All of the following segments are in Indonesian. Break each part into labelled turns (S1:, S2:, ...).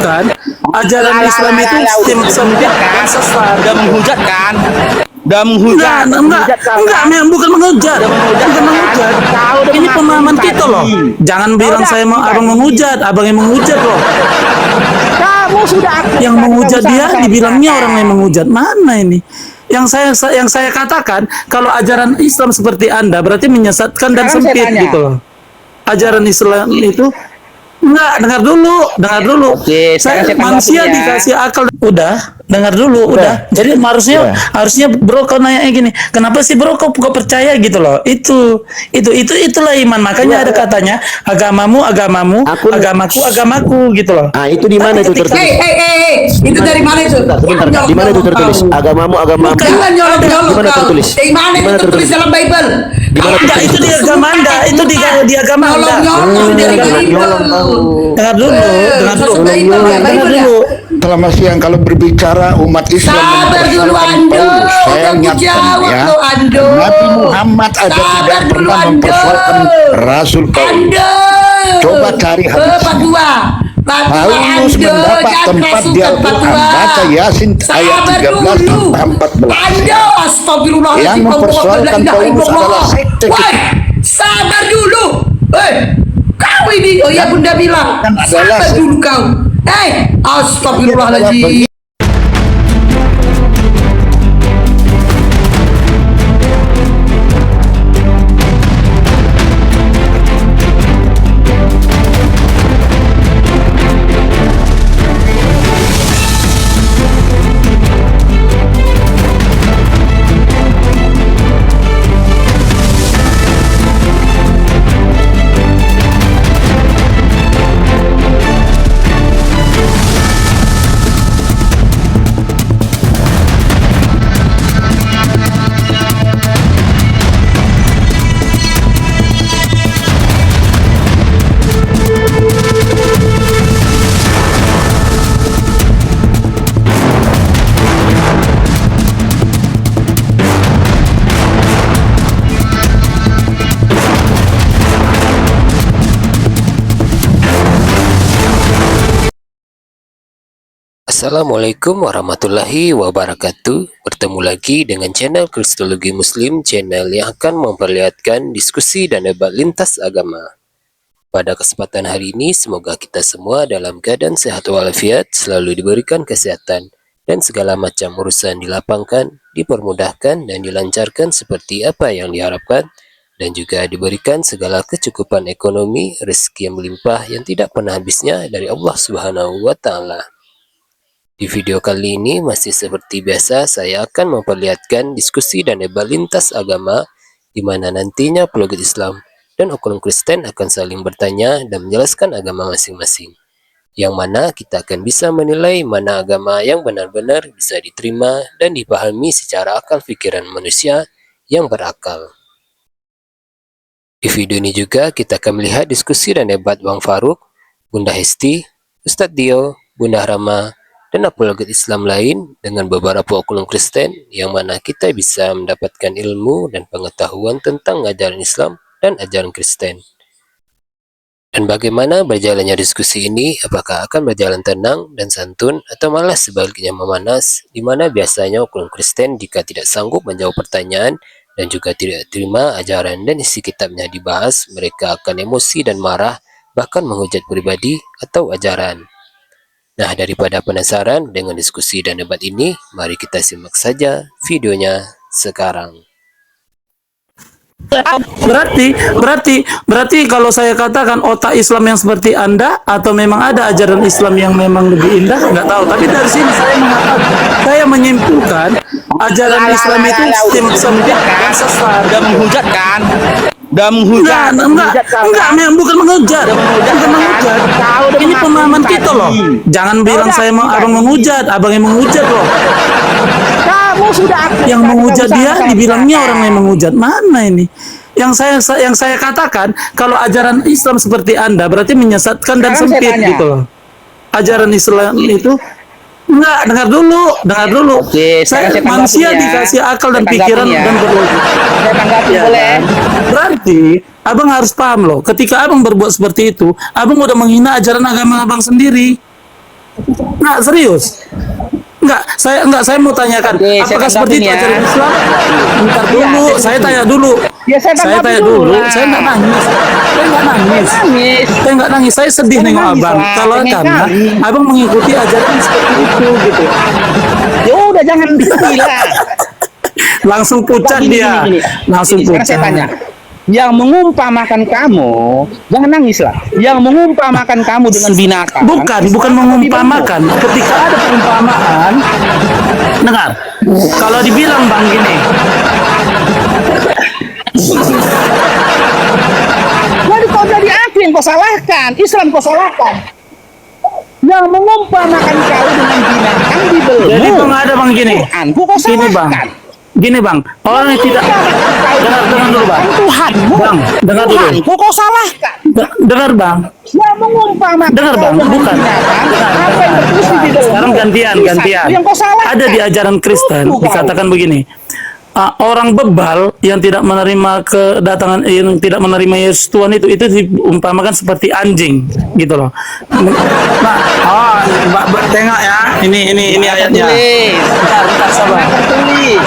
S1: kan ajaran Islam itu sempit dan sesat.
S2: Udah menghujat kan? Udah menghujat.
S1: Enggak, bukan menghujat. Bukan menghujat. Ini pemahaman kita loh. Jangan bilang saya mau abang menghujat, abang yang menghujat loh.
S3: Kamu sudah
S1: Yang menghujat dia dibilangnya orang yang menghujat. Mana ini? Yang saya katakan kalau ajaran Islam seperti Anda berarti menyesatkan dan
S3: Sekarang saya
S1: sempit
S3: tanya.
S1: gitu loh. Ajaran Islam itu enggak, dengar dulu.
S3: Oke, sekarang saya
S1: Manusia
S3: tanggapi ya.
S1: dikasih akal. Udah, dengar dulu, udah. Jadi harusnya bro kau nanya gini, kenapa sih bro kau percaya gitu loh? Itulah iman. Makanya ada katanya agamamu, agamaku gitu loh.
S4: Ah, itu di mana itu tertulis?
S5: Itu dari mana itu?
S4: Sebentar, di mana itu tertulis? Agamamu, agamamu.
S5: Jangan nyolok-nyolok
S4: Di mana
S5: kau.
S4: tertulis?
S5: Di mana itu tertulis dalam Bible?
S4: Di mana
S1: Enggak, itu di agama Anda, itu di agama Anda.
S5: Nyolok dari Bible.
S1: Dengar dulu. Dengar dulu.
S6: Selamat siang. Kalau berbicara umat Islam
S5: Sabar dulu,
S6: mempersoalkan
S5: Ando.
S6: Paulus, saya
S5: Kamu
S6: ingatkan
S5: jawab
S6: ya,
S5: lo, Ando.
S6: Nabi Muhammad aja
S5: Sabar
S6: tidak
S5: dulu,
S6: pernah
S5: Ando.
S6: mempersoalkan Rasul Paulus.
S5: Ando.
S6: Coba cari hadis.
S5: Patua.
S6: Paulus mendapat tempat di Al-Quran, baca Yasin ayat 13 sampai 14.
S5: Ando, astagfirullahaladzim.
S6: Yang mempersoalkan Paulus adalah sekte.
S5: Woi, sabar dulu. Kau ini, oh ya Bunda bilang, sabar dulu kau. Astagfirullahaladzim.
S7: Assalamualaikum warahmatullahi wabarakatuh. Bertemu lagi dengan channel Kristologi Muslim, channel yang akan memperlihatkan diskusi dan debat lintas agama. Pada kesempatan hari ini, semoga kita semua dalam keadaan sehat walafiat, selalu diberikan kesehatan, dan segala macam urusan dilapangkan, dipermudahkan, dan dilancarkan seperti apa yang diharapkan, dan juga diberikan segala kecukupan ekonomi, rezeki yang melimpah yang tidak pernah habisnya dari Allah Subhanahu wa Ta'ala. Di video kali ini masih seperti biasa, saya akan memperlihatkan diskusi dan debat lintas agama di mana nantinya apologet Islam dan oknum Kristen akan saling bertanya dan menjelaskan agama masing-masing. Yang mana kita akan bisa menilai mana agama yang benar-benar bisa diterima dan dipahami secara akal pikiran manusia yang berakal. Di video ini juga kita akan melihat diskusi dan debat Bang Faruk, Bunda Hesti, Ustadz Dio, Bunda Rama, dan apologet Islam lain dengan beberapa oknum Kristen yang mana kita bisa mendapatkan ilmu dan pengetahuan tentang ajaran Islam dan ajaran Kristen. Dan bagaimana berjalannya diskusi ini, apakah akan berjalan tenang dan santun atau malah sebaliknya memanas, di mana biasanya oknum Kristen jika tidak sanggup menjawab pertanyaan dan juga tidak terima ajaran dan isi kitabnya dibahas, mereka akan emosi dan marah, bahkan menghujat pribadi atau ajaran. Nah, daripada penasaran dengan diskusi dan debat ini, mari kita simak saja videonya sekarang.
S1: Berarti kalau saya katakan otak Islam yang seperti Anda atau memang ada ajaran Islam yang memang lebih indah, nggak tahu. Tapi dari sini saya mengatakan, saya menyimpulkan ajaran Islam itu sempit dan sesat.
S2: Udah menghujat kan? Udah menghujat.
S1: Enggak, bukan menghujat. Ini pemahaman kita loh. Jangan bilang saya mau abang menghujat, abang yang menghujat loh.
S3: Kamu sudah
S1: Yang menghujat dia dibilangnya orang yang menghujat. Mana ini? Yang saya katakan kalau ajaran Islam seperti Anda berarti menyesatkan dan
S3: Sekarang saya
S1: sempit
S3: tanya.
S1: gitu loh. Ajaran Islam itu enggak, dengar dulu.
S3: Oke, sekarang saya
S1: Manusia
S3: tanggapi ya.
S1: dikasih akal dan
S3: Saya
S1: pikiran
S3: tanggapi ya.
S1: dan berlogika.
S3: Saya tanggapi
S1: Ya,
S3: boleh.
S1: kan? Berarti abang harus paham loh, ketika abang berbuat seperti itu, abang udah menghina ajaran agama abang sendiri. Nggak, serius. Enggak, saya mau tanyakan,
S3: Oke, saya
S1: apakah seperti itu
S3: tanggapin ya.
S1: ajaran Islam? Bentar
S3: Iya,
S1: dulu,
S3: saya
S1: saya tanya dulu.
S3: Ya, saya
S1: Saya
S3: tanggapin
S1: tanya
S3: dulu
S1: dulu,
S3: lah.
S1: saya nggak nangis. Saya nggak nangis.
S3: Nangis.
S1: Saya nggak nangis, saya sedih
S3: Saya
S1: nengok
S3: nangis
S1: abang.
S3: lah,
S1: Kalau
S3: pengen
S1: karena
S3: kali.
S1: abang mengikuti ajaran seperti itu gitu.
S3: Ya udah jangan gila.
S1: Langsung pucat
S3: Gini,
S1: dia.
S3: gini.
S1: Langsung
S3: Sekarang
S1: pucat.
S3: saya tanya. Yang mengumpamakan kamu, jangan nangis lah. Yang mengumpamakan kamu dengan binatang.
S1: Bukan mengumpamakan. Ketika ada perumpamaan, dengar. Kalau dibilang bang gini,
S3: Jadi kau jadi aku yang kau salahkan, Islam kau salahkan. Yang mengumpamakan kau dengan binatang di belum.
S1: jadi bang ada bang gini.
S3: Tuhanku kau
S1: Gini bang,
S3: salahkan.
S1: gini bang. Orang yang tidak dengar dulu bang.
S3: Tuhanmu,
S1: Bang, dengar dulu.
S3: Tuhanku kau salahkan.
S1: Dengar bang.
S3: Yang mengumpamakan
S1: Dengar
S3: kau
S1: bang,
S3: dengan
S1: bukan.
S3: binatang, apa yang tertulis di belum.
S1: Sekarang gantian.
S3: Yang kau salahkan.
S1: Ada di ajaran Kristen
S3: Itu kau.
S1: dikatakan begini. Orang bebal yang tidak menerima kedatangan, yang tidak menerima Yesus Tuhan itu diumpamakan seperti anjing gitu loh. Nah, Mbak tengok ya. Ini ayatnya.
S3: Tertulis.
S1: Bentar, sabar.
S3: Tertulis.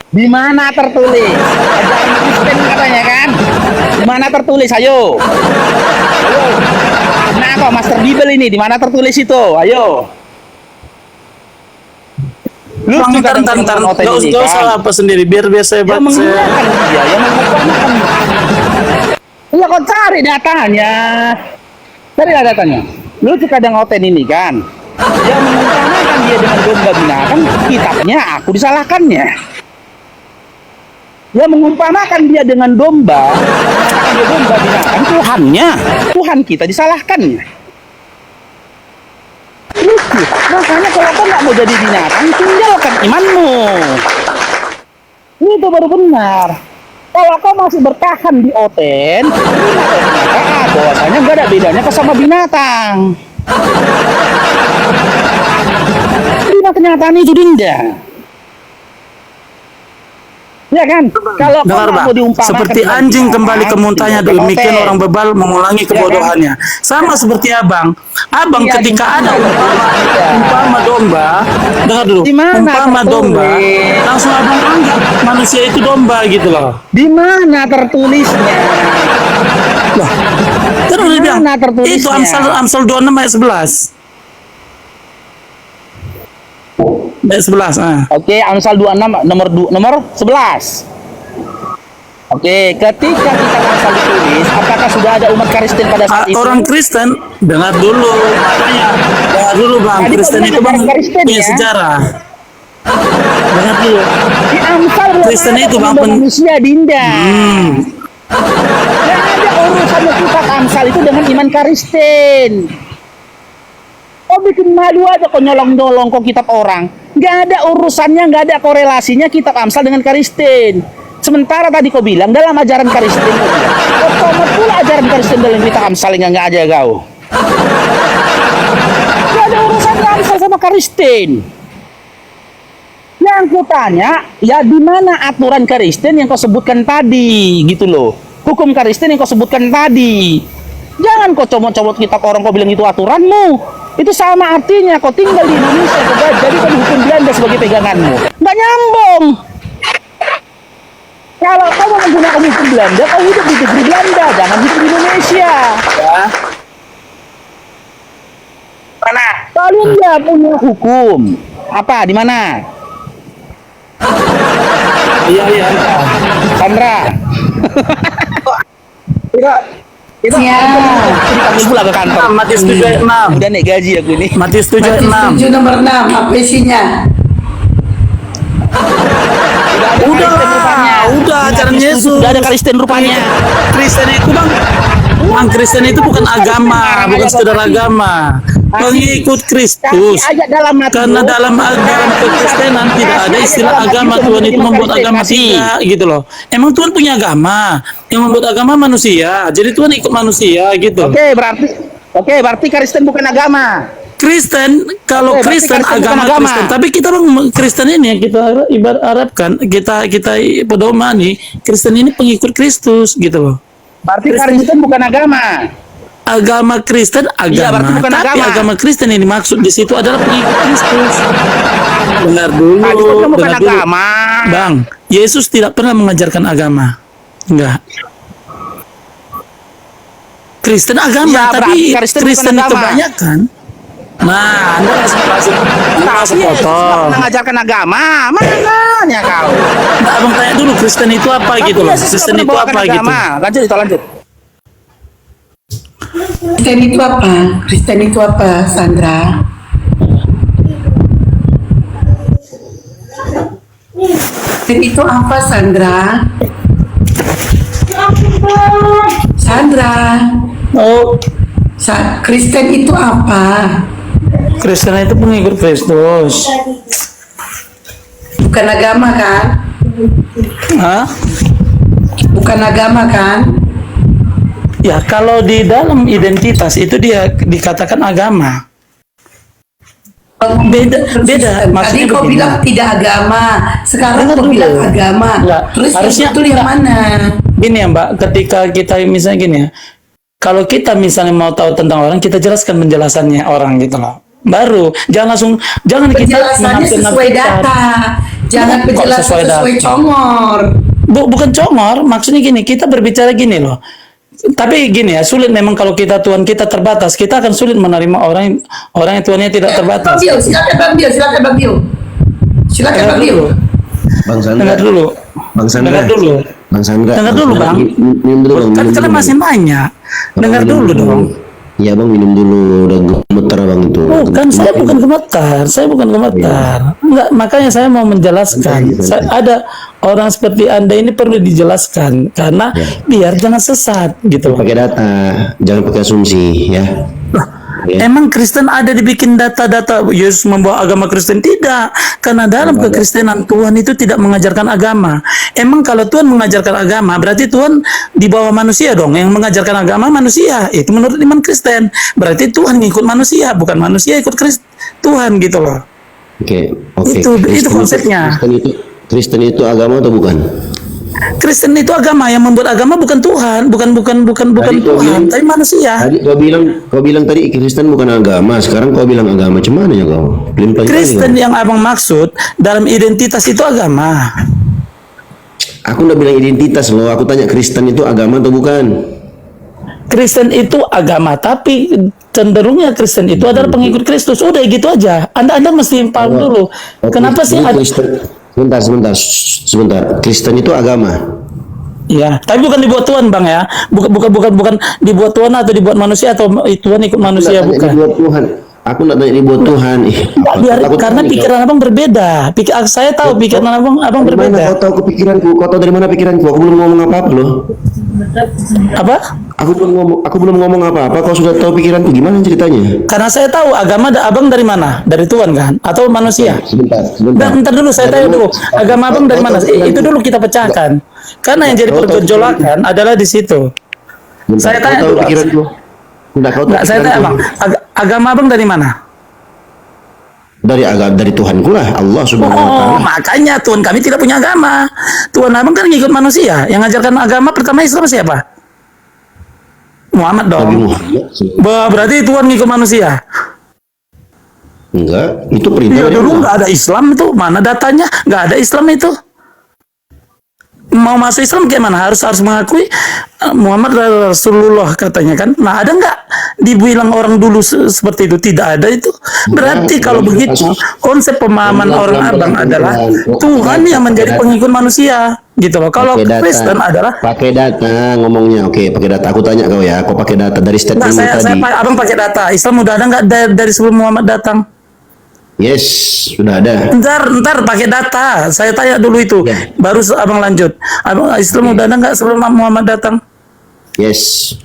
S3: Di mana tertulis? Ajaran Kristen katanya kan? Di mana tertulis? Ayo. Nah, kok Master Bible ini di mana tertulis itu? Ayo. Lu
S1: Bang,
S3: juga
S1: ntar,
S3: dengan hotel ini,
S1: nggak
S3: kan?
S1: usah apa sendiri, biar saya
S3: Yang
S1: baca.
S3: menggunakan dia, yang mengumpamakan. Ya kau cari datanya. Carilah datanya. Lu suka dengan hotel ini kan? Yang mengumpamakan dia dengan domba binatang, kitabnya aku disalahkannya. Yang mengumpamakan dia dengan domba, mengatakan dia domba binatang, Tuhannya, Tuhan kita disalahkannya. Lucu. Makanya kalau kau nggak mau jadi binatang, tinggalkan imanmu. Itu baru benar. Kalau kau masih bertahan di oten, bahwasanya nggak ada bedanya kau sama binatang. Lima kenyataan itu Dinda. Ya kan? Kalau kau
S1: Dengar
S3: nggak
S1: bang,
S3: mau diumpamakan
S1: seperti
S3: dengan
S1: anjing
S3: binatang,
S1: kembali ke muntahnya,
S3: tinggalkan
S1: demikian
S3: oten.
S1: orang bebal mengulangi kebodohannya. Sama seperti abang. Abang
S3: Iya,
S1: ketika
S3: di
S1: ada
S3: mana?
S1: umpama domba, dengar dulu,
S3: Di mana
S1: umpama
S3: tertulis?
S1: domba, langsung abang anggap manusia itu domba gitu loh.
S3: Di mana tertulisnya?
S1: Terus dia bilang,
S3: Mana tertulisnya?
S1: itu Amsal 26 ayat 11. Ayat 11,
S3: Oke, Amsal 26 nomor 11. Oke, ketika kita Amsal ditulis, apakah sudah ada umat Kristen pada saat itu?
S1: Orang Kristen, dengar dulu, makanya dengar dulu bang,
S3: Tadi
S1: Kristen
S3: kau
S1: itu
S3: bilang
S1: bang
S3: ajaran Kristen,
S1: punya
S3: ya?
S1: sejarah. Dengar dulu.
S3: Di Amsal belum
S1: Kristen
S3: ada
S1: itu, Bang,
S3: penyembah manusia Dinda. Yang ada urusannya kitab Amsal itu dengan iman Kristen. Kau bikin malu aja kau nyolong-nyolong kau kitab orang. Nggak ada urusannya, nggak ada korelasinya kitab Amsal dengan Kristen. Sementara tadi kau bilang dalam ajaran Kristen, kau tamat pula ajaran Kristen dalam kitab Amsal yang nggak aja kau. Nggak ada urusannya Amsal sama Kristen. Yang kutanya, ya di mana aturan Kristen yang kau sebutkan tadi, gitu loh. Hukum Kristen yang kau sebutkan tadi. Jangan kau comot-comot kitab orang kau bilang itu aturanmu. Itu sama artinya kau tinggal di Indonesia, kau jadikan hukum Belanda sebagai peganganmu. Nggak nyambung. Kalau kau mau menggunakan hukum Belanda, kau hidup di negeri Belanda, jangan hidup di Indonesia. Ya. Mana? Kalian nggak punya hukum. Apa? Di mana?
S1: Iya.
S3: Sandra. Kita dipanggil pula ke kantor.
S1: Matius 7 ayat 6.
S3: Udah naik gaji aku nih.
S1: Matius 7 ayat 6.
S5: Matius 7 nomor 6, apa isinya?
S1: Udah ajaran Yesus.
S3: Udah ada Kristen rupanya.
S1: Kristen itu bang Kristen itu bukan agama, bukan sekedar agama. Pengikut Kristus.
S3: Ayat dalam Matius.
S1: Karena dalam agama kekristenan tidak ada istilah agama. Tuhan itu membuat agama tidak gitu loh. Emang Tuhan punya agama, yang membuat agama manusia. Jadi Tuhan ikut manusia gitu.
S3: Oke, berarti Kristen bukan agama.
S1: Kristen, kalau
S3: Oke, berarti
S1: Kristen
S3: Kristen bukan
S1: agama
S3: agama.
S1: Kristen, tapi kita bang Kristen ini yang kita harapkan, kita pedomani Kristen ini pengikut Kristus gitu loh.
S3: Berarti Kristen bukan agama.
S1: agama Kristen
S3: Iya, berarti bukan
S1: tapi
S3: agama.
S1: agama Kristen yang dimaksud di situ adalah pengikut Kristus. Dengar dulu,
S3: Tadi itu bukan
S1: dengar dulu.
S3: agama.
S1: Bang, Yesus tidak pernah mengajarkan agama. Enggak. Kristen agama,
S3: Ya,
S1: tapi
S3: berarti Kristen bukan
S1: Kristen
S3: agama.
S1: kebanyakan. Nah, Anda masih
S3: Tapi Yesus
S1: potong.
S3: nggak mengajarkan agama. Makanya kau.
S1: Nah, abang tanya dulu Kristen itu apa
S3: Tapi
S1: gitu loh.
S3: Yesus
S1: Kristen
S3: nggak
S1: itu
S3: pernah
S1: apa
S3: bawakan
S1: gitu.
S3: agama. Lanjut itu lanjut.
S5: Kristen itu apa? Kristen itu apa, Sandra? Kristen itu apa, Sandra? Sandra,
S1: Oh,
S5: Kristen itu apa?
S1: Kristen itu pengikut Kristus.
S5: Bukan agama kan?
S1: Hah?
S5: Bukan agama kan?
S1: Ya, kalau di dalam identitas itu dia dikatakan agama. Beda.
S5: Tadi
S1: Maksudnya
S5: kau
S1: begini.
S5: bilang tidak agama, sekarang
S1: Dengar
S5: kau
S1: dulu.
S5: bilang agama.
S1: Enggak,
S5: Terus yang
S1: harusnya
S5: betul yang
S1: enggak.
S5: mana?
S1: Gini ya Mbak, ketika kita misalnya gini ya, kalau kita misalnya mau tahu tentang orang, kita jelaskan penjelasannya orang gitu loh. Baru, jangan kita
S5: Penjelasannya sesuai
S1: menafsirkan.
S5: data, jangan
S1: Kok
S5: penjelasan
S1: sesuai
S5: sesuai
S1: data?
S5: congor.
S1: Bukan congor, maksudnya gini, kita berbicara gini loh. Tapi gini ya, sulit memang kalau Tuhan kita terbatas, kita akan sulit menerima orang yang Tuhannya tidak
S5: Bang
S1: terbatas.
S5: Dio, silakan Bang Dio, silakan Bang Dio. Silakan
S1: Dengar
S5: Bang Dio.
S1: dulu,
S4: Bang Sandra.
S1: dengar dulu,
S4: Bang Sandra.
S1: dengar dulu,
S4: Bang Sandra.
S1: dengar dulu Bang.
S4: Minum dulu Bang.
S1: Kan
S4: minum
S1: kalian
S4: dulu,
S1: masih
S4: Bang.
S1: nanya, dengar
S4: Minum
S1: dulu dong.
S4: Iya Bang, minum dulu. Udah gemeter Bang itu.
S1: Bukan, saya bukan gemetar, Enggak, makanya saya mau menjelaskan. Ada orang seperti Anda ini perlu dijelaskan karena biar jangan sesat gitu loh.
S4: Pakai data, jangan pakai asumsi ya.
S1: Emang Kristen ada dibikin data-data Yesus membawa agama Kristen? Tidak, karena dalam kekristenan Tuhan itu tidak mengajarkan agama. Emang kalau Tuhan mengajarkan agama, berarti Tuhan di bawah manusia dong. Yang mengajarkan agama manusia, itu menurut iman Kristen. Berarti Tuhan ngikut manusia, bukan manusia ikut Tuhan gitu loh.
S4: Oke.
S1: Itu konsepnya.
S4: Kristen itu agama atau bukan?
S1: Kristen itu agama, yang membuat agama bukan Tuhan, bukan
S4: Tadi kau
S1: Tuhan,
S4: bilang-
S1: tapi manusia.
S4: Tadi kau bilang tadi Kristen bukan agama. Sekarang kau bilang agama. Cuman ya kau? Pelin-pelin kali
S1: Kristen
S4: kau.
S1: yang abang maksud dalam identitas itu agama.
S4: Aku udah bilang identitas loh. Aku tanya Kristen itu agama atau bukan?
S1: Kristen itu agama, tapi cenderungnya Kristen itu adalah pengikut Kristus. Udah gitu aja. Anda mesti paham dulu.
S4: Oke,
S1: Kenapa sih
S4: jadi
S1: ada?
S4: Sebentar. Kristen itu agama.
S1: Ya, tapi bukan dibuat Tuhan, Bang ya. Bukan dibuat Tuhan atau dibuat manusia atau Tuhan ikut manusia,
S4: Aku nggak tanya
S1: bukan.
S4: dibuat Tuhan. Aku nggak tanya dibuat Tuhan.
S1: Karena pikiran abang berbeda. Saya tahu pikiran abang
S4: Dari mana
S1: berbeda.
S4: kau tahu kepikiranku? Kau tahu dari mana pikiranku? Aku belum ngomong apa-apa loh.
S1: Apa?
S4: Aku belum ngomong apa-apa. Kau sudah tahu pikiranku. Gimana ceritanya?
S1: Karena saya tahu agama abang dari mana? Dari Tuhan kan? Atau manusia?
S4: Sebentar.
S1: Bentar dulu, saya tanya dulu. Agama abang dari mana? Itu dulu kita pecahkan. Karena yang jadi pergejolakan adalah di situ. Saya tanya
S4: kau tahu
S1: dulu.
S4: pikiranku. Kau tahu
S1: Enggak, saya tanya
S4: pikiranku.
S1: abang. Agama abang dari mana?
S4: Dari Tuhanku lah, Allah Subhanahu wa
S1: Oh,
S4: taala.
S1: makanya Tuhan kami tidak punya agama. Tuhan abang kan ngikut manusia. Yang ngajarkan agama pertama Islam siapa? Muhammad
S4: Nabi
S1: dong.
S4: Muhammad.
S1: Berarti Tuhan ngikut manusia.
S4: Enggak, itu perintah
S1: Iya
S4: dari
S1: dulu
S4: Allah.
S1: nggak ada Islam itu, mana datanya? Nggak ada Islam itu. Mau masuk Islam kayak mana? Harus mengakui Muhammad adalah Rasulullah katanya kan. Nah ada nggak dibilang orang dulu seperti itu? Tidak ada itu. Berarti kalau begitu konsep pemahaman orang abang adalah Tuhan yang menjadi pengikut manusia gitu loh. Kalau
S4: Pakai data.
S1: Kristen adalah
S4: Pakai data ngomongnya. Oke, pakai data. Aku tanya kau ya, kau pakai data dari
S1: nggak,
S4: statementmu tadi.
S1: abang pakai data. Islam udah ada nggak dari sebelum Muhammad datang?
S4: Yes, sudah ada.
S1: Ntar pakai data. Saya tanya dulu itu.
S4: Ya.
S1: Baru abang lanjut. Abang Islam udah ada nggak sebelum Muhammad datang?
S4: Yes.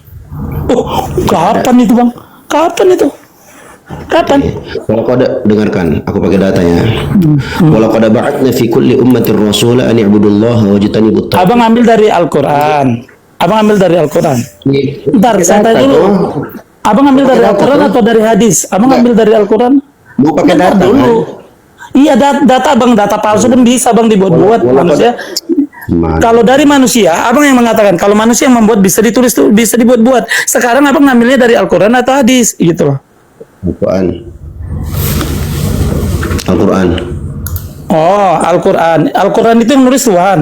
S1: Oh, kapan itu bang? Kapan itu? Kapan?
S4: Kalau kau ada, dengarkan, aku pakai datanya. Walau qad ba'atna fi kulli ummatin rasula an i'budullaha wajtanibut taghut.
S1: Abang ambil dari Al-Quran. Abang ambil dari Al-Quran. Ntar saya tanya dulu. Abang ambil dari Al-Quran atau dari hadis? Abang ambil dari Al-Quran?
S4: Mau pakai data
S1: dulu.
S4: kan?
S1: Iya data bang, data palsu kan bisa bang dibuat-buat
S4: Walau
S1: manusia. Kalau dari manusia, abang yang mengatakan kalau manusia yang membuat bisa ditulis tuh bisa dibuat-buat. Sekarang abang ngambilnya dari Al-Quran atau hadis gitu loh.
S4: Al-Quran. Al-Quran.
S1: Oh, Al-Quran. Al-Quran itu yang nulis Tuhan.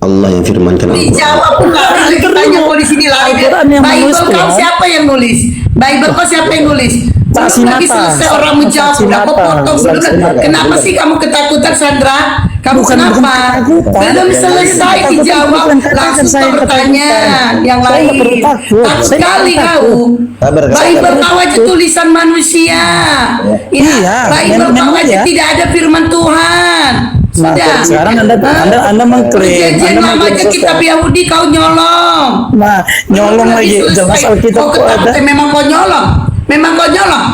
S4: Allah yang firmankan Al-Quran.
S5: Dijawab pula lagi tanya polisi di lain.
S1: Al-Quran yang
S5: Bible
S1: menulis
S5: kau
S1: Tuhan.
S5: siapa yang nulis? Bible kau siapa yang nulis? Belum lagi selesai orang menjawab, udah kau potong belum. Kenapa sih kamu ketakutan, Sandra? Kamu kenapa? Belum selesai dijawab, langsung ke pertanyaan yang lain. Tak sekali kau. Bible kau aja tulisan manusia.
S1: Iya,
S5: Bible kau
S1: memang
S5: aja
S1: ya.
S5: tidak ada firman Tuhan. Sudah.
S1: Sekarang Anda mengklaim.
S5: Perjanjian
S1: Anda
S5: lama aja
S1: mengklaim
S5: kitab Yahudi kau nyolong.
S1: Nah, nyolong lagi. Jelas Alkitab
S5: Kau
S1: kok ada.
S5: ketakutan, memang kau nyolong. Memang kau nyolong.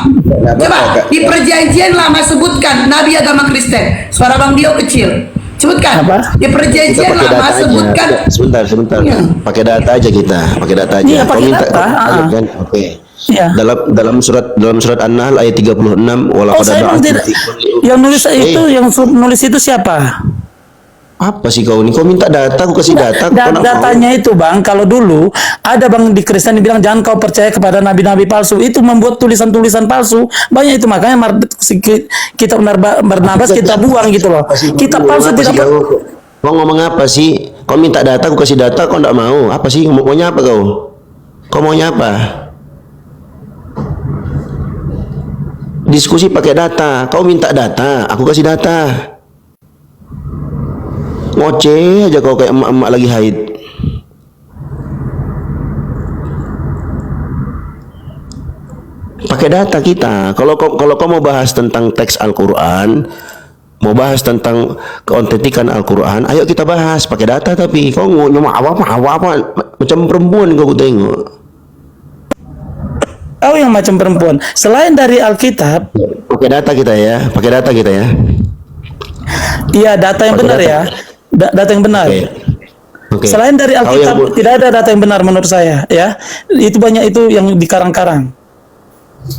S5: Coba di perjanjian lama sebutkan Nabi agama Kristen. Suara Bang Dio kecil. Sebutkan.
S1: Apa?
S5: Di
S4: Kita
S5: perjanjian
S4: pakai
S5: lama
S4: data
S5: sebutkan.
S4: aja. Sebentar.
S5: Iya.
S4: Pakai data aja kita. Pakai data aja.
S1: Iya, pakai
S4: Kau minta
S1: data,
S4: ayat kan? Oke.
S1: Iya.
S4: Dalam surat An-Nahl ayat 36
S1: Oh, saya emang tidak. Yang nulis itu, yang nulis itu siapa?
S4: Apa sih kau ini? Kau minta data, aku kasih data.
S1: Dan
S4: kau nak
S1: datanya itu bang, kalau dulu ada bang di Kristen dibilang jangan kau percaya kepada nabi-nabi palsu, itu membuat tulisan-tulisan palsu banyak itu, makanya kita Barnabas kita buang gitu loh. Kita palsu tidak.
S4: Kau ngomong apa sih? Kau minta data, aku kasih data, kau tidak mau. Apa sih? Maunya apa kau? Kau maunya apa? Diskusi pakai data. Kau minta data, aku kasih data. Ngoceh aja kau kayak emak-emak lagi haid. Pakai data kita. Kalau kau mau bahas tentang teks Al-Quran, mau bahas tentang keautentikan Al-Quran, ayo kita bahas pakai data. Tapi kau ngomong apa macam perempuan kau tengok.
S1: Oh, yang macam perempuan. Selain dari Alkitab,
S4: Pakai data kita ya.
S1: iya data yang benar ya. Data yang benar.
S4: Oke.
S1: Selain dari Alkitab tidak ada data yang benar menurut saya ya. Itu banyak itu yang dikarang-karang.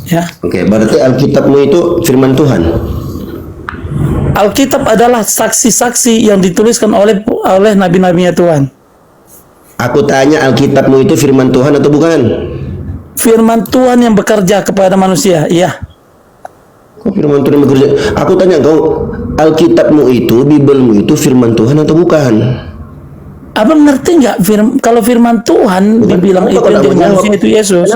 S1: Ya.
S4: Oke, berarti Alkitabmu itu firman Tuhan.
S1: Alkitab adalah saksi-saksi yang dituliskan oleh nabi-nabinya Tuhan.
S4: Aku tanya, Alkitabmu itu firman Tuhan atau bukan?
S1: Firman Tuhan yang bekerja kepada manusia. Iya.
S4: Kok firman Tuhan bekerja? Aku tanya kau, Alkitabmu itu, Bibelmu itu firman Tuhan atau bukan?
S1: Abang ngerti nggak kalau firman Tuhan dibilang itu yang jadi manusia itu Yesus?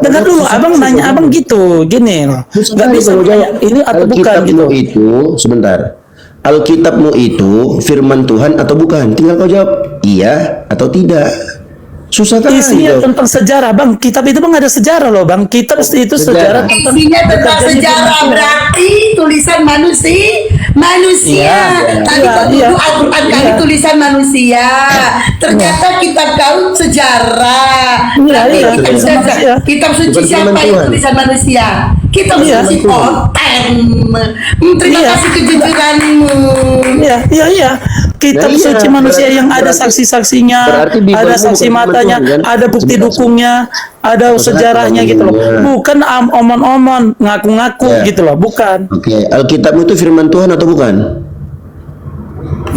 S1: Dengar dulu, abang nanya abang gitu, gini loh. Nggak bisa kayak ini atau bukan gitu.
S4: Alkitabmu itu, sebentar. Alkitabmu itu firman Tuhan atau bukan? Tinggal kau jawab iya atau tidak. Susah kan?
S1: Isinya tentang sejarah, bang. Kitab itu bang ada sejarah loh, bang. Kitab itu sejarah tentang
S5: Isinya tentang sejarah, berarti tulisan manusia. Tadi kau tuduh Al-Quran kali tulisan manusia. Ternyata kitab kau sejarah. Kitab suci siapa yang tulisan manusia? Kitab suci konten. Terima kasih kejujuranmu.
S1: Iya. Kitab suci manusia yang ada saksi-saksinya, ada saksi matanya, ada bukti dukungnya, ada sejarahnya gitu loh. Bukan omon-omon, ngaku-ngaku gitu loh, bukan.
S4: Oke, Alkitabmu itu firman Tuhan atau bukan?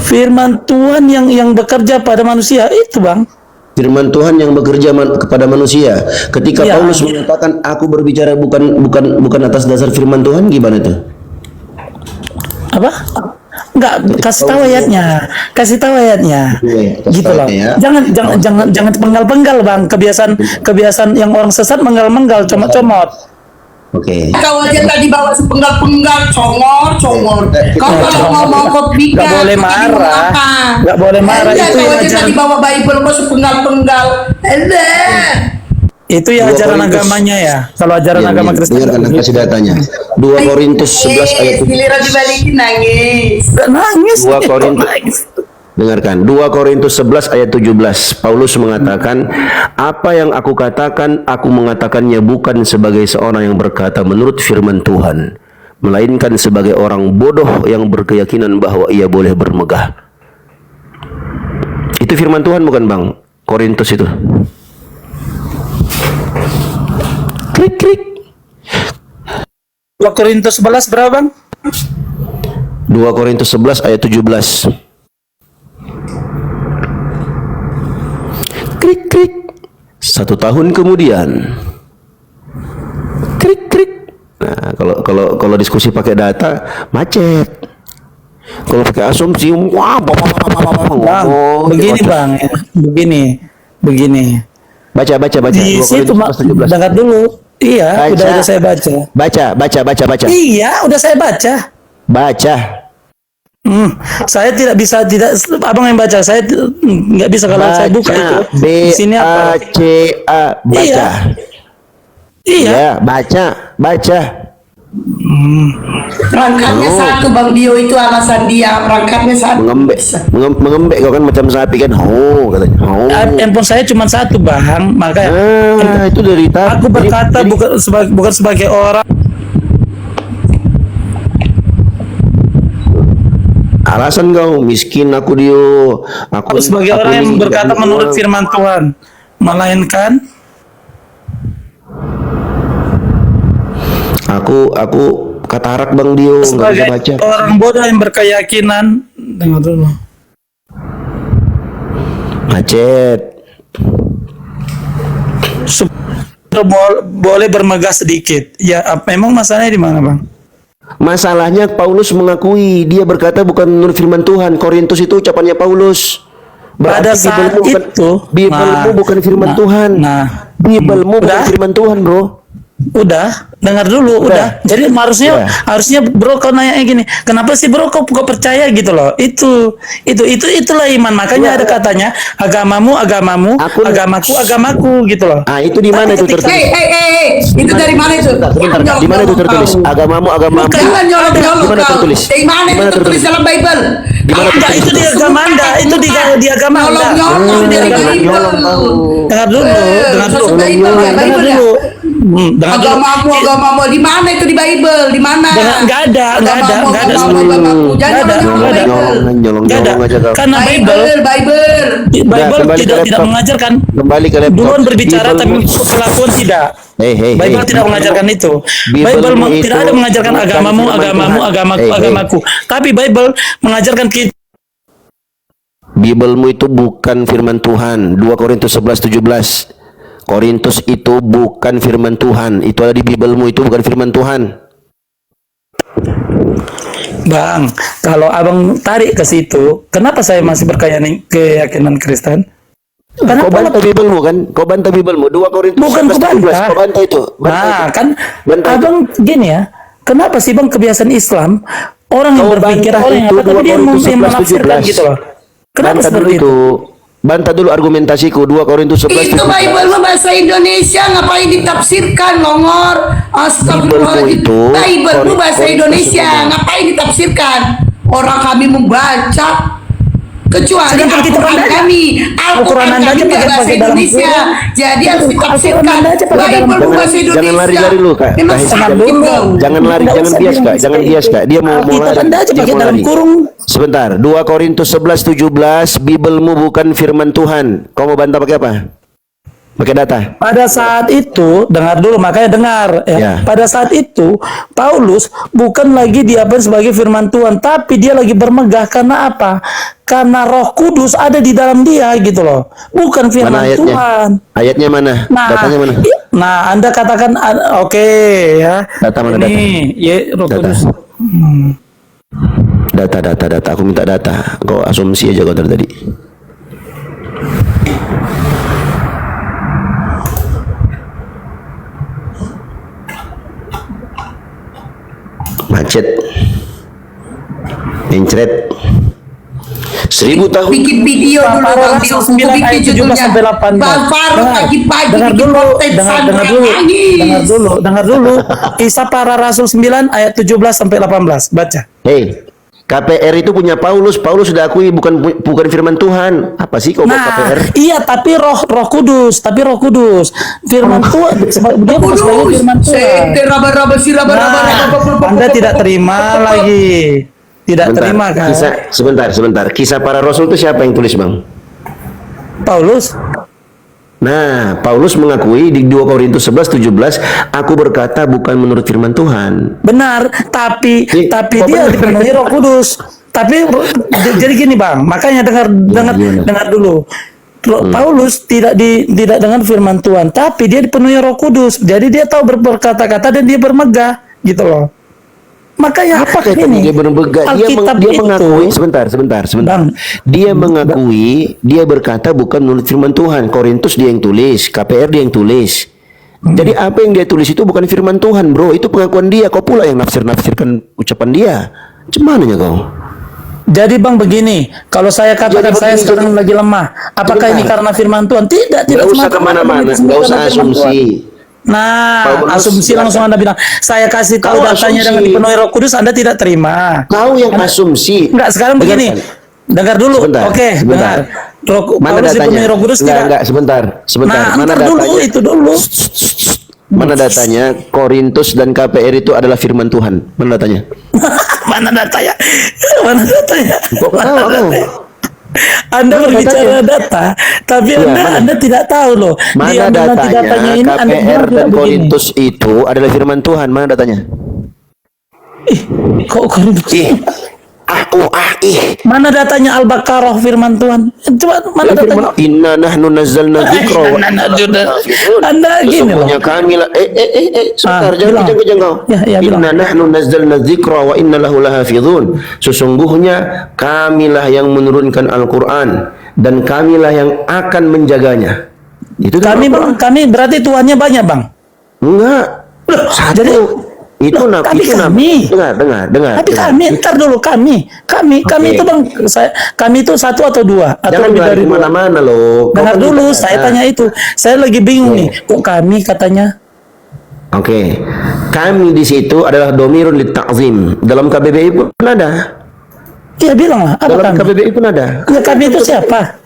S1: Firman Tuhan yang bekerja pada manusia itu, bang.
S4: Firman Tuhan yang bekerja kepada manusia. Ketika Paulus mengatakan aku berbicara bukan atas dasar firman Tuhan, gimana itu?
S1: Apa? Enggak, kasih tahu ayatnya. Gitu loh. Jangan penggal-penggal, bang. Kebiasaan yang orang sesat menggal-menggal, comot-comot.
S4: Oke.
S5: Kau aja tadi bawa sepenggal-penggal, congor. Kau kalau ngomong kopi
S1: nggak boleh marah. Nggak boleh marah. Itu
S5: kau
S1: yang
S5: aja tadi bawa Bible kau sepenggal-penggal.
S1: Itu ya ajaran agamanya ya. Kalau ajaran agama Kristen.
S4: Dengarkan kasih datanya. 2 Korintus 11 ayat 7.
S5: Giliran dibalikin nangis.
S4: 2 Korintus. Dengarkan, 2 Korintus 11 ayat 17. Paulus mengatakan, apa yang aku katakan, aku mengatakannya bukan sebagai seorang yang berkata menurut firman Tuhan, melainkan sebagai orang bodoh yang berkeyakinan bahwa ia boleh bermegah. Itu firman Tuhan bukan, bang? Korintus itu. Klik.
S1: 2 Korintus 11 berapa, bang?
S4: 2 Korintus 11 ayat 17. 1 tahun kemudian, krik krik. Nah, kalau diskusi pakai data macet. Kalau pakai asumsi, wah,
S1: Bang, begini bang, ya. begini.
S4: Baca.
S1: Di
S4: 2
S1: situ
S4: Korintus 17.
S1: dengar dulu. Iya,
S4: Baca.
S1: udah saya baca.
S4: Baca.
S1: Iya, udah saya baca.
S4: Baca.
S1: Saya tidak bisa, abang yang baca. Saya nggak bisa kalau saya buka itu. Di sini apa?
S4: BACA, baca.
S1: Iya.
S4: Ya, baca.
S5: Perangkatnya satu Bang Dio, itu alasan dia, perangkatnya satu.
S4: Mengembek kau kan macam sapi kan. Oh, katanya. Oh.
S1: Handphone saya cuma satu bang, makanya
S4: Itu dari tadi.
S1: aku berkata bukan sebagai orang.
S4: Alasan kau miskin aku Dio.
S1: Aku sebagai orang yang
S4: ini
S1: berkata
S4: tidak
S1: menurut
S4: orang.
S1: firman Tuhan, melainkan
S4: Aku katarak Bang Dio, nggak bisa
S1: sebagai
S4: baca.
S1: orang bodoh yang berkeyakinan. Dengar dulu.
S4: Macet.
S1: Boleh bermegah sedikit. Ya, memang masalahnya di mana bang?
S4: Masalahnya Paulus mengakui, dia berkata bukan menurut firman Tuhan. Korintus itu ucapannya Paulus.
S1: Pada saat
S4: Bibelmu bukan firman Tuhan. Bibelmu bukan firman Tuhan, bro.
S1: Udah, dengar dulu, udah. Jadi harusnya bro kau nanya gini, kenapa sih bro kau percaya gitu loh? Itulah iman. Makanya ada katanya agamamu, agamaku gitu loh.
S4: Ah, itu di mana itu tertulis?
S5: Itu dari mana itu?
S4: Di mana itu tertulis? Agamamu.
S5: Jangan nyolong-nyolong
S4: Di mana
S5: kau.
S4: tertulis?
S5: Di mana itu tertulis dalam Bible?
S4: Di mana
S1: Enggak, itu di agama Anda, itu di agama Anda.
S5: Nyolong-nyolong dari Bible.
S1: Dengar dulu. Dengar dulu.
S5: Agamamu di mana itu di Bible? Di mana?
S1: Enggak ada.
S5: Agamamu. Jangan
S4: Nyolong aja kau.
S1: Karena Bible tidak mengajarkan.
S4: Kembali ke laptop.
S1: Duluan berbicara
S4: Bible-
S1: tapi kelakuan tidak. Bible tidak mengajarkan itu. Bible tidak ada mengajarkan agamaku. Tapi Bible mengajarkan kita.
S4: Bibelmu itu bukan firman Tuhan. 2 Korintus 11:17. Korintus itu bukan firman Tuhan. Itu ada di Bibelmu, itu bukan firman Tuhan.
S1: Bang, kalau abang tarik ke situ, kenapa saya masih keyakinan Kristen?
S4: Kau bantah Bibelmu kan? Kau bantah Bibelmu. 2 Korintus
S1: Bukan
S4: 11:17. Kau bantah itu.
S1: Nah, kan
S4: Bantah itu.
S1: abang gini ya. Kenapa sih bang kebiasaan Islam orang yang
S4: Kau
S1: berpikir
S4: bantah
S1: orang yang
S4: itu,
S1: apa, tapi
S4: 2
S1: dia
S4: Korintus
S1: menafsirkan
S4: 11:17.
S1: gitu loh. Kenapa
S4: Bantah dulu
S1: seperti itu?
S4: Bantah dulu argumentasiku. 2 Korintus 11:17.
S5: Itu Bible bahasa Indonesia, ngapain ditafsirkan, Longor? Astagfirullahaladzim.
S4: Bible-mu itu,
S5: Bible bahasa
S4: Korintus
S5: Indonesia,
S4: 11.
S5: ngapain ditafsirkan? Orang kami membaca, kecuali
S1: Sedangkan kita
S5: Al-Quran
S1: baca.
S5: kami.
S1: Al-Quran
S5: Al-Quran
S1: Anda
S5: kami
S1: aja
S5: nggak
S1: pakai
S5: bahasa
S1: dalam
S5: Indonesia,
S1: Quran.
S5: jadi harus
S1: Al-Quran
S5: ditafsirkan.
S1: Anda aja pakai dalam
S5: Bible
S1: Quran.
S5: bahasa Indonesia.
S4: Jangan lari-lari lu, Kak.
S5: Memang
S4: Bahasa
S5: sangat
S1: dulu.
S5: pintar.
S4: Jangan lari,
S1: Nggak
S4: jangan
S1: usah
S4: bias
S1: bilang
S4: Kak, jangan
S1: seperti
S4: bias
S1: itu.
S4: Kak. Dia mau
S1: Alkitab
S4: lari.
S1: Anda aja
S4: Dia
S1: pakai
S4: mau
S1: dalam
S4: lari.
S1: kurung.
S4: Sebentar, 2 Korintus 11:17, Bibelmu bukan firman Tuhan. Kau mau bantah pakai apa? Pakai data.
S1: Pada saat itu, dengar dulu, makanya dengar ya.
S4: Ya.
S1: Pada saat itu, Paulus bukan lagi diapain sebagai firman Tuhan, tapi dia lagi bermegah karena apa? Karena Roh Kudus ada di dalam dia gitu loh. Bukan firman
S4: Mana ayatnya?
S1: Tuhan.
S4: Ayatnya mana? Datanya mana?
S1: Nah, Anda katakan oke ya.
S4: Data mana,
S1: Ini Roh
S4: Data.
S1: Kudus.
S4: Data. Aku minta data. Kau asumsi aja kau dari tadi. Macet. Mencret. 1000 tahun.
S5: Bikin video dulu Bang Dio,
S1: Rasul 9
S5: bikin
S1: ayat 17
S5: judulnya
S1: sampai 18.
S5: Bang Farouk pagi-pagi
S1: dengar
S5: bikin
S1: dulu,
S5: konten
S1: dengar dulu. Kisah para Rasul 9 ayat 17 sampai 18. Baca.
S4: Hei, KPR itu punya Paulus. Paulus sudah akui bukan firman Tuhan. Apa sih kau buat KPR?
S1: Iya, tapi Roh Kudus, firman Tuhan, dia bukan sebagai firman Tuhan. Anda tidak terima lagi. Tidak terima kan?
S4: Sebentar. Kisah para Rasul itu siapa yang tulis, Bang?
S1: Paulus.
S4: Nah, Paulus mengakui di 2 Korintus 11:17, aku berkata bukan menurut firman Tuhan.
S1: Benar, tapi
S4: Kok
S1: dia
S4: benar?
S1: dipenuhi Roh Kudus. Tapi jadi gini, Bang, makanya dengar dulu. Paulus tidak dengan firman Tuhan, tapi dia dipenuhi Roh Kudus. Jadi dia tahu berkata-kata dan dia bermegah, gitu loh. Makanya
S4: Apa kaitannya dia bermegah? Dia mengakui sebentar.
S1: Bang.
S4: Dia mengakui, dia berkata bukan menurut firman Tuhan. Korintus dia yang tulis, KPR dia yang tulis. Jadi apa yang dia tulis itu bukan firman Tuhan, bro. Itu pengakuan dia. Kau pula yang nafsirkan ucapan dia. Cumananya kau?
S1: Jadi Bang begini, kalau saya katakan saya sekarang lagi lemah, apakah ini karena firman Tuhan? Tidak
S4: usah kemana-mana, nggak usah asumsi.
S1: Nah,
S4: Paulus
S1: asumsi langsung Anda bilang, saya kasih tahu datanya dengan dipenuhi Roh Kudus, Anda tidak terima.
S4: Kau yang asumsi.
S1: Enggak, sekarang begini. Dengar dulu.
S4: Sebentar,
S1: Oke,
S4: sebentar.
S1: dengar. Paulus dipenuhi Roh Kudus tidak?
S4: Enggak, sebentar.
S1: Nah,
S4: Mana
S1: ntar dulu,
S4: datanya?
S1: itu dulu.
S4: Mana datanya? Korintus dan KPR itu adalah firman Tuhan. Mana datanya?
S1: Mana datanya? Mana datanya?
S4: Kok
S1: Mana
S4: tahu?
S1: datanya? Anda berbicara data, tapi Anda tidak tahu loh.
S4: Mana datanya?
S1: Ini Anda
S4: KPR
S1: bilang
S4: dan
S1: tidak begini.
S4: Korintus itu adalah firman Tuhan. Mana datanya?
S1: Kok Korintus? Mana datanya Al-Baqarah firman Tuhan? Coba mana datanya?
S4: Inna nahnu nazzalna dzikra wa
S1: Anda gini loh.
S4: sesungguhnya kami lah sebentar, jangan
S1: bilang.
S4: kejang kau.
S1: Ya, bilang.
S4: Inna nahnu nazzalna dzikra wa inna lahu lahafizun. Sesungguhnya kamilah yang menurunkan Al-Qur'an dan kamilah yang akan menjaganya. Itu
S1: Kami berarti Tuhannya banyak, Bang.
S4: enggak. Satu.
S1: Jadi
S4: Tapi
S1: kami.
S4: Dengar.
S1: Tapi kami, ntar dulu kami itu Bang, kami itu satu atau dua atau
S4: Jangan
S1: lebih dari dua.
S4: mana-mana loh.
S1: Dengar dulu, saya tanya itu. Saya lagi bingung nih, kok kami katanya?
S4: Oke. Kami di situ adalah domirun lit ta'zim. Dalam KBBI pun ada.
S1: Iya bilang lah, apa
S4: Dalam
S1: kami?
S4: KBBI pun ada.
S1: Ya kami itu siapa?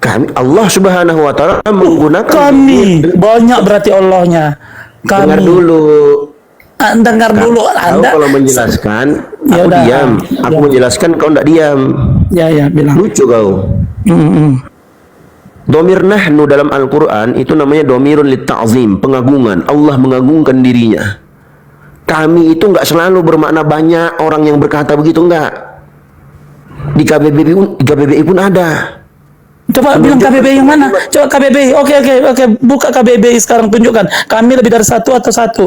S4: Kami Allah Subhanahu wa taala menggunakan
S1: Kami. Banyak berarti Allahnya. Kami.
S4: Dengar dulu.
S1: Dengar dulu.
S4: Kau
S1: Anda
S4: kalau menjelaskan,
S1: Ya
S4: aku
S1: udah.
S4: diam. Aku
S1: Ya.
S4: menjelaskan, kau tidak diam.
S1: Ya bilang.
S4: Lucu kau. Domir nahnu dalam Al-Quran itu namanya domirun lit ta'zim, pengagungan. Allah mengagungkan dirinya. Kami itu enggak selalu bermakna banyak orang yang berkata begitu, enggak. Di KBBI pun ada.
S1: Coba bilang KBBI yang mana? Coba KBBI. Oke. Buka KBBI sekarang, tunjukkan. Kami lebih dari satu atau satu?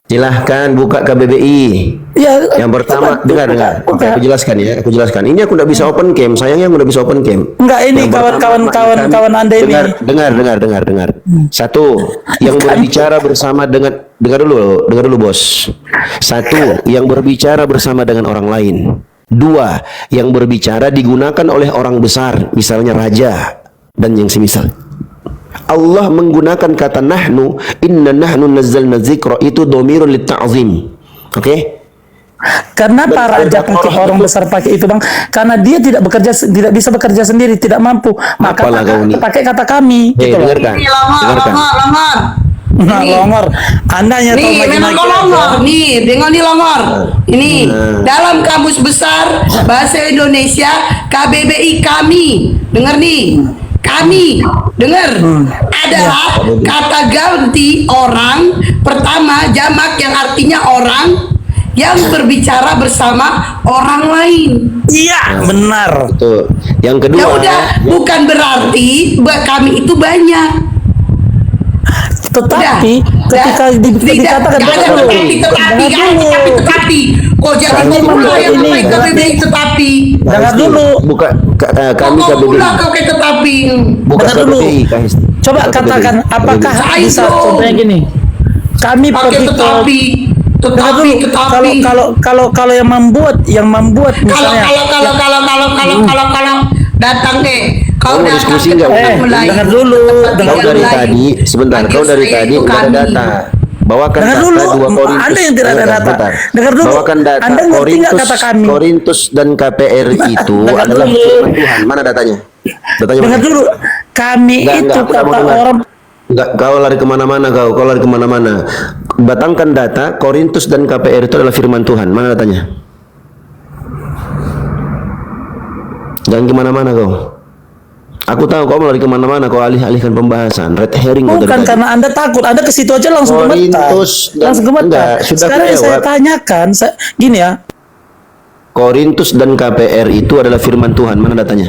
S4: Silahkan buka KBBI.
S1: Ya.
S4: Yang pertama,
S1: coba,
S4: dengar. Oke, aku jelaskan ya. Ini aku tidak bisa open cam. Sayangnya aku tidak bisa open cam.
S1: Enggak, ini kawan-kawan Anda ini.
S4: Dengar. Satu, yang berbicara bersama dengan dengar dulu bos. Satu, yang berbicara bersama dengan orang lain. Dua, yang berbicara digunakan oleh orang besar, misalnya raja dan yang semisal. Allah menggunakan kata nahnu, inna nahnu nazzalna dzikra, itu domirun lit ta'zim. Oke?
S1: Karena para raja pakai orang besar pakai itu Bang, karena dia tidak bisa bekerja sendiri, tidak mampu, maka pakai kata kami. Gitu loh.
S4: Dengarkan.
S5: Longor.
S1: Nah, longor. Anda hanya tahu
S5: Nih, memang kau longor. Nih, dengar nih longor. Ini dalam kamus besar bahasa Indonesia KBBI kami. Dengar nih. Kami, dengar, adalah kata ganti orang pertama jamak yang artinya orang yang berbicara bersama orang lain.
S1: Iya, benar.
S4: Itu. Yang kedua.
S5: Ya udah, bukan berarti kami itu banyak.
S1: Tetapi ketika dikatakan
S5: tetapi kok jangan ngomong yang pakai KBBI tetapi.
S1: Dengar dulu.
S4: Buka kami
S5: Kok
S4: KBBI.
S5: pula kau kayak tetapi.
S4: Buka
S1: Dengar dulu.
S4: KBBI, guys.
S1: Coba
S4: Buka
S1: katakan
S4: KBBI.
S1: apakah bisa
S5: Ayo.
S1: contohnya gini. Kami
S5: Pakai
S1: pergi ke
S5: tetapi.
S1: Dengar dulu. Kalau yang membuat misalnya
S5: Kalau datang deh. Kau
S4: mau
S5: datang
S4: diskusi
S5: ke
S4: nggak?
S5: tempat mulai.
S1: dengar dulu.
S4: Kau dari tadi, sebentar. Kau dari tadi nggak ada data. Bawakan
S1: Dengar
S4: data
S1: dulu.
S4: 2 Korintus.
S1: Anda yang tidak ada data.
S4: Sebentar.
S1: Dengar dulu.
S4: Bawakan data.
S1: Anda ngerti nggak kata kami?
S4: Korintus dan KPR itu
S1: Dengar
S4: adalah
S1: dulu.
S4: firman Tuhan. Mana datanya? Datanya
S1: Dengar
S4: mana?
S1: dulu. Kami
S4: Enggak,
S1: itu
S4: aku tak mau
S1: kata
S4: dengar.
S1: orang.
S4: Enggak, kau lari kemana-mana kau lari kemana-mana. Batangkan data, Korintus dan KPR itu adalah firman Tuhan. Mana datanya? Jangan kemana-mana kau. Aku tahu kau mau lari kemana-mana, kau alih-alihkan pembahasan. Red herring kau
S1: Bukan
S4: tadi.
S1: karena Anda takut, Anda ke situ aja langsung gemetar.
S4: Korintus dan-
S1: Langsung gemetar.
S4: enggak, sudah
S1: Sekarang yang saya
S4: kelewat.
S1: tanyakan, gini ya.
S4: Korintus dan KPR itu adalah firman Tuhan. Mana datanya?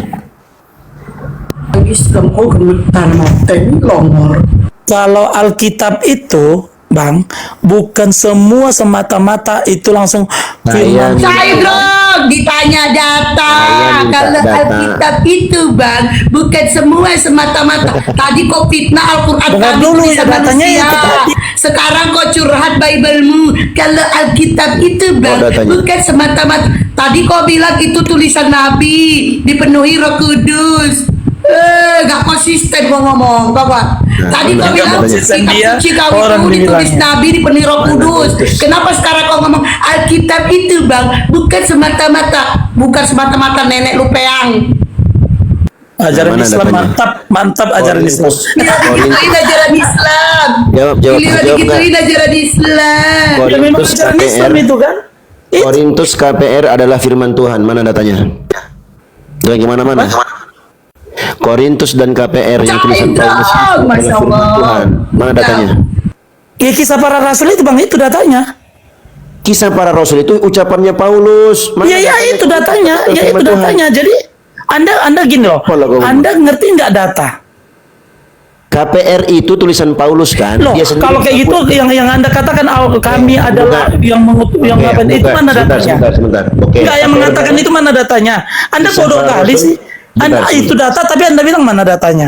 S5: Islam kok gemetar mateng longor.
S1: Kalau Alkitab itu, Bang, bukan semua semata-mata itu langsung firman.
S5: Saya dong ditanya data.
S4: Saya minta
S5: Kalau
S4: data.
S5: Alkitab itu Bang, bukan semua semata-mata. Tadi kau fitnah Al-Quran
S1: Dengar
S5: kami
S1: dulu
S5: tulisan
S1: ya, datanya
S5: manusia.
S1: itu tadi.
S5: Sekarang kau curhat Biblemu. Kalau Alkitab itu Bang,
S4: datanya.
S5: bukan semata-mata. Tadi kau bilang itu tulisan Nabi, dipenuhi Roh Kudus. Gak konsisten gua ngomong, Bapak. Tadi kau
S1: Nggak
S5: bilang
S1: konsisten
S5: kitab
S1: dia,
S5: suci kau
S1: orang
S5: itu ditulis
S1: dibilangnya.
S5: Nabi, dipenuhi Roh Kudus. Kenapa sekarang kau ngomong Alkitab itu Bang, bukan semata-mata nenek lu peang.
S1: Ajaran
S4: Mana
S1: Islam
S4: datanya?
S1: mantap ajaran Islam.
S5: Digituin ajaran Islam.
S4: Jawab
S5: Digituin
S4: nggak?
S5: ajaran Islam.
S1: Ya, memang
S4: Korintus
S1: ajaran Islam
S4: KPR.
S1: itu kan.
S4: Korintus KPR adalah firman Tuhan. Mana datanya? Jangan kemana-mana. Korintus dan KPR yang tulisan Paulus itu adalah
S5: Masya
S4: firman
S5: Allah.
S4: Tuhan. Mana datanya?
S1: Ya, kisah para rasul itu, Bang, itu datanya.
S4: Kisah para rasul itu ucapannya Paulus. Mana
S1: Iya,
S4: datanya?
S1: itu datanya. Ya,
S4: Firman
S1: itu
S4: Tuhan.
S1: datanya. Jadi Anda gini loh.
S4: Apalah kau ngomong.
S1: Anda ngerti nggak data?
S4: KPR itu tulisan Paulus kan?
S1: Loh,
S4: Dia sendiri
S1: kalau kayak gitu
S4: mengaku.
S1: yang Anda katakan kami adalah
S4: bukan.
S1: yang mengutuk yang
S4: Oke,
S1: ngapain itu
S4: bukan.
S1: mana datanya?
S4: Sebentar. Oke.
S1: Enggak, yang
S4: KPR
S1: mengatakan
S4: adalah-
S1: itu mana datanya? Anda
S4: Kisah
S1: bodoh
S4: para
S1: kali
S4: rasul.
S1: sih. Anda
S4: Bentar,
S1: itu data tapi Anda bilang mana datanya?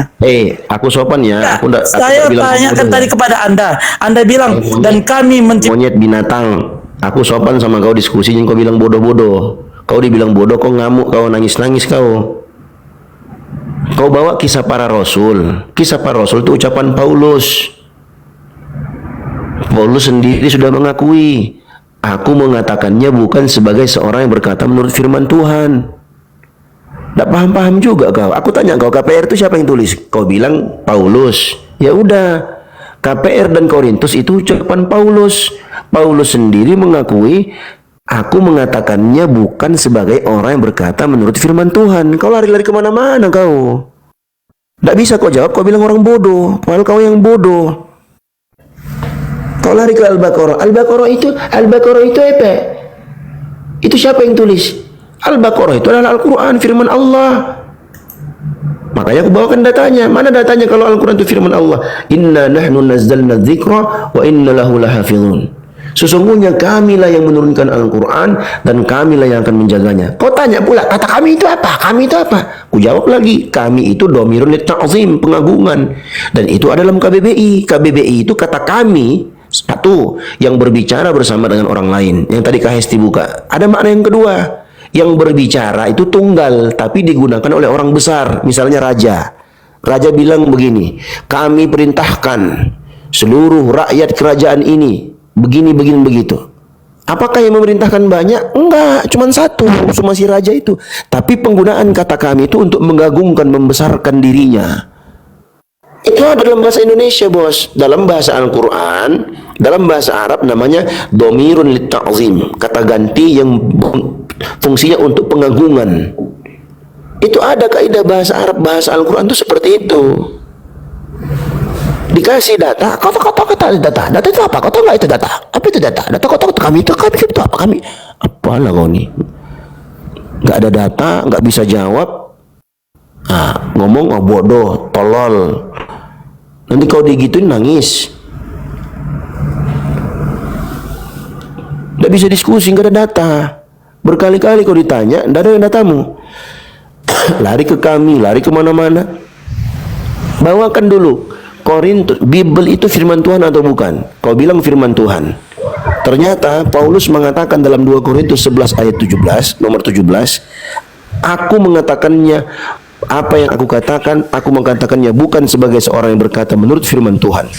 S4: Aku sopan ya.
S1: Ya,
S4: Aku
S1: saya
S4: bilang
S1: tanyakan
S4: bodoh
S1: tadi
S4: ya.
S1: kepada Anda. Anda bilang dan kami menciptakan.
S4: Monyet binatang. Aku sopan sama kau diskusinya, kau bilang bodoh-bodoh. Kau dibilang bodoh, kau ngamuk, kau nangis-nangis kau. Kau bawa kisah para rasul. Kisah para rasul itu ucapan Paulus. Paulus sendiri sudah mengakui, aku mengatakannya bukan sebagai seorang yang berkata menurut firman Tuhan. Tak paham-paham juga kau. Aku tanya kau, KPR itu siapa yang tulis? Kau bilang Paulus. Ya udah, KPR dan Korintus itu ucapan Paulus. Paulus sendiri mengakui, aku mengatakannya bukan sebagai orang yang berkata menurut firman Tuhan. Kau lari-lari kemana-mana kau. Tak bisa kau jawab, kau bilang orang bodoh. Padahal kau yang bodoh. Kau lari ke Al-Baqarah. Al-Baqarah itu apa? Itu siapa yang tulis? Al-Baqarah itu adalah Al-Quran, firman Allah. Makanya aku bawakan datanya. Mana datanya kalau Al-Quran itu firman Allah? Inna nahnu nazzalna dzikra wa inna lahu lahafizun. Sesungguhnya kamilah yang menurunkan Al-Quran dan kamilah yang akan menjaganya. Kau tanya pula, kata kami itu apa? Kami itu apa? Ku jawab lagi, kami itu domirun litta'zim, pengagungan. Dan itu ada dalam KBBI. KBBI itu kata kami, satu, yang berbicara bersama dengan orang lain. Yang tadi Kak Hesti buka. Ada makna yang kedua. Yang berbicara itu tunggal, tapi digunakan oleh orang besar. Misalnya raja. Raja bilang begini, kami perintahkan seluruh rakyat kerajaan ini begini begitu. Apakah yang memerintahkan banyak? Enggak, cuma satu, cuma si raja itu. Tapi penggunaan kata kami itu untuk mengagungkan, membesarkan dirinya. Itu ada dalam bahasa Indonesia, bos. Dalam bahasa Al-Quran, dalam bahasa Arab namanya domirun litta'zim, kata ganti yang fungsinya untuk pengagungan. Itu ada kaidah bahasa Arab, bahasa Al-Quran itu seperti itu. Dikasih data, kata data itu apa? Kau tahu nggak itu data? Apa itu data? Data kau tahu kami itu apa? Kami apalah kau nih? Nggak ada data, nggak bisa jawab. Ngomong bodoh, tolol. Nanti kau digituin nangis. Nggak bisa diskusi, nggak ada data. Berkali-kali kau ditanya, nggak ada datamu. Lari ke kami, lari kemana-mana. Bawakan dulu. Korintus, Bible itu firman Tuhan atau bukan? Kau bilang firman Tuhan. Ternyata Paulus mengatakan dalam 2 Korintus 11 ayat 17, nomor 17, aku mengatakannya, apa yang aku mengatakannya bukan sebagai seorang yang berkata menurut firman Tuhan.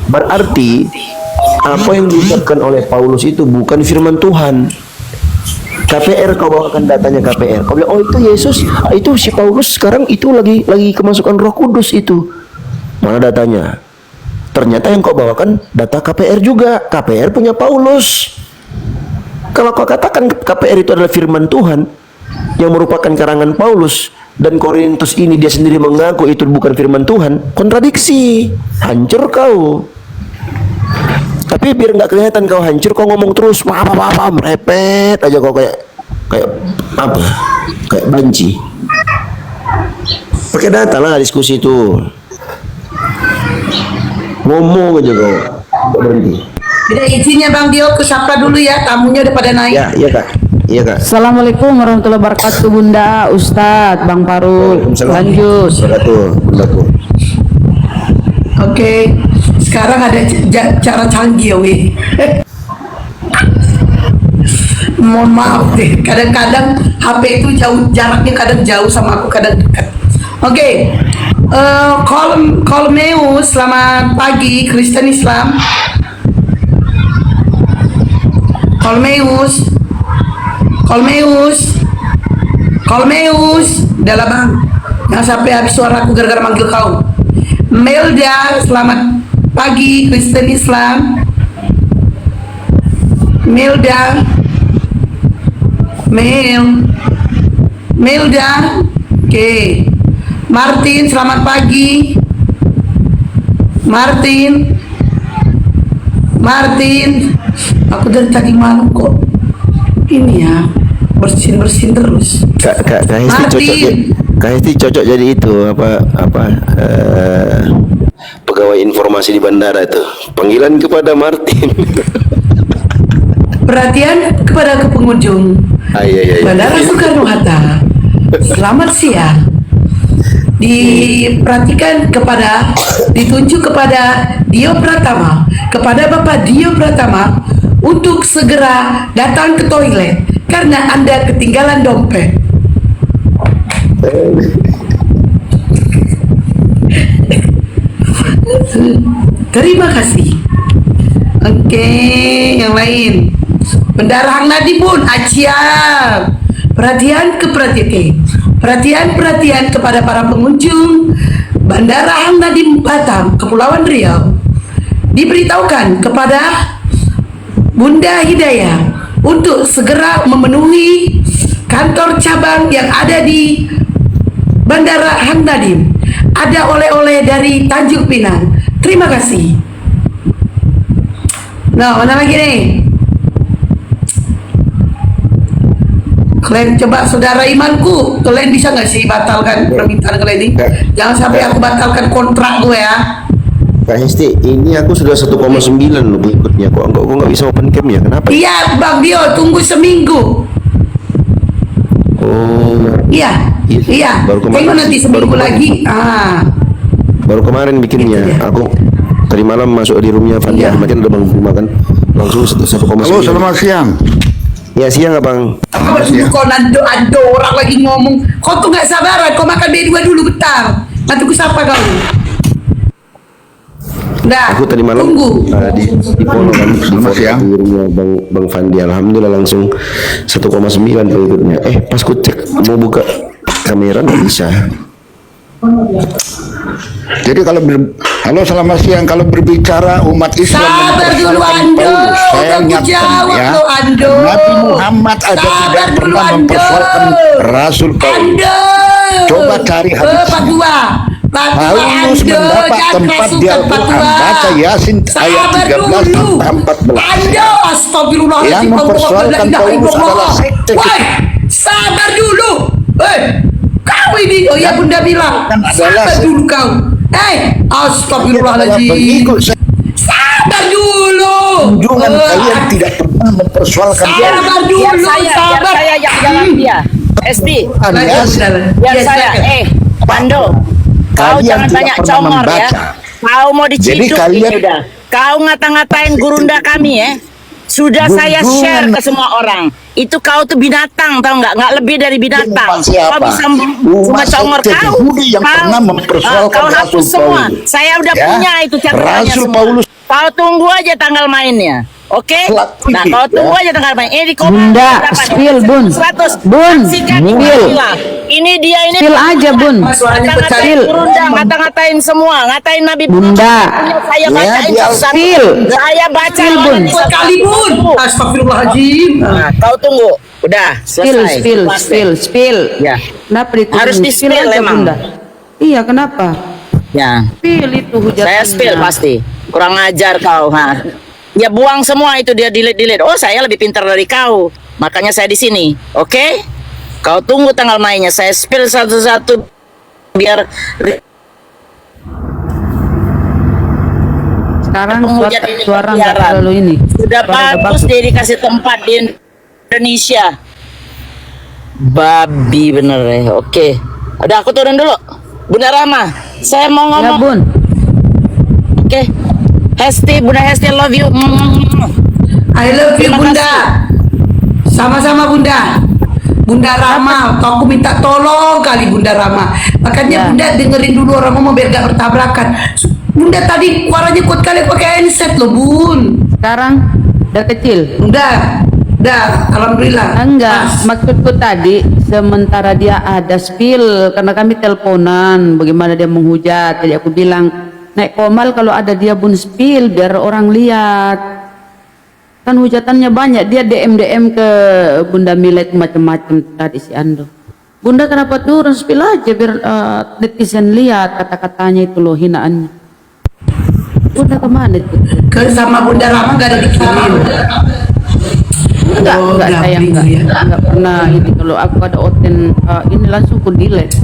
S4: Berarti apa yang diucapkan oleh Paulus itu bukan firman Tuhan. KPR, kau bawakan datanya KPR. Kau bilang, oh itu Yesus, itu si Paulus sekarang itu lagi kemasukan Roh Kudus itu. Mana datanya? Ternyata yang kau bawakan data KPR juga. KPR punya Paulus. Kalau kau katakan KPR itu adalah firman Tuhan yang merupakan karangan Paulus, dan Korintus ini dia sendiri mengaku itu bukan firman Tuhan, kontradiksi. Hancur kau. Tapi biar nggak kelihatan kau hancur, kau ngomong terus apa merepet aja kau kayak apa? Kayak banci. Pakai data lah diskusi itu. Ngomong aja kau. Kok berhenti?
S5: Tidak izinnya Bang Dio ke sapa dulu ya, tamunya udah pada naik.
S4: Ya, iya kak. Iya kak.
S8: Assalamualaikum warahmatullahi wabarakatuh, Bunda, Ustadz, Bang Farul. Lanjut.
S4: Bundaku.
S5: Oke, sekarang ada cara canggih weh. Mohon maaf deh, kadang-kadang HP itu jauh, jaraknya kadang jauh sama aku, kadang dekat. Oke, Kolmeus, selamat pagi, Kristen Islam. Kolmeus, udah lah bang, jangan sampai habis suara aku gara-gara manggil kau. Melda, selamat pagi, Kristen Islam. Melda, oke. Martin, selamat pagi. Martin, aku dari tadi malam kok ini ya bersin terus.
S4: Kak Hesti cocok. Kak Hesti cocok jadi itu pegawai informasi di bandara itu. Panggilan kepada Martin.
S5: Perhatian kepada pengunjung
S4: Iya.
S5: Bandara Soekarno-Hatta. Selamat siang. Ditunjuk kepada Dio Pratama, kepada Bapak Dio Pratama untuk segera datang ke toilet karena Anda ketinggalan dompet. Terima kasih. Oke, yang lain. Bendara Hang Nadi pun aciam. Perhatian kepada para pengunjung Bandara Hang Nadi Batam, Kepulauan Riau. Diberitahukan kepada Bunda Hidayah untuk segera memenuhi kantor cabang yang ada di Bandara Hang Nadim. Ada oleh-oleh dari Tanjung Pinang. Terima kasih. Nah, mana lagi nih? Kalian coba saudara imanku, kalian bisa nggak sih batalkan permintaan kalian ini? Jangan sampai aku batalkan kontrak gue ya.
S4: Kak Hesti, ini aku sudah 1,9 loh pengikutnya. Kok nggak bisa open cam ya? Kenapa?
S5: Iya, Bang Dio, tunggu seminggu.
S4: Oh.
S5: Iya. Tengok nanti seminggu lagi.
S4: Baru kemarin bikinnya. Aku tadi malam masuk di roomnya Fandi
S5: Iya.
S4: Ahmad, kan udah Bang makan langsung 1,9.
S6: Halo, selamat siang.
S4: Ya siang Abang.
S5: Apa dulu kau ando orang lagi ngomong. Kau tuh nggak sabaran, kau makan B2 dulu bentar. Nanti ku sapa kau. Nah,
S4: Aku tadi malam
S5: tunggu.
S4: di follow kan, di
S6: Selamat siang.
S4: di roomnya Bang Fandi. Alhamdulillah langsung 1,9 pengikutnya. Pas ku cek mau buka kamera nggak bisa.
S6: Jadi halo, selamat siang. Kalau berbicara umat Islam
S5: Sabar dulu
S6: mempersoalkan
S5: Ando,
S6: Paulus, saya
S5: udah ku
S6: ingatkan
S5: jawab
S6: ya,
S5: lo Ando.
S6: Nabi Muhammad ada
S5: Sabar
S6: tidak
S5: dulu,
S6: pernah
S5: Ando.
S6: mempersoalkan Rasul Paulus.
S5: Ando.
S6: Coba cari hadis.
S5: Pak Tua
S6: Paulus mendapat tempat di Al-Quran, baca Yasin ayat 13 sampai 14.
S5: Ando, astagfirullahaladzim.
S6: Yang mempersoalkan Paulus adalah sekte.
S5: Woi, sabar dulu. Kau ini, oh ya Bunda bilang,
S6: adalah
S5: sabar dulu kau. Astagfirullahaladzim. Sabar dulu.
S6: Junjungan kalian tidak pernah mempersoalkan
S5: Sabar dulu,
S8: Biar
S5: sabar.
S8: saya yang jalan dia. Esti,
S6: Yasin.
S8: biar saya. Pando, kau
S6: Kalian
S8: jangan
S6: tidak
S8: banyak
S6: pernah
S8: congor ya.
S6: membaca.
S8: Kau mau
S6: Jadi
S8: diciduk
S6: kalian-
S8: ini udah. Kau ngata-ngatain gurunda kami ya. Sudah saya share ke semua orang. Itu kau tuh binatang, tahu nggak? Nggak lebih dari binatang.
S6: Umat siapa?
S8: Kau bisa
S6: Umat
S8: congor
S6: sekte
S8: kau.
S6: Yahudi yang pernah mempersoalkan
S8: Kau hapus
S6: Rasul
S8: semua.
S6: Paulus.
S8: Saya udah
S6: Ya.
S8: punya itu catatannya
S6: Rasul
S8: semua.
S6: Paulus.
S8: Kau tunggu aja tanggal mainnya. Oke?
S6: Kelak
S8: Nah,
S6: ini,
S8: kau tunggu
S6: ya.
S8: aja tanggal main. Ini di komen
S9: Bunda,
S8: berapa nih?
S9: spill, Bun.
S8: 100.
S9: Bun,
S8: Saksikan di
S9: spill.
S8: Manila. Ini dia ini.
S9: Spill aja, Bun.
S5: Suaranya pecah.
S8: Ngata-ngatain gurunda, ngata-ngatain semua, ngatain Nabi
S9: Bunda.
S8: Saya bacain
S6: dia
S8: satu.
S9: spill.
S8: Saya baca
S9: Spill, Bun.
S5: Sekali pun. Astagfirullahaladzim.
S8: Nah, kau tunggu. Udah, selesai.
S9: Spill.
S8: Ya.
S9: Kenapa itu?
S8: Harus di-spill
S9: aja,
S8: emang.
S9: Bunda. Iya, kenapa?
S8: Ya.
S9: Spill itu hujan.
S8: Saya spill pasti. Kurang ajar kau, ha. Ya buang semua itu, dia delete. Oh, saya lebih pintar dari kau. Makanya saya di sini. Oke? Kau tunggu tanggal mainnya. Saya spill satu-satu. biar
S9: Sekarang
S8: penghujat
S9: suara,
S8: ini
S9: suara nggak
S8: berkeliaran.
S9: terlalu ini.
S8: Sudah
S9: Suara udah
S8: bagus dia dikasih tempat di Indonesia. Babi bener ya. Oke. Udah aku turun dulu. Bunda Rama, saya mau
S9: Ya
S8: ngomong.
S9: Bun,
S8: Oke. Hesti, Bunda Hesti, love you.
S5: I love you
S8: Terima
S5: Bunda. Sama-sama Bunda. Bunda Rama, aku minta tolong kali Bunda Rama. Makanya
S9: Ya.
S5: Bunda dengerin dulu orang ngomong biar gak bertabrakan. Bunda tadi suaranya kuat kali pakai handset loh Bun.
S9: sekarang udah kecil.
S5: Udah, alhamdulillah.
S9: Enggak,
S5: Pas.
S9: maksudku tadi sementara dia ada spill karena kami teleponan bagaimana dia menghujat. Jadi aku bilang, naik Komal kalau ada dia Bun spill biar orang lihat. Kan hujatannya banyak, dia DM ke Bunda Mila itu macam-macam tadi si Ando. Bunda kenapa turun spill aja biar netizen lihat kata-katanya itu loh, hinaannya. Bunda kemana itu?
S5: Ke sama Bunda Rama gak ada dikirim.
S9: Enggak saya
S5: gabling ya.
S9: enggak pernah ini kalau aku ada oten ini langsung ku delete.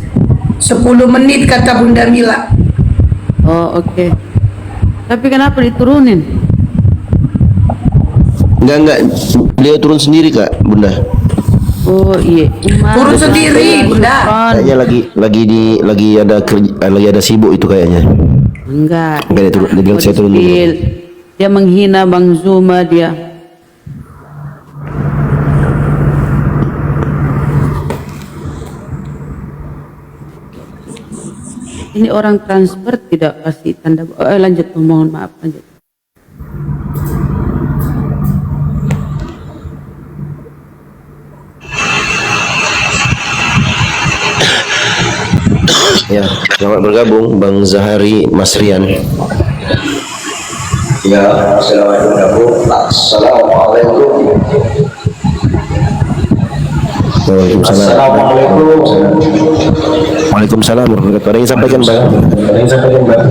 S5: 10 menit kata Bunda Mila.
S9: Oh oke. Tapi kenapa diturunin?
S4: Enggak, beliau turun sendiri Kak, Bunda.
S9: Oh iya.
S5: Turun sendiri, Bunda.
S4: Kayaknya lagi ada sibuk itu kayaknya.
S9: Enggak.
S4: Enggak, dia bilang saya turun dulu.
S9: Spill. Dia menghina Bang Zuma dia. Ini orang transfer tidak kasih tanda. Lanjut, mohon maaf lanjut.
S4: Ya, selamat bergabung Bang Zahari Mas Rian.
S6: Ya, selamat bergabung. Assalamualaikum.
S4: Waalaikumsalam.
S6: Assalamualaikum.
S4: Waalaikumsalam warahmatullahi wabarakatuh. Ada yang sampaikan Bang?
S6: Ada yang sampaikan Bang?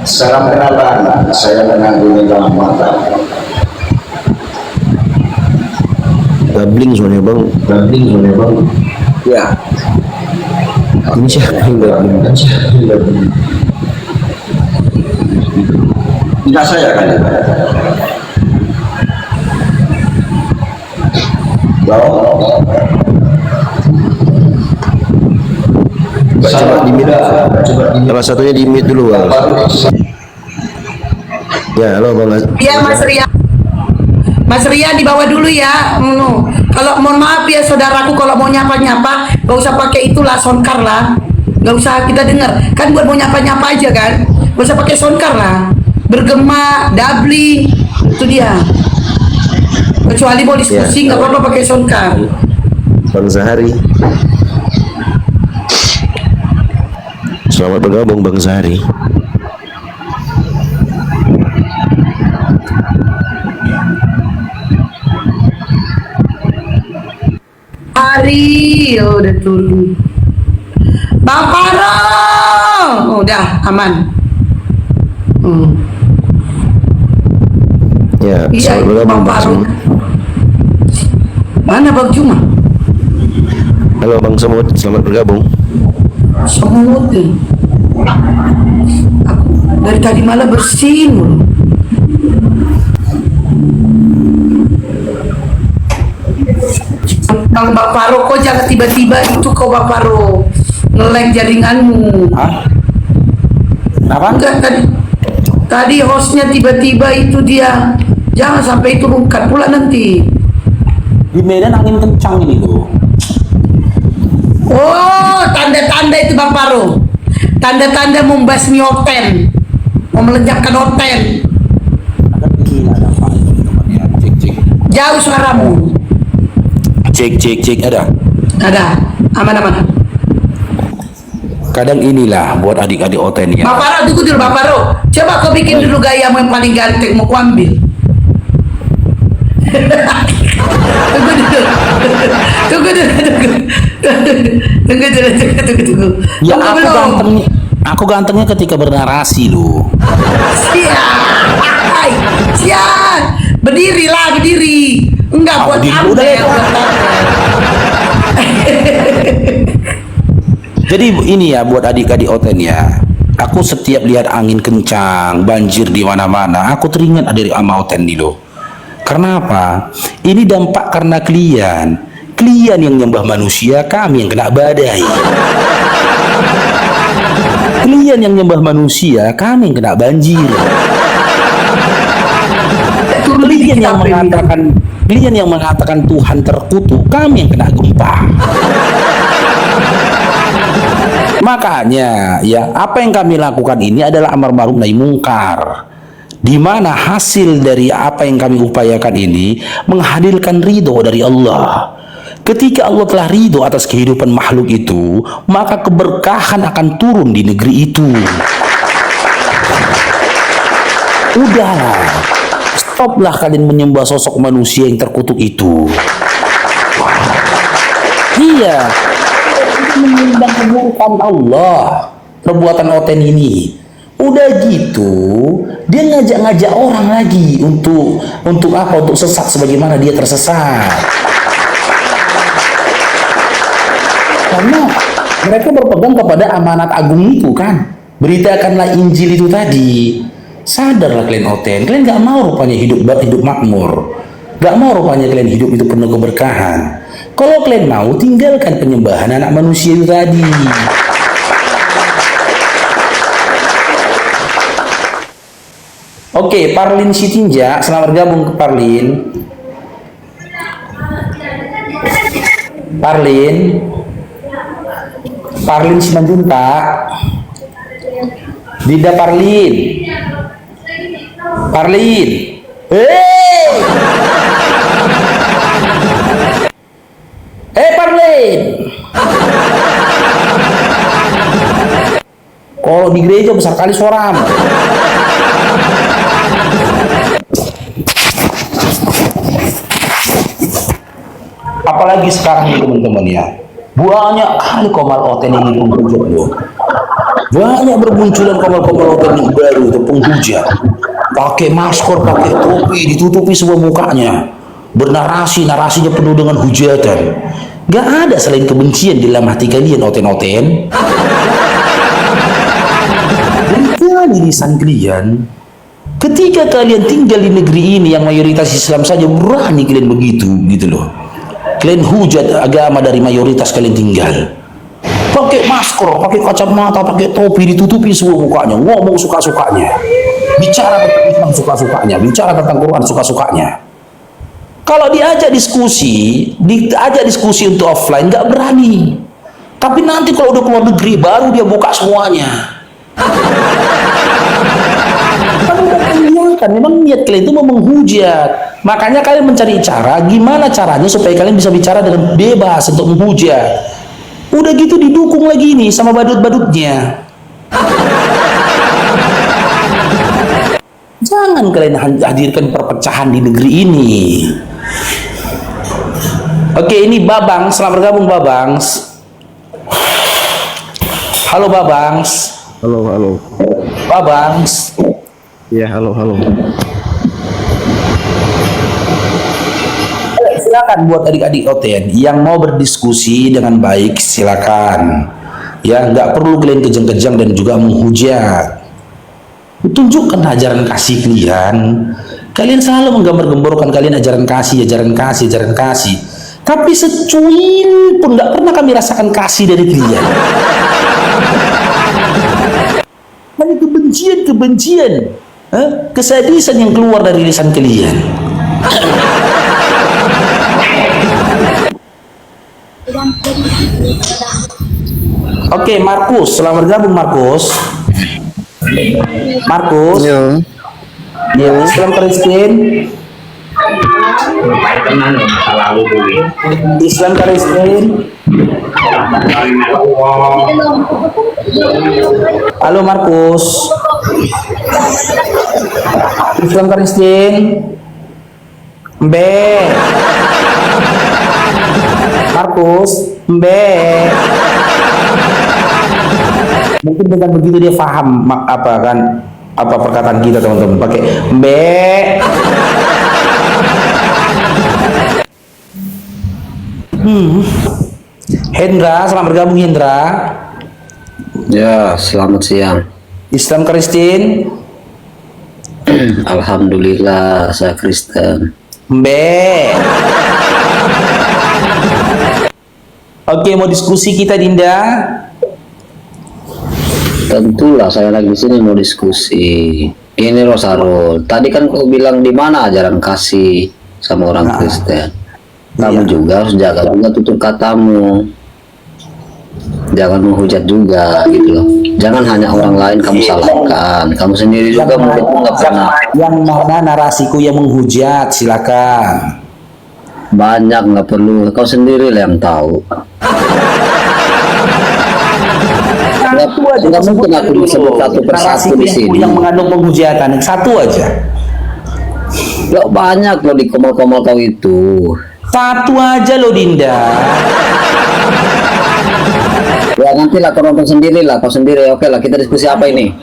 S6: Salam kenalan, saya menanggung dalam mata.
S4: Gabling soalnya Bang.
S6: Gabling soalnya Bang. Ya.
S4: Ini siapa yang gabling?
S6: Tidak saya kan?
S4: Coba di mute. Salah satunya di mute dulu Bang. Ya, halo Bang.
S5: Iya Mas Ria. Mas Ria dibawa dulu ya. Kalau mohon maaf ya saudaraku, kalau mau nyapa-nyapa gak usah pakai itulah soundcard lah. Gak usah kita dengar. Kan buat mau nyapa-nyapa aja kan. Gak usah pakai soundcard lah. Bergema, dabli, itu dia. Kecuali mau diskusi nggak apa-apa pakai soundcard.
S4: Bang Zahari. Selamat bergabung Bang Zahari.
S5: Hari udah turun. Bang Paro, udah aman.
S4: Ya,
S5: Iya,
S4: selamat bergabung
S5: Bang
S4: Bang
S5: Paro.
S4: Semut.
S5: Mana Bang Cuma?
S4: Halo Bang Semut, selamat bergabung.
S5: Semut nih. Aku dari tadi malah bersin mulu. Bang Paro, kok jangan tiba-tiba itu kau Bang Paro nge-lag jaringanmu.
S3: Apa?
S5: Enggak, tadi hostnya tiba-tiba itu dia. Jangan sampai itu rungkat pula nanti.
S3: Di Medan angin kencang ini tuh.
S5: Oh, tanda-tanda itu Bang Paro. Tanda-tanda membasmi oten. Mau melenyapkan oten.
S3: Ada begini, ada apa? Cek.
S5: Jauh suaramu.
S3: Cek, ada.
S5: Ada. Aman-aman.
S3: Kadang inilah buat adik-adik oten ya.
S5: Bang Paro, tunggu dulu Bang Paro. Coba kau bikin dulu gayamu yang paling ganteng, mau kuambil. Tunggu dulu.
S3: Ya
S5: Tunggu
S3: aku
S5: belum?
S3: gantengnya, aku gantengnya ketika bernarasi loh.
S5: Siap. Berdiri. Enggak buat
S6: Di
S5: Anda,
S6: udah
S5: buat Anda.
S6: Jadi ini ya buat adik-adik Oten ya. Aku setiap lihat angin kencang, banjir di mana-mana, aku teringat dari ama Oten nih loh. Karena apa? Ini dampak karena kalian. Kalian yang nyembah manusia, kami yang kena badai. Kalian yang nyembah manusia, kami yang kena banjir. Kalian yang mengatakan Tuhan terkutuk, kami yang kena gempa. Makanya ya apa yang kami lakukan ini adalah amar ma'ruf nahi mungkar, di mana hasil dari apa yang kami upayakan ini menghadirkan ridho dari Allah. Ketika Allah telah ridho atas kehidupan makhluk itu, maka keberkahan akan turun di negeri itu. Udahlah, stoplah kalian menyembah sosok manusia yang terkutuk itu. Iya, menyembah keburukan Allah, perbuatan Oten ini. Udah gitu, dia ngajak-ngajak orang lagi untuk apa? Untuk sesat sebagaimana dia tersesat. Karena mereka berpegang kepada amanat agung itu kan. Beritakanlah Injil itu tadi. Sadarlah kalian Oten, kalian gak mau rupanya hidup makmur. Gak mau rupanya kalian hidup itu penuh keberkahan. Kalau kalian mau, tinggalkan penyembahan anak manusia itu tadi. Oke, Parlin Sitinja, selamat bergabung ke Parlin. Parlin Simanjunta. Dida Parlin. Parlin. Kalau di gereja besar kali suaramu. Apalagi sekarang nih teman-teman ya, banyak kali komal Oten ini penghujat loh. Banyak bermunculan komal-komal Oten yang baru itu penghujat. Pakai masker, pakai topi, ditutupi semua mukanya. Narasinya penuh dengan hujatan. Gak ada selain kebencian di dalam hati kalian Oten-Oten. Dari lisan kalian, ketika kalian tinggal di negeri ini yang mayoritas Islam saja, berani kalian begitu gitu loh. Kalian hujat agama dari mayoritas kalian tinggal. Pakai masker, pakai kacamata, pakai topi, ditutupi semua mukanya, ngomong suka-sukanya. Bicara tentang Islam suka-sukanya, bicara tentang Quran suka-sukanya. Kalau diajak diskusi untuk offline nggak berani. Tapi nanti kalau udah keluar negeri baru dia buka semuanya. Kan memang niat kalian itu mau menghujat. Makanya kalian mencari cara gimana caranya supaya kalian bisa bicara dengan bebas untuk menghujat. Udah gitu didukung lagi nih sama badut-badutnya. Jangan kalian hadirkan perpecahan di negeri ini. Oke, ini Babang, selamat bergabung Babangs. Halo Babangs.
S10: Halo.
S6: Babangs.
S10: Iya, halo.
S6: Silakan buat adik-adik Oten yang mau berdiskusi dengan baik, silakan. Ya, nggak perlu kalian kejang-kejang dan juga menghujat. Tunjukkan ajaran kasih kalian. Kalian selalu menggambar-gemborkan kalian ajaran kasih. Tapi secuil pun nggak pernah kami rasakan kasih dari kalian. Hanya kebencian, kesadisan yang keluar dari lisan kalian. Oke, Markus, selamat bergabung Markus. Ya, Islam Kristen. Islam Kristen. Halo Markus. Islam Kristen. Markus, mungkin dengan begitu dia paham apa perkataan kita teman-teman, pakai Hendra, selamat bergabung Hendra.
S11: Ya, selamat siang.
S6: Islam Kristen.
S11: Alhamdulillah, saya Kristen.
S6: Mbe. Oke, mau diskusi kita Dinda?
S11: Tentulah saya lagi di sini mau diskusi. Ini Rosarul. Tadi kan kau bilang di mana ajaran kasih sama orang Kristen. Kamu juga harus jaga juga tutur katamu. Jangan menghujat juga gitu loh. Jangan hanya orang lain kamu salahkan. Kamu sendiri juga mulutmu nggak pernah.
S6: Yang mana narasiku yang menghujat? Silakan.
S11: Banyak, nggak perlu. Kau sendiri lah yang tahu. Nggak mungkin aku disebut satu persatu di sini.
S6: Yang mengandung penghujatan satu aja.
S11: Gak banyak loh di komal-komal kau itu.
S6: Satu aja loh Dinda.
S11: Ya nantilah kau nonton sendiri lah, kau sendiri. Oke lah, kita diskusi apa ini?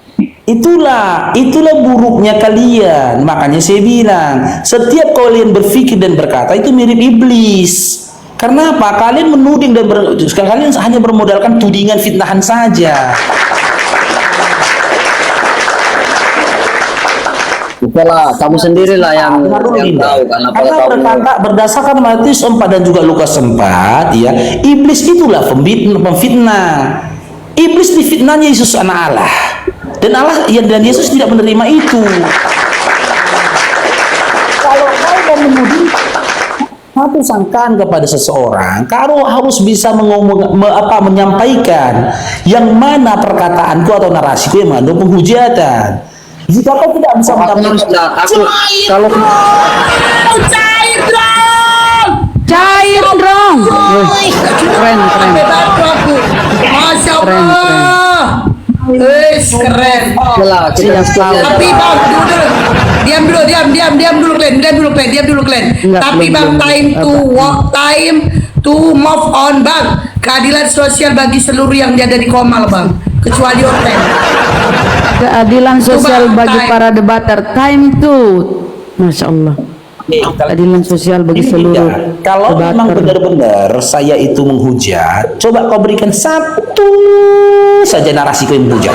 S6: Itulah buruknya kalian. Makanya saya bilang, setiap kalian berpikir dan berkata itu mirip iblis. Karena apa? Kalian menuding dan kalian hanya bermodalkan tudingan fitnahan saja.
S11: Itulah, kamu sendirilah yang tahu kan apa
S6: Karena berkata berdasarkan Matius 4 dan juga Lukas 4 ya, iblis itulah pemfitnah. Iblis difitnahnya Yesus anak Allah. Dan Yesus tidak menerima itu. Kalau kau mau menuding satu sangkaan kepada seseorang, kau harus bisa menyampaikan yang mana perkataanku atau narasiku yang mengandung penghujatan. Jika kau tidak bisa menyampaikan,
S9: Cair dong. Keren.
S5: Masya Allah. Keren. Tapi bang, diam dulu Glenn. Tapi bang, time to move on bang. Keadilan sosial bagi seluruh yang ada di Komal bang, kecuali Oten.
S9: Keadilan sosial bagi para debater. Time to. Masya Allah. Keadilan sosial bagi seluruh.
S6: Kalau memang benar-benar saya itu menghujat, coba kau berikan satu saja narasi kau yang menghujat.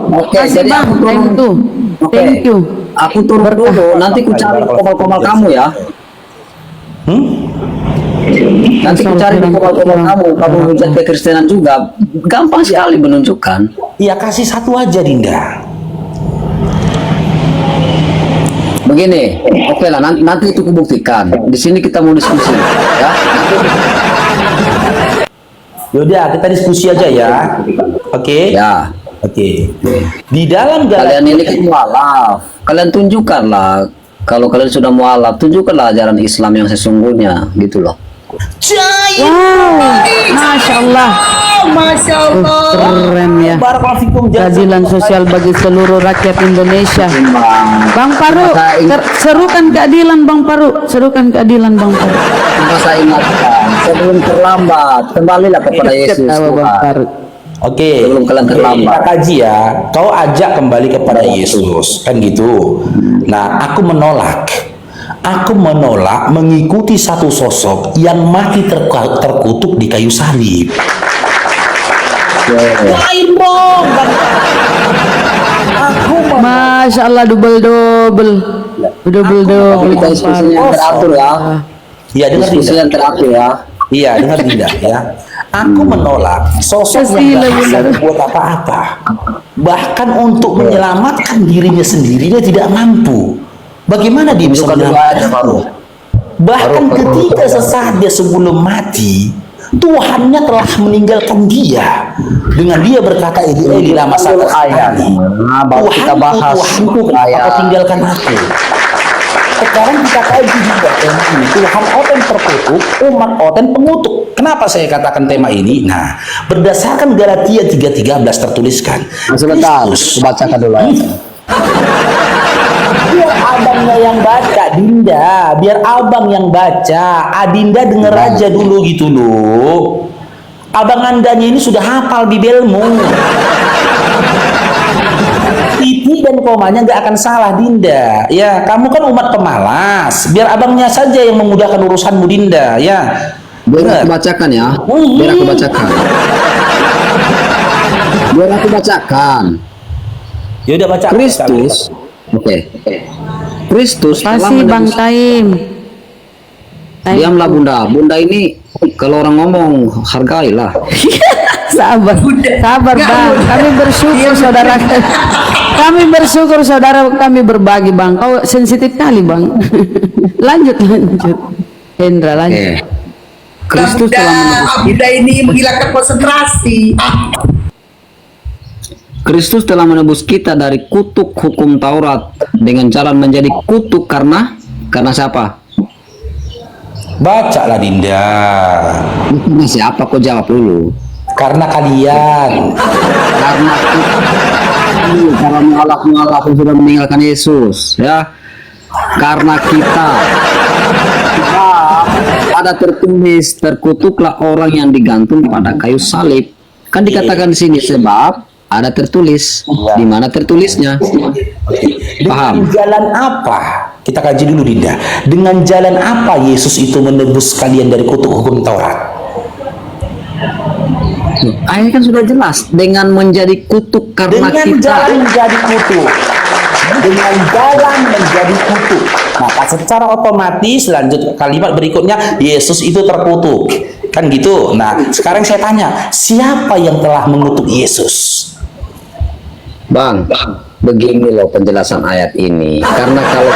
S11: Oke, jadi
S9: Bang, thank you. Thank you.
S11: Aku turun dulu, nanti ku cari komal-komal kamu ya. Nanti ku cari komal-komal kamu hujat kekristenan juga. Gampang sekali menunjukkan.
S6: Iya, kasih satu aja Dinda.
S11: Begini, oke lah, nanti itu kubuktikan. Di sini kita mau diskusi, ya.
S6: Yaudah, kita diskusi aja ya. Oke?
S11: Ya.
S6: Oke. Di dalam
S11: Kalian ini kan mualaf. Kalian tunjukkanlah. Kalau kalian sudah mualaf, tunjukkanlah ajaran Islam yang sesungguhnya, gitu loh.
S9: Wow, Masya Allah.
S5: Masya Allah.
S9: Keren ya. Keadilan sosial bagi seluruh rakyat Indonesia. Bang Paru, serukan keadilan Bang Paru. Serukan keadilan Bang Paru.
S11: Masa ingatkan, sebelum terlambat, kembalilah kepada Yesus.
S6: Oke,
S11: sebelum kalian terlambat.
S6: Kita kaji ya. Kau ajak kembali kepada Yesus, kan gitu. Nah, aku menolak mengikuti satu sosok yang mati terkutuk di kayu salib.
S9: Masya Allah, double.
S11: Kita diskusi yang teratur ya.
S6: Iya, dengar
S11: diskusi yang teratur ya.
S6: Iya, dengar tidak ya. Aku menolak sosok yang tidak bisa berbuat apa-apa. Bahkan untuk menyelamatkan dirinya sendiri dia tidak mampu. Bagaimana dia bisa menyelamatkan? Bahkan ketika sesaat dia sebelum mati, Tuhannya telah meninggalkan dia dengan dia berkata inilah masa terakhir. Tuhanku, kenapa tinggalkan aku? Sekarang kita kaji juga Tuhan Oten terkutuk, umat Oten pengutuk. Kenapa saya katakan tema ini? Nah, berdasarkan Galatia 3:13 tertuliskan.
S11: Sebentar, bacakan dulu.
S6: Biar abangnya yang baca, Dinda. Biar abang yang baca. Adinda denger aja dulu gitu loh. Abang andanya ini sudah hafal Bibelmu. Titi dan komanya nggak akan salah, Dinda. Ya, kamu kan umat pemalas. Biar abangnya saja yang memudahkan urusanmu, Dinda. Ya.
S11: Biar aku bacakan ya. Biar aku bacakan. Biar aku bacakan.
S6: Ya udah baca.
S11: Kristus. Oke. Kristus telah
S9: Kasih Bang
S11: menebus.
S9: Taim.
S11: Diamlah Bunda. Bunda ini kalau orang ngomong hargailah.
S9: Sabar, sabar Bang. Kami bersyukur saudara. Kami bersyukur saudara kami berbagi Bang. Kau sensitif kali Bang. Lanjut. Hendra lanjut.
S11: Kristus telah menebus.
S5: Abda ini menghilangkan konsentrasi.
S11: Kristus telah menebus kita dari kutuk hukum Taurat dengan cara menjadi kutuk karena siapa?
S6: Bacalah, Dinda.
S11: Karena siapa? Kau jawab dulu.
S6: Karena kalian.
S11: Karena cara mengalah yang sudah meninggalkan Yesus, ya. Karena kita ada tertulis, terkutuklah orang yang digantung pada kayu salib. Kan dikatakan di sini sebab ada tertulis. Di mana tertulisnya? Paham?
S6: Dengan jalan apa? Kita kaji dulu, Dinda. Dengan jalan apa Yesus itu menebus kalian dari kutuk hukum Taurat?
S11: Ayat kan sudah jelas, dengan menjadi kutuk karena
S6: Dengan
S11: kita.
S6: jalan menjadi kutuk. Dengan jalan menjadi kutuk. Maka secara otomatis lanjut kalimat berikutnya, Yesus itu terkutuk. Kan gitu. Nah, sekarang saya tanya, siapa yang telah mengutuk Yesus?
S11: Bang, begini loh penjelasan ayat ini. Karena kalau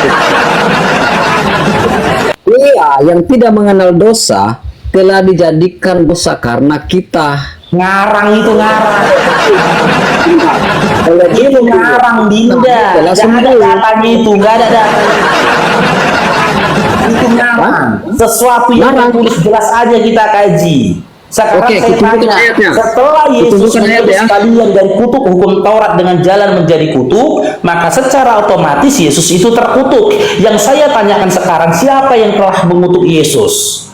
S11: kita yang tidak mengenal dosa telah dijadikan dosa karena kita.
S6: Ngarang itu ngarang. Kalau itu ngarang, Dinda. Nggak ada datanya itu, nggak ada datanya. Itu ngarang. Sesuatu yang tertulis jelas aja kita kaji. Sekarang
S11: Oke,
S6: saya
S11: kutunjukkan
S6: tanya,
S11: ayatnya.
S6: setelah Yesus
S11: Kutunjukkan ayat
S6: menebus
S11: ya.
S6: kalian dari kutuk hukum Taurat dengan jalan menjadi kutuk, maka secara otomatis Yesus itu terkutuk. Yang saya tanyakan sekarang, siapa yang telah mengutuk Yesus?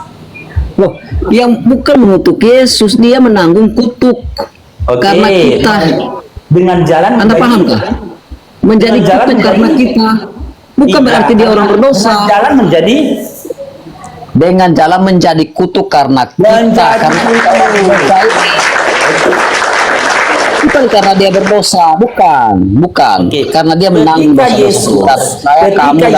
S11: Loh, yang bukan mengutuk Yesus, dia menanggung kutuk.
S6: Oke.
S11: Karena kita.
S6: Dengan jalan
S11: Anda paham kah? Menjadi
S6: Dengan jalan
S11: kutuk karena
S6: menjadi-
S11: kita. Bukan
S6: Tidak,
S11: berarti dia orang berdosa.
S6: dengan jalan menjadi
S11: Dengan jalan menjadi kutuk karena kita.
S6: Menjadi
S11: Karena bukan karena dia berdosa, bukan.
S6: Oke.
S11: Karena dia menanggung
S6: Ketika
S11: dosa-dosa
S6: Yesus,
S11: kita. Saya, kamu, dan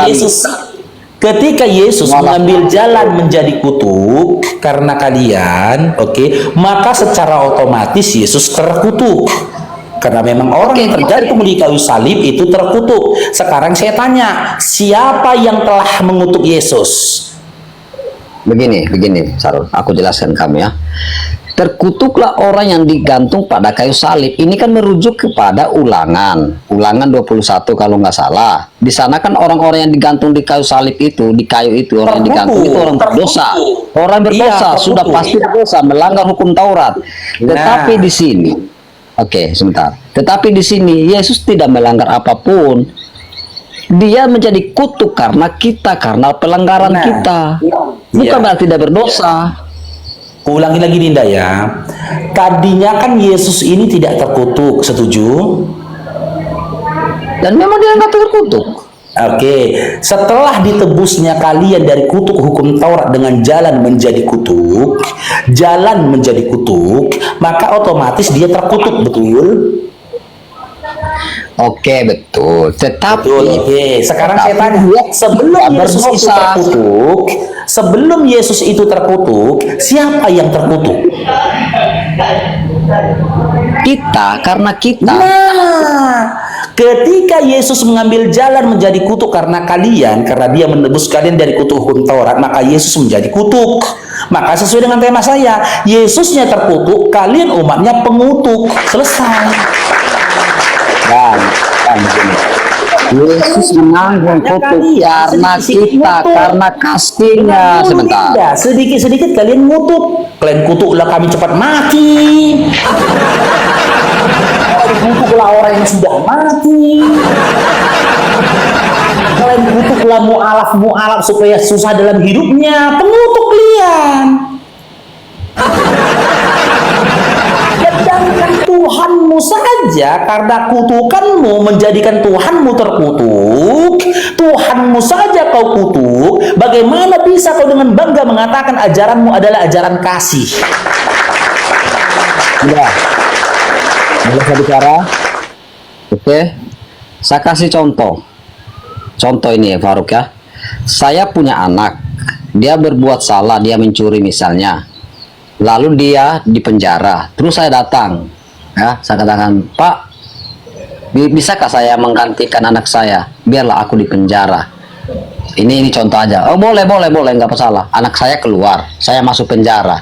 S6: ketika Yesus mengambil jalan menjadi kutuk karena kalian, oke, maka secara otomatis Yesus terkutuk. Karena memang orang yang tergantung di kayu salib itu terkutuk. Sekarang saya tanya, siapa yang telah mengutuk Yesus?
S11: Begini, Sarul, aku jelaskan kamu ya. Terkutuklah orang yang digantung pada kayu salib. Ini kan merujuk kepada Ulangan 21 kalau nggak salah. Di sana kan orang-orang yang digantung di kayu salib itu, di kayu itu, orang yang digantung itu orang berdosa. Orang berdosa
S6: Iya,
S11: sudah
S6: terkutuk.
S11: pasti berdosa, melanggar hukum Taurat. Tetapi di sini, oke, sebentar. Tetapi di sini Yesus tidak melanggar apapun. Dia menjadi kutuk karena kita, karena pelanggaran
S6: Nah,
S11: kita. Bukan
S6: iya.
S11: berarti tidak berdosa.
S6: Ulangi lagi, Dinda ya. Tadinya kan Yesus ini tidak terkutuk, setuju?
S11: Dan memang dia nggak terkutuk.
S6: Oke, setelah ditebusnya kalian dari kutuk hukum Taurat dengan jalan menjadi kutuk, maka otomatis dia terkutuk, betul?
S11: Oke, betul. Tetapi
S6: Betul. Oke, sekarang saya tanya, sebelum Yesus itu terkutuk, siapa yang terkutuk?
S11: kita, karena kita.
S6: Nah, ketika Yesus mengambil jalan menjadi kutuk karena kalian, karena dia menebus kalian dari kutuk hukum Taurat, maka Yesus menjadi kutuk. Maka sesuai dengan tema saya, Yesusnya terkutuk, kalian umatnya pengutuk. Selesai.
S11: Dan begini. Yesus menanggung kutuk karena kita, karena kasihnya. Sebentar.
S6: Sedikit-sedikit kalian ngutuk. Kalian kutuklah kami cepat mati. Kalian kutuklah orang yang sudah mati. Kalian kutuklah mu'alaf supaya susah dalam hidupnya. Pengutuk kalian. Sedangkan Tuhanmu saja karena kutukanmu menjadikan Tuhanmu terkutuk, Tuhanmu saja kau kutuk, bagaimana bisa kau dengan bangga mengatakan ajaranmu adalah ajaran kasih?
S11: Ya, boleh saya bicara? Oke, saya kasih contoh. Contoh ini ya Faruk ya. Saya punya anak, dia berbuat salah, dia mencuri misalnya. Lalu dia di penjara. Terus saya datang, ya, saya katakan, Pak, bisakah saya menggantikan anak saya? Biarlah aku di penjara. Ini contoh aja. Oh boleh, nggak masalah. Anak saya keluar, saya masuk penjara.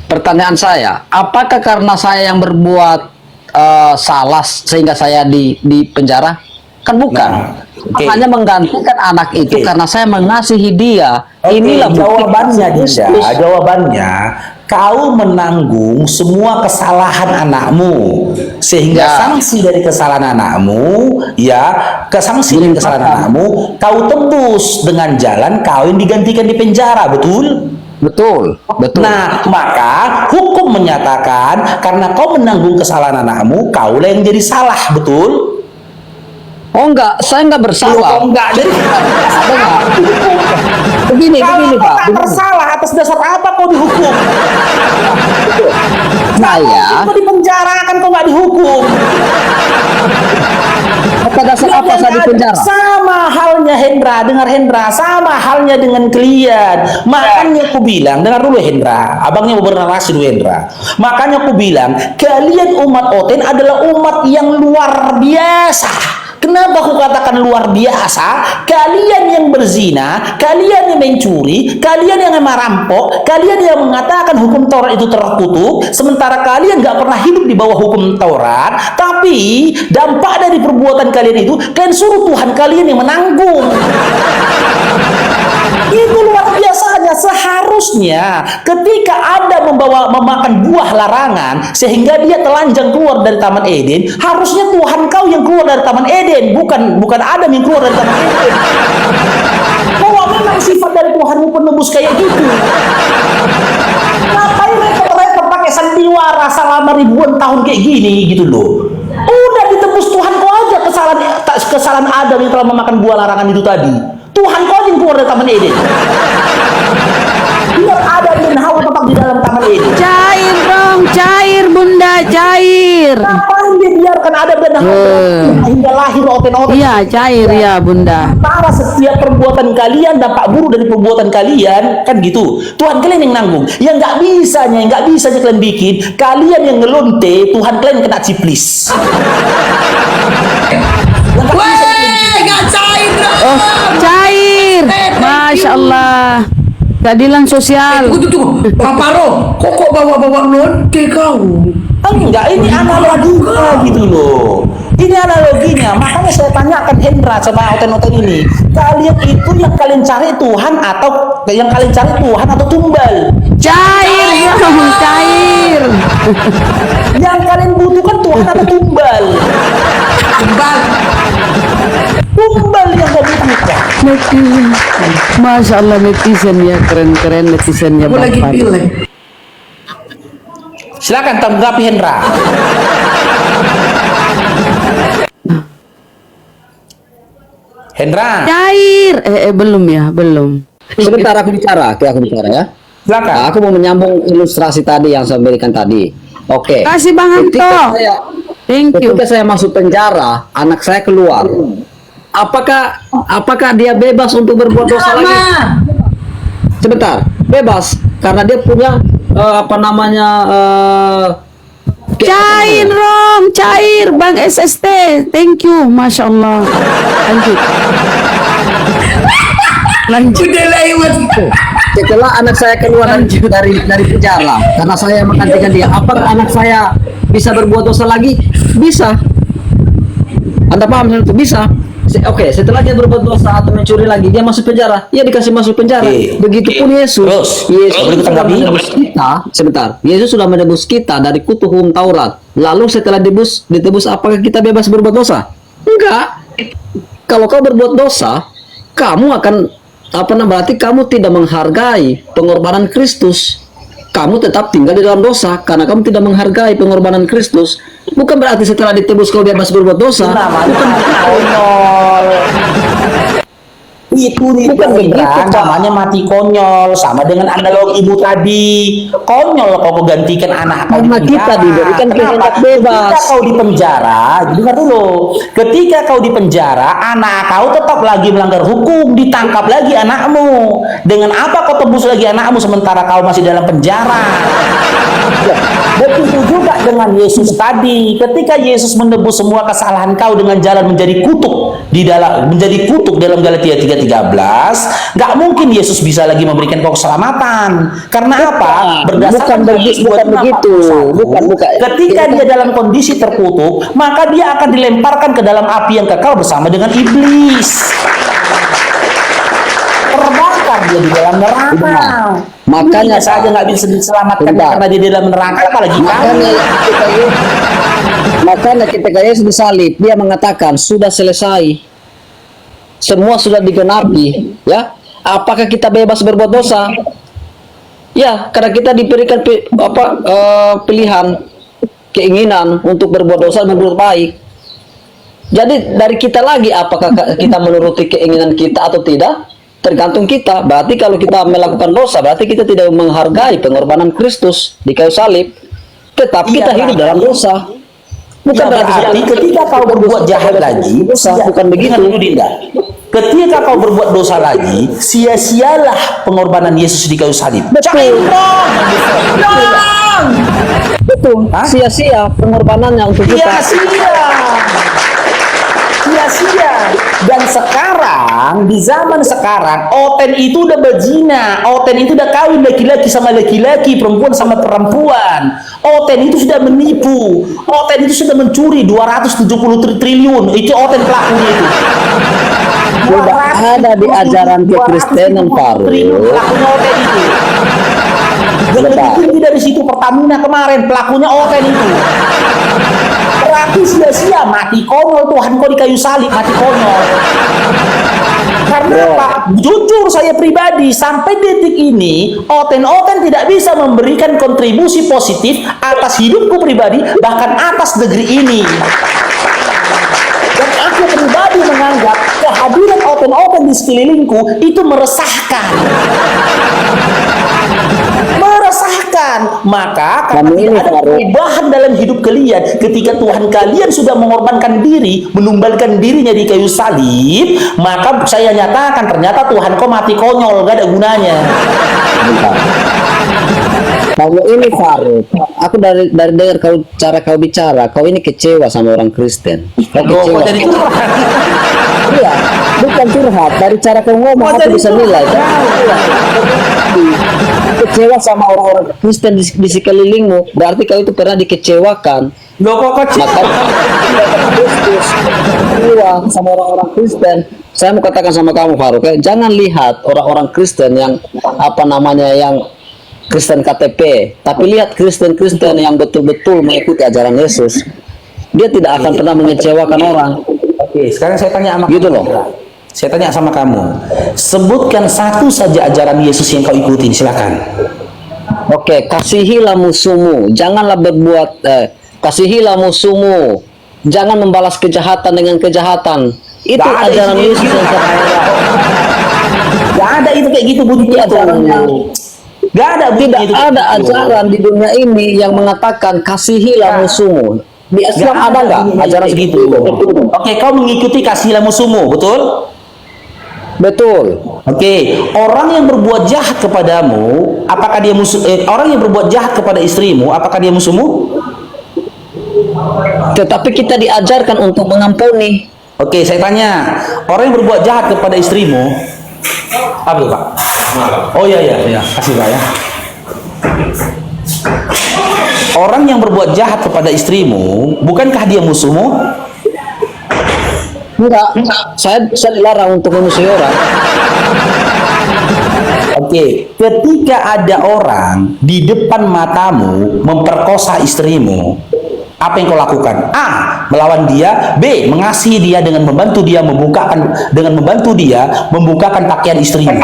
S11: Pertanyaan saya, apakah karena saya yang berbuat salah sehingga saya di penjara? Kan bukan. Hanya menggantikan anak itu karena saya mengasihi dia. Inilah
S6: jawabannya, Dinda. Jawabannya, kau menanggung semua kesalahan anakmu, sehingga sanksi dari kesalahan anakmu, sanksi dari kesalahan anakmu, kau tebus dengan jalan kau yang digantikan di penjara, betul?
S11: Betul.
S6: Nah, maka hukum menyatakan karena kau menanggung kesalahan anakmu, kaulah yang jadi salah, betul?
S11: Oh enggak, saya enggak bersalah.
S6: Oh enggak, jadi
S11: begini Pak.
S6: Tak bersalah atas dasar apa kau dihukum?
S11: Saya
S6: kau dipenjarakan, kau nggak dihukum.
S11: Atas dasar apa saya di penjara?
S6: Sama halnya Hendra, dengar Hendra, sama halnya dengan kalian. Makanya aku bilang, dengar dulu Hendra, abangnya mau bernarasi dulu Hendra. Makanya aku bilang, kalian umat Oten adalah umat yang luar biasa. Kenapa aku katakan luar biasa? Kalian yang berzina, kalian yang mencuri, kalian yang merampok, kalian yang mengatakan hukum Taurat itu terkutuk, sementara kalian nggak pernah hidup di bawah hukum Taurat, tapi dampak dari perbuatan kalian itu, kalian suruh Tuhan kalian yang menanggung. Itu luar biasanya. Seharusnya ketika ada memakan buah larangan sehingga dia telanjang keluar dari Taman Eden, harusnya Tuhan kau yang keluar dari Taman Eden, bukan Adam yang keluar dari Taman Eden. Bahwa memang sifat dari Tuhanmu penebus kayak gitu. Ngapain repot-repot pakai sandiwara selama ribuan tahun kayak gini gitu loh. Udah ditebus Tuhan kau aja kesalahan Adam yang telah memakan buah larangan itu tadi. Tuhan kau yang keluar dari Taman Eden. Biar Adam dan Hawa tetap di dalam Taman Eden.
S9: Cair dong, cair Bunda, cair.
S6: Ngapain dia biarkan Adam dan Hawa hingga lahir Oten-Oten?
S9: Iya, cair ya Bunda.
S6: Antara setiap perbuatan kalian, dampak buruk dari perbuatan kalian, kan gitu. Tuhan kalian yang nanggung. Yang nggak bisa kalian bikin, kalian yang ngelonte, Tuhan kalian kena ciplis.
S5: Nggak cair dong.
S9: Oh, cair. Masya Allah. Keadilan sosial.
S5: Tunggu. Bang Paro, kok bawa-bawa lonte kau?
S6: Enggak, ini analoginya gitu loh. Ini analoginya. Makanya saya tanyakan Hendra sama Oten-Oten ini. Kalian itu yang kalian cari Tuhan atau tumbal?
S9: Cair dong, cair.
S6: Yang kalian butuhkan Tuhan atau tumbal? Tumbal yang kau butuhkan.
S9: Netizen. Masya Allah netizen ya, keren-keren netizennya
S5: Aku lagi
S9: Bapak.
S5: pilih.
S6: Silakan tanggapi Hendra. Hendra.
S9: Cair. Belum ya, belum.
S11: Sebentar aku bicara ya.
S6: Silakan.
S11: Nah, aku mau menyambung ilustrasi tadi yang saya berikan tadi. Oke.
S9: Kasih Bang Anto. Thank you.
S11: Ketika saya masuk penjara, anak saya keluar. Apakah dia bebas untuk berbuat dosa lagi? Sebentar, bebas karena dia punya
S9: Cair dong, cair Bang SST. Thank you, Masya Allah. Lanjut.
S5: Udah lewat.
S11: Setelah anak saya keluar dari penjara karena saya menggantikan dia, apakah anak saya bisa berbuat dosa lagi? Bisa. Anda paham itu? Bisa. Oke, setelah dia berbuat dosa atau mencuri lagi, dia masuk penjara. Ya dikasih masuk penjara. Begitupun Yesus. Yesus sudah menebus kita. Sebentar. Yesus sudah menebus kita dari kutuk hukum Taurat. Lalu setelah ditebus, apakah kita bebas berbuat dosa? Enggak. Kalau kau berbuat dosa, kamu akan berarti kamu tidak menghargai pengorbanan Kristus. Kamu tetap tinggal di dalam dosa karena kamu tidak menghargai pengorbanan Kristus. Bukan berarti setelah ditebus kau bebas berbuat dosa.
S3: Namanya konyol. Itu nih
S11: Bukan begitu, Pak.
S3: namanya mati konyol, sama dengan analogimu tadi. Konyol kau gantikan anak kau di
S11: Karena kita
S3: penjara.
S11: diberikan
S3: Kenapa?
S11: kehendak bebas.
S3: Ketika kau di penjara, dengar dulu. Ketika kau di penjara, anak kau tetap lagi melanggar hukum, ditangkap lagi anakmu. Dengan apa kau tebus lagi anakmu sementara kau masih dalam penjara? Begitu juga dengan Yesus tadi. Ketika Yesus menebus semua kesalahan kau dengan jalan menjadi kutuk dalam Galatia 3:13, nggak mungkin Yesus bisa lagi memberikan kau keselamatan. Karena apa? Berdasarkan
S11: bukan begitu. Bukan.
S3: Ketika dia dalam kondisi terkutuk, maka dia akan dilemparkan ke dalam api yang kekal bersama dengan iblis. Terbakar dia di dalam neraka.
S11: Makanya
S3: Dia saja nggak bisa diselamatkan
S11: Bentar.
S3: karena dia di dalam neraka, apalagi kami.
S11: Makanya ketika Yesus disalib, dia mengatakan sudah selesai, semua sudah digenapi. Ya, apakah kita bebas berbuat dosa? Ya, karena kita diberikan pilihan, keinginan untuk berbuat dosa dan berbuat baik. Jadi dari kita lagi, apakah kita menuruti keinginan kita atau tidak? Tergantung kita. Berarti kalau kita melakukan dosa, berarti kita tidak menghargai pengorbanan Kristus di kayu salib. Tetap kita hidup dalam dosa. Bukan
S3: berarti ketika kau berbuat jahat lagi,
S11: bukan begitu.
S3: Dinda. Ketika kau berbuat dosa lagi, sia-sialah pengorbanan Yesus di kayu salib.
S11: Betul. Sia-sia pengorbanannya untuk kita.
S3: Sia-sia. Dan sekarang, di zaman sekarang, Oten itu udah berzina, Oten itu udah kawin laki-laki sama laki-laki, perempuan sama perempuan. Oten itu sudah menipu, Oten itu sudah mencuri 270 triliun. Itu Oten pelakunya itu.
S11: Tidak ada di ajaran kekristenan, Faru.
S3: Pelakunya Oten itu. Yang lebih tinggi dari situ Pertamina kemarin, pelakunya Oten itu. Berarti sia-sia, mati konyol Tuhan kau di kayu salib, mati konyol. Karena apa? Jujur saya pribadi, sampai detik ini Oten tidak bisa memberikan kontribusi positif atas hidupku pribadi, bahkan atas negeri ini. Dan aku pribadi menganggap kehadiran Oten di sekelilingku itu meresahkan. Maka karena tidak ada perubahan dalam hidup kalian, ketika Tuhan kalian sudah mengorbankan diri, menumbalkan dirinya di kayu salib, maka saya nyatakan ternyata Tuhan kau mati konyol, gak ada gunanya.
S11: Kamu ini Faru, aku dari dengar cara kau bicara, kau ini kecewa sama orang Kristen. Kau kecewa. Iya, bukan curhat. Dari cara kau ngomong aku bisa nilai. Kecewa sama orang-orang Kristen di sekelilingmu, berarti kau itu pernah dikecewakan.
S3: Loh kok kecewa?
S11: Kecewa sama orang-orang Kristen. Saya mau katakan sama kamu Faru, jangan lihat orang-orang Kristen yang yang Kristen KTP, tapi lihat Kristen-Kristen yang betul-betul mengikuti ajaran Yesus. Dia tidak akan pernah mengecewakan orang.
S3: Oke, sekarang saya tanya sama
S11: gitu loh.
S3: Saya tanya sama kamu, sebutkan satu saja ajaran Yesus yang kau ikutin, silakan.
S11: Oke, kasihilah musuhmu, janganlah kasihilah musuhmu, jangan membalas kejahatan dengan kejahatan. Itu ajaran Yesus yang
S3: Gak ada itu kayak gitu bunyi ajarannya. Gak ada
S11: tidak ada ajaran di dunia ini yang mengatakan kasihilah musuhmu. Di Islam ada nggak ajaran segitu?
S3: Oke, kau mengikuti kasihilah musuhmu, betul?
S11: Betul.
S3: Oke, orang yang berbuat jahat kepadamu, apakah dia musuh? Orang yang berbuat jahat kepada istrimu, apakah dia musuhmu?
S11: Tetapi kita diajarkan untuk mengampuni.
S3: Oke, saya tanya, orang yang berbuat jahat kepada istrimu, apa Pak? Oh iya, kasih Pak ya. Orang yang berbuat jahat kepada istrimu, bukankah dia musuhmu?
S11: Enggak, saya dilarang untuk memusuhi orang.
S3: Oke, ketika ada orang di depan matamu memperkosa istrimu, apa yang kau lakukan? A. Melawan dia. B. Mengasihi dia dengan membantu dia membukakan pakaian istrimu.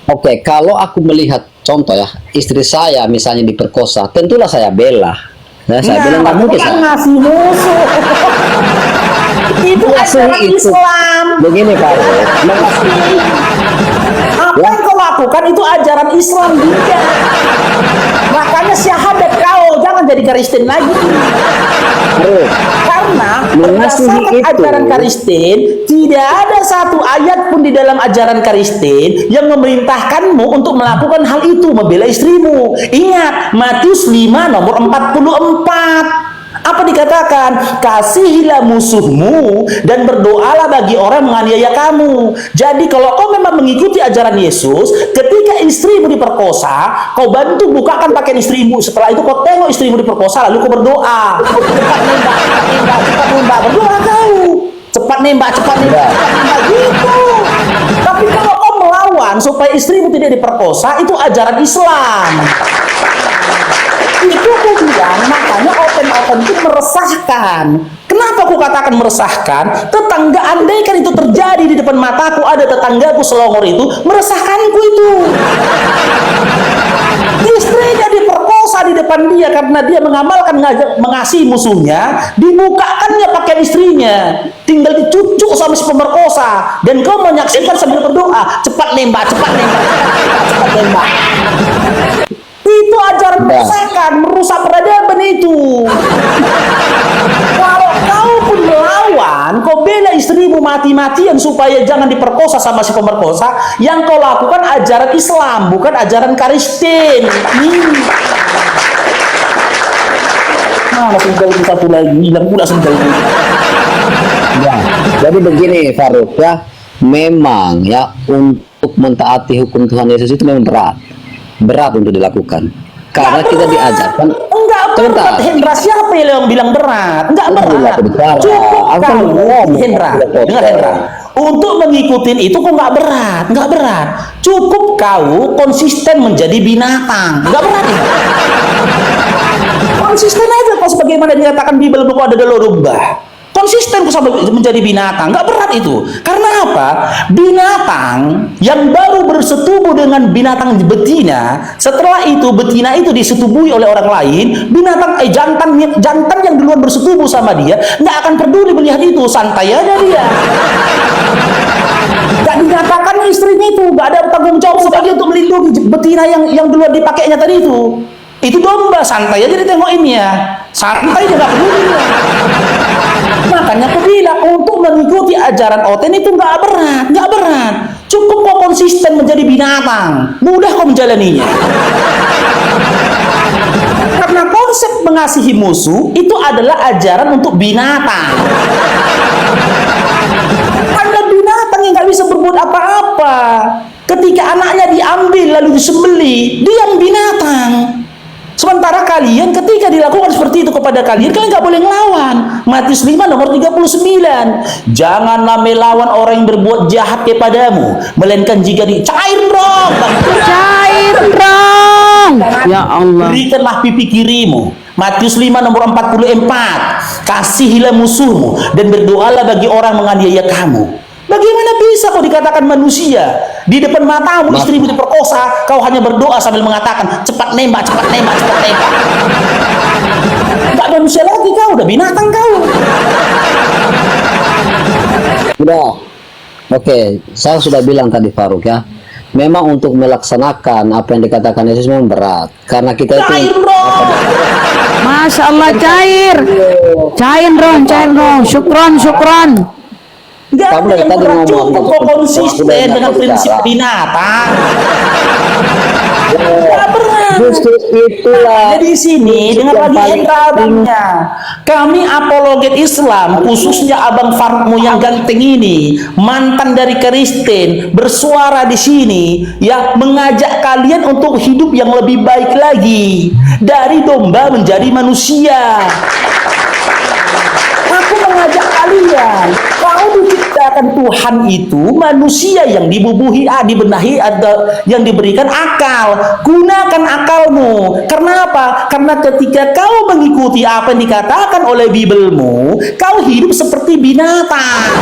S11: Oke, kalau aku melihat contoh ya, istri saya misalnya diperkosa, tentulah saya bela. Nah, saya bilang nggak mungkin
S3: bukan
S11: saya.
S3: ngasih musuh. Itu ajaran Islam.
S11: Begini Pak,
S3: Apa yang kau lakukan itu ajaran Islam juga. Makanya syahadat kau jangan jadi Kristen lagi. Karena berdasarkan ajaran Kristen tidak ada satu ayat pun di dalam ajaran Kristen yang memerintahkanmu untuk melakukan hal itu, membela istrimu. Ingat Matius 5 nomor 44. Apa dikatakan? Kasihilah musuhmu dan berdoalah bagi orang yang menganiaya kamu. Jadi kalau kau memang mengikuti ajaran Yesus, ketika istrimu diperkosa, kau bantu bukakan pakaian istrimu. Setelah itu kau tengok istrimu diperkosa, lalu kau berdoa. Cepat nembak, berdoa kau. Cepat nembak, gitu. Tapi kalau kau melawan supaya istrimu tidak diperkosa, itu ajaran Islam. Itu aku bilang, makanya open itu meresahkan. Kenapa aku katakan meresahkan? Tetangga andai kan itu terjadi di depan mataku, ada tetanggaku Selangor itu, meresahkanku itu. Istrinya diperkosa di depan dia karena dia mengamalkan mengasihi musuhnya, dibukakannya pakaian istrinya, tinggal dicucuk sama si pemerkosa, dan kau menyaksikan sambil berdoa, cepat nembak. Itu ajaran merusak peradaban itu. Kalau kau pun melawan, kau bela istrimu mati-matian supaya jangan diperkosa sama si pemerkosa, yang kau lakukan ajaran Islam, bukan ajaran Kristen. Langsung jauh satu lagi, hilang pula sudah.
S11: Ya, jadi begini Faruk ya, memang ya untuk mentaati hukum Tuhan Yesus itu memang berat untuk dilakukan karena kita diajarkan.
S3: Enggak berat, Hendra. Siapa yang bilang berat? Enggak berat. Cukup kamu, Hendra. Dengar Hendra. Untuk mengikutin itu kok enggak berat. Cukup kau konsisten menjadi binatang. Enggak berat ya. Konsisten aja kau sebagaimana dinyatakan Bible bahwa ada domba. Konsisten menjadi binatang, nggak berat itu. Karena apa? Binatang yang baru bersetubuh dengan binatang betina, setelah itu betina itu disetubuhi oleh orang lain, jantan yang duluan bersetubuh sama dia nggak akan peduli melihat itu, santai aja dia. Nggak dinyatakan istrinya itu nggak ada tanggung jawab sebagai untuk melindungi betina yang duluan dipakainya tadi itu. Itu domba, santai aja ditengokinnya, santai dia nggak peduli. Makanya aku bilang untuk mengikuti ajaran Oten itu nggak berat. Cukup kok konsisten menjadi binatang, mudah kok menjalaninya. Karena konsep mengasihi musuh itu adalah ajaran untuk binatang. Karena binatang yang nggak bisa berbuat apa-apa. Ketika anaknya diambil lalu disembelih, dia yang binatang. Sementara kalian ketika dilakukan seperti itu kepada kalian nggak boleh ngelawan. Matius 5 nomor 39. Janganlah melawan orang yang berbuat jahat kepadamu, melainkan jika cair dong.
S9: Ya Allah.
S3: Berikanlah pipi kirimu. Matius 5 nomor 44. Kasihilah musuhmu dan berdoalah bagi orang menganiaya kamu. Bagaimana bisa kau dikatakan manusia? Di depan matamu istrimu diperkosa, kau hanya berdoa sambil mengatakan cepat nembak. Enggak manusia lagi kau, udah binatang kau.
S11: Udah. Oke, saya sudah bilang tadi Faruk ya. Memang untuk melaksanakan apa yang dikatakan Yesus memang berat karena kita itu
S9: Masya Allah, cair dong. Syukron.
S3: Enggak
S11: Kamu dari tadi ngomong
S3: kok konsisten dengan prinsip binatang. Enggak berat.
S11: Justru itulah.
S3: Jadi sini dengan lagi Hendra abangnya. Kami apologet Islam, khususnya abang Farukmu yang ganteng ini, mantan dari Kristen, bersuara di sini, ya mengajak kalian untuk hidup yang lebih baik lagi, dari domba menjadi manusia. Aku mengajak kalian, kau diciptakan Tuhan itu manusia yang dibenahi yang diberikan akal. Gunakan akalmu. Kenapa? Karena ketika kau mengikuti apa yang dikatakan oleh Biblemu, kau hidup seperti binatang.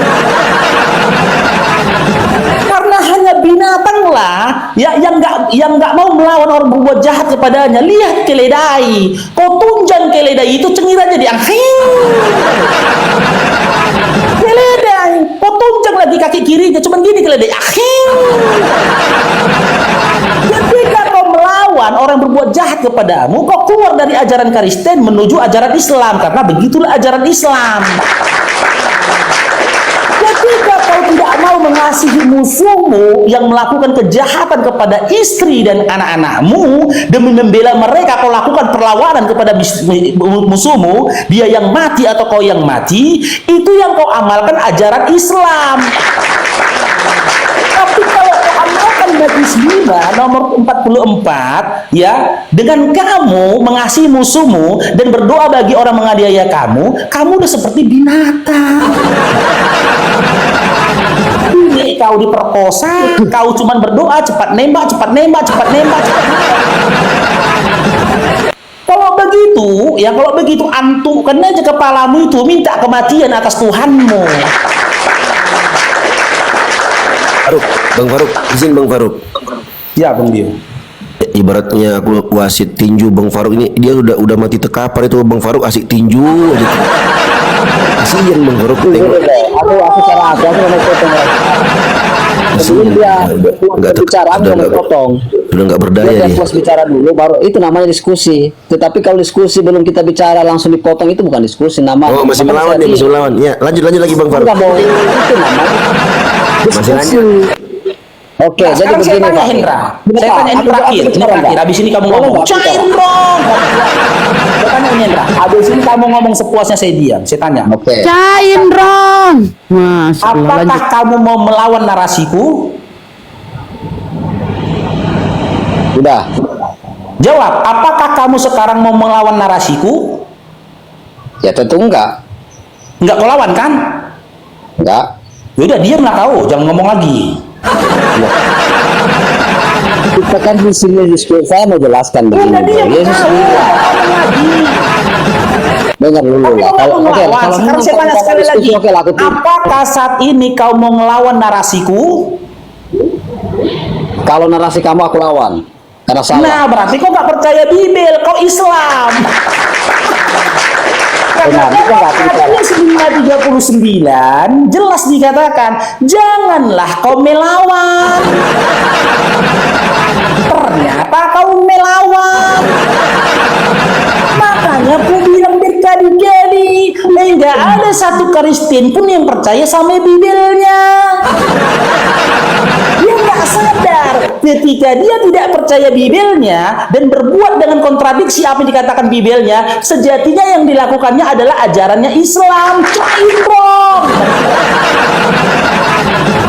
S3: Karena hanya binatang binatanglah ya yang nggak mau melawan orang berbuat jahat kepadanya. Lihat keledai, kau tunjang keledai itu cengir aja dia, keledai, kau tunjang lagi kaki kirinya, cuman gini keledai, ketika kau melawan orang berbuat jahat kepadamu, kau keluar dari ajaran Kristen menuju ajaran Islam, karena begitulah ajaran Islam. Ketika kau tidak mau mengasihi musuhmu yang melakukan kejahatan kepada istri dan anak-anakmu, demi membela mereka kau lakukan perlawanan kepada musuhmu, dia yang mati atau kau yang mati, itu yang kau amalkan ajaran Islam. Tapi kalau kau amalkan hadis 9 nomor 44 ya, dengan kamu mengasihi musuhmu dan berdoa bagi orang menganiaya kamu, kamu udah seperti binatang. Ini kau diperkosa, kau cuman berdoa cepat nembak, cepat nembak, cepat nembak, cepat nembak. Kalau begitu antukkan aja kepalamu itu, minta kematian atas Tuhanmu.
S4: Bang Faruk, izin Bang Faruk.
S3: Ya, Bang Dio.
S4: Ibaratnya aku wasit tinju Bang Faruk ini, dia udah mati tekapar itu Bang Faruk asik tinju aja. Kasihan Bang Faruk tengok.
S11: Aku cara aku mau potong. Sebelum dia bicara, aku mau potong.
S4: Sudah nggak berdaya
S11: Dia
S4: dia.
S11: harus bicara dulu, baru itu namanya diskusi. Tetapi kalau diskusi belum kita bicara langsung dipotong, itu bukan diskusi.
S4: Oh, masih melawan dia, masih melawan. Ya, lanjut lagi Bang Faruk.
S11: Itu namanya
S4: Masih lanjut.
S11: Oke,
S3: Nah,
S11: jadi
S3: sekarang saya
S11: begini
S3: tanya
S11: Pak.
S3: Hendra, saya tanya ini terakhir, habis ini kamu ngomong. Cair dong. Saya tanya ini Hendra, habis ini kamu ngomong sepuasnya, saya diam. Saya tanya.
S11: Oke.
S9: Cain dong. Masya Allah,
S3: Apakah
S9: lanjut.
S3: kamu mau melawan narasiku?
S11: Udah.
S3: Jawab, apakah kamu sekarang mau melawan narasiku?
S11: Ya tentu enggak.
S3: Enggak kau lawan kan?
S11: Enggak.
S3: Yaudah, diamlah kau, jangan ngomong lagi.
S11: Kita kan di sini diskusi, saya mau jelaskan begini.
S3: Udah diam
S11: Yesus
S3: kau,
S11: bilang,
S3: ngomong lagi.
S11: dengar dulu
S3: Tapi
S11: lah.
S3: kau mau melawan, sekarang saya tanya sekali lagi.
S11: Oke, lah, aku
S3: Apakah saat ini kau mau ngelawan narasiku?
S11: kalau narasi kamu aku lawan. Karena salah.
S3: Nah, berarti kau nggak percaya Bibel, kau Islam. Karena ayat 39 jelas dikatakan, janganlah kau melawan. Ternyata kau melawan. Makanya aku bilang berkali-kali, enggak ada satu Kristen pun yang percaya sama Bibelnya. Dia nggak sadar ketika dia tidak percaya Bibelnya dan berbuat dengan kontradiksi apa yang dikatakan Bibelnya, sejatinya yang dilakukannya adalah ajarannya Islam. Cair dong.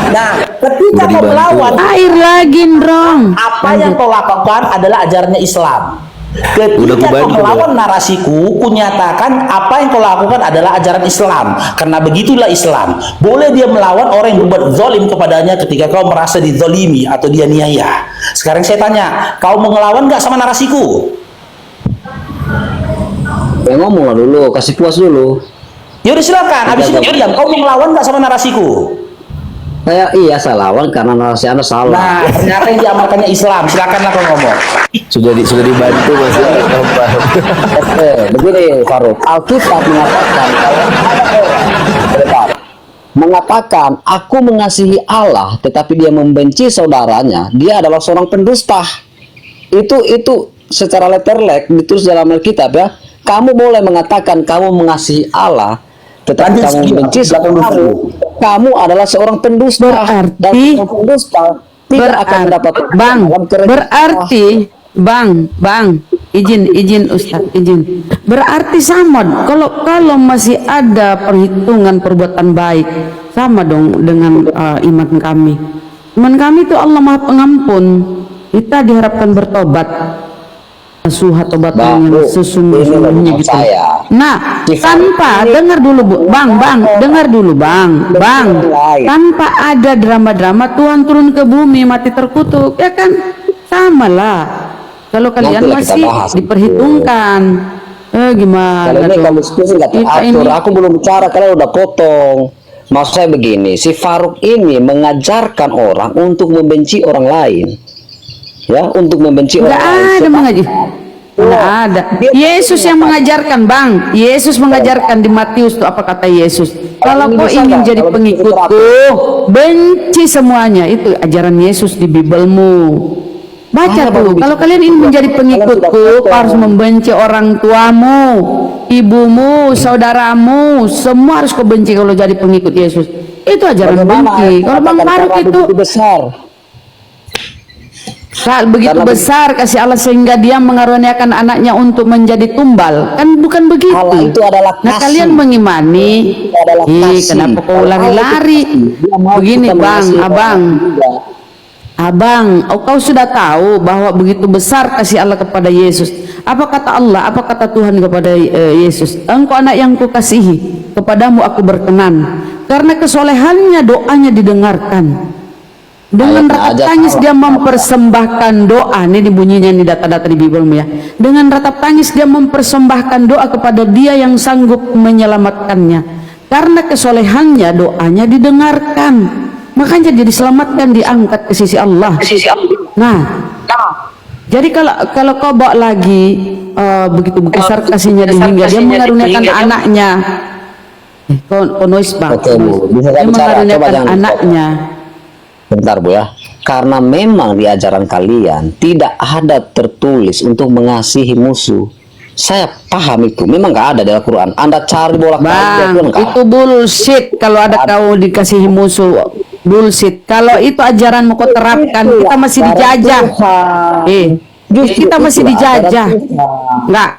S3: Nah, ketika kau melawan,
S9: Air lagi dong.
S3: apa yang kau lakukan adalah ajarannya Islam. Ketika kau melawan narasiku, kunyatakan apa yang kau lakukan adalah ajaran Islam. Karena begitulah Islam. Boleh dia melawan orang yang berbuat zalim kepadanya ketika kau merasa dizalimi atau dia niaya. Sekarang saya tanya, kau mau ngelawan nggak sama narasiku?
S11: Ya ngomong lah dulu, kasih puas dulu.
S3: Yaudah silakan, habis itu diam. Kau mau ngelawan nggak sama narasiku?
S11: Saya lawan karena narasi Anda salah.
S3: Nah, ternyata yang diamalkannya Islam. Silakanlah kau ngomong.
S4: Sudah dibantu Mas.
S11: Oke, begini Faruk. Alkitab mengatakan kalau ada orang mengatakan aku mengasihi Allah, tetapi dia membenci saudaranya, dia adalah seorang pendusta. Itu secara letterlek ditulis dalam Alkitab ya. Kamu boleh mengatakan kamu mengasihi Allah, tetapi kamu membenci saudaramu. Kamu adalah seorang pendusta. Dan seorang pendusta tidak akan mendapat
S9: izin Ustaz, izin. Berarti sama kalau masih ada perhitungan perbuatan baik, sama dong dengan iman kami. Iman kami itu Allah Maha Pengampun. Kita diharapkan bertobat. Suha tobat yang sesungguhnya gitu. Nah, tanpa dengar dulu Bang, dengar dulu Bang. Tanpa ada drama-drama Tuhan turun ke bumi mati terkutuk, ya kan? Sama lah. Kalau kalian masih diperhitungkan, gimana?
S11: Kalau ini
S9: dong?
S11: kamu diskusi nggak teratur. Aku belum bicara, kalian udah potong. Maksud saya begini, si Faruk ini mengajarkan orang untuk membenci orang lain. Ya, untuk membenci
S9: Nggak
S11: orang lain.
S9: ada mengaji. Nggak ada. Yesus yang mengajarkan, Bang. Yesus mengajarkan di Matius tuh apa kata Yesus? Kalau kau ingin jadi pengikutku, benci semuanya. Itu ajaran Yesus di Bibelmu. Baca tuh. Kalau kalian ingin menjadi pengikutku, kau harus membenci orang tuamu, ibumu, saudaramu. Semua harus kau benci kalau jadi pengikut Yesus. Itu ajaran benci. Kalau Bang Faruk itu
S11: besar.
S9: begitu besar kasih Allah sehingga dia mengaruniakan anaknya untuk menjadi tumbal, kan bukan begitu.
S11: Allah itu adalah
S9: Nah
S11: kasih.
S9: kalian mengimani,
S11: adalah kasih.
S9: kenapa kau lari-lari? Begini Bang, Abang, kau sudah tahu bahwa begitu besar kasih Allah kepada Yesus. Apa kata Allah? Apa kata Tuhan kepada Yesus? Engkau anak yang kukasihi, kepadamu aku berkenan. Karena kesolehannya doanya didengarkan. Dengan ratap tangis dia mempersembahkan doa. Ini bunyinya di data-data di Bibelmu ya. Dengan ratap tangis dia mempersembahkan doa kepada Dia yang sanggup menyelamatkannya. Karena kesolehannya doanya didengarkan. Makanya dia diselamatkan, diangkat ke sisi Allah. Nah, jadi kalau kau bawa lagi begitu besar kasihnya hingga dia mengaruniakan anaknya. Kau noise Bang.
S11: Oke, Bu. Bisa
S9: Dia
S11: bicara. Coba
S9: mengaruniakan
S11: jangan
S9: anaknya.
S11: Bentar Bu ya. Karena memang di ajaran kalian tidak ada tertulis untuk mengasihi musuh. Saya paham itu. Memang nggak ada di Al-Quran. Anda cari bolak-balik.
S9: Bang, itu bullshit. Kalau ada kau dikasihi musuh, bullshit. Kalau itu ajaranmu kau terapkan, kita masih dijajah. Kita masih dijajah. Enggak.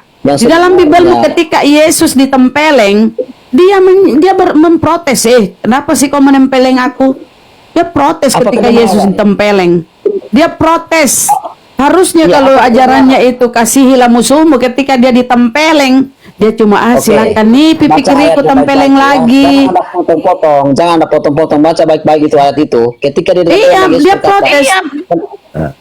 S9: Di dalam Bibelmu ketika Yesus ditempeleng, dia memprotes. Kenapa sih kau menempeleng aku? Dia protes ketika Yesus ditempeleng. Dia protes. Harusnya kalau ajarannya itu kasihilah musuhmu, ketika dia ditempeleng, dia cuma silakan nih pipi kiriku tempeleng lagi.
S11: Jangan ada potong-potong. Baca baik-baik itu ayat itu. Ketika dia
S9: dia protes.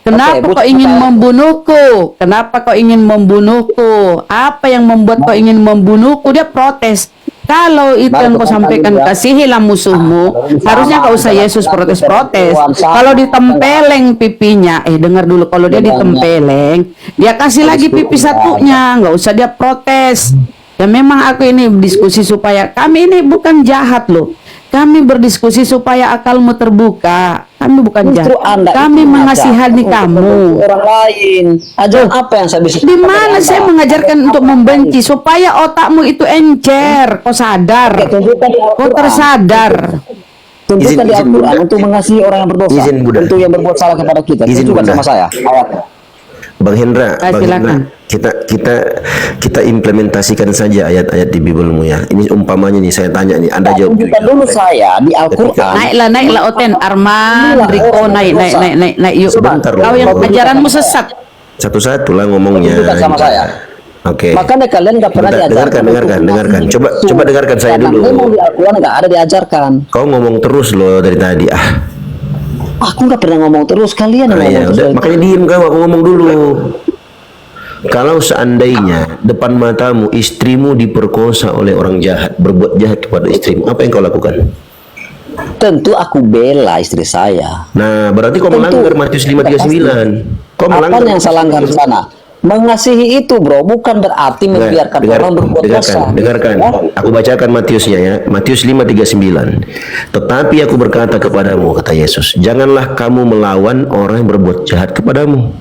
S9: Kenapa kau ingin membunuhku? Kenapa kau ingin membunuhku? Apa yang membuat kau ingin membunuhku? Dia protes. Kalau itu yang kau sampaikan, kasihilah musuhmu, harusnya kau usah Yesus protes-protes. Kalau ditempeleng pipinya, dengar dulu, kalau dia ditempeleng, dia kasih lagi pipi satunya, nggak usah dia protes. Ya memang aku ini diskusi supaya kami ini bukan jahat loh. Kami berdiskusi supaya akalmu terbuka. Kami bukan jahat. Kami mengasihani kamu.
S11: Orang lain. Ajaran apa yang saya bisa?
S9: Di mana saya mengajarkan untuk membenci supaya otakmu itu encer, kau sadar, kau tersadar.
S11: Tunjukkan di Al-Quran untuk mengasihi orang yang berdosa. Untuk yang berbuat salah kepada kita. Tunjukkan sama saya.
S4: Bang Hendra, kita implementasikan saja ayat-ayat di Bibelmu ya. Ini umpamanya nih, saya tanya nih, Anda jawab.
S11: Tunjukkan dulu saya di Al-Quran.
S9: Naiklah Oten, Arman, Riko, naik yuk. Kau yang ajaranmu sesat.
S4: Satu-satu lah ngomongnya.
S11: Tunjukkan sama saya.
S4: Oke.
S11: Makanya kalian nggak pernah diajarkan.
S4: Dengarkan. Coba dengarkan saya dulu.
S11: Memang di Al-Quran nggak ada diajarkan.
S4: Kau ngomong terus loh dari tadi.
S11: Aku nggak pernah ngomong terus, kalian yang ngomong terus.
S4: Makanya diem kau, aku ngomong dulu. Kalau seandainya depan matamu istrimu diperkosa oleh orang jahat, berbuat jahat kepada istrimu, apa yang kau lakukan?
S11: Tentu aku bela istri saya.
S4: Nah, berarti kau melanggar Matius 5:39. Kau melanggar.
S11: Apa yang saya langgar di sana? Mengasihi itu, bro, bukan berarti membiarkan orang berbuat dosa.
S4: Dengarkan. Aku bacakan Matiusnya ya. Matius 5:39. Tetapi aku berkata kepadamu, kata Yesus, janganlah kamu melawan orang yang berbuat jahat kepadamu.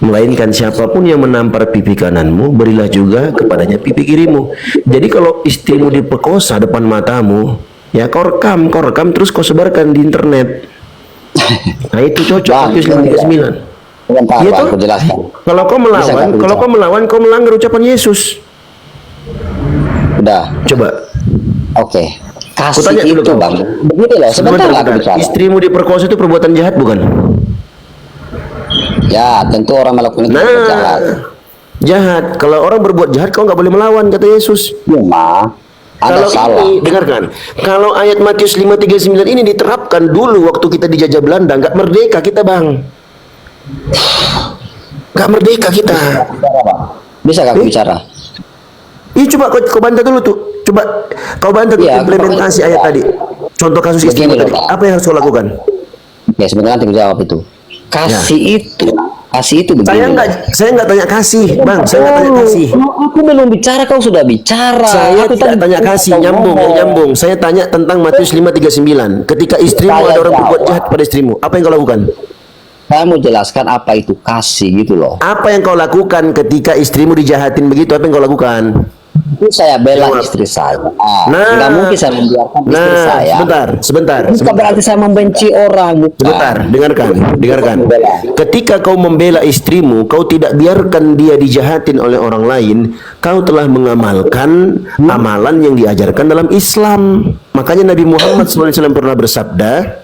S4: Melainkan siapapun yang menampar pipi kananmu, berilah juga kepadanya pipi kirimu. Jadi kalau istrimu diperkosa depan matamu, ya kau rekam terus kau sebarkan di internet. Nah itu cocok Matius 5:39.
S11: Ya, aku jelaskan.
S4: Kalau kau melawan, kau melanggar ucapan Yesus.
S11: Udah.
S4: Coba.
S11: Oke.
S4: Aku
S11: Kasih
S4: tanya dulu,
S11: itu, Bang. Begini loh, sebentar aku bicara.
S4: Istrimu diperkosa itu perbuatan jahat bukan?
S11: Ya, tentu orang melakukan itu jahat.
S4: Jahat. Kalau orang berbuat jahat, kau nggak boleh melawan, kata Yesus.
S11: Cuma ada salah.
S4: Dengarkan. Kalau ayat Matius 5:39 ini diterapkan dulu waktu kita dijajah Belanda, nggak merdeka kita, Bang. Gak merdeka kita.
S11: Bisa gak bicara?
S4: Iya, coba kau bantah dulu tuh. Coba kau bantu
S11: Iya,
S4: implementasi ayat tadi. Contoh kasus istrimu
S11: Begini
S4: tadi.
S11: loh, Pak.
S4: Apa yang harus kau lakukan?
S11: Ya sebenarnya nanti aku jawab itu. Kasih itu begini.
S4: Saya nggak tanya kasih, Bang. Saya nggak tanya kasih.
S11: Aku belum bicara, kau sudah bicara.
S4: Saya
S11: Aku
S4: tidak
S11: tadi
S4: tanya kasih,
S11: kau
S4: nyambung,
S11: ngomong.
S4: nyambung. Saya tanya tentang Matius 5:39. Ketika istrimu
S11: Saya
S4: ada orang
S11: jawab.
S4: berbuat jahat pada istrimu, apa yang kau lakukan?
S11: Saya mau jelaskan apa itu kasih gitu loh.
S4: Apa yang kau lakukan ketika istrimu dijahatin begitu? Apa yang kau lakukan?
S11: Itu saya bela
S4: Jawab.
S11: istri saya.
S4: Nah.
S11: Nggak mungkin saya membiarkan istri saya.
S4: Sebentar.
S11: Bukan berarti saya membenci orang, bukan.
S4: Sebentar, dengarkan. Ketika kau membela istrimu, kau tidak biarkan dia dijahatin oleh orang lain, kau telah mengamalkan amalan yang diajarkan dalam Islam. Makanya Nabi Muhammad SAW pernah bersabda,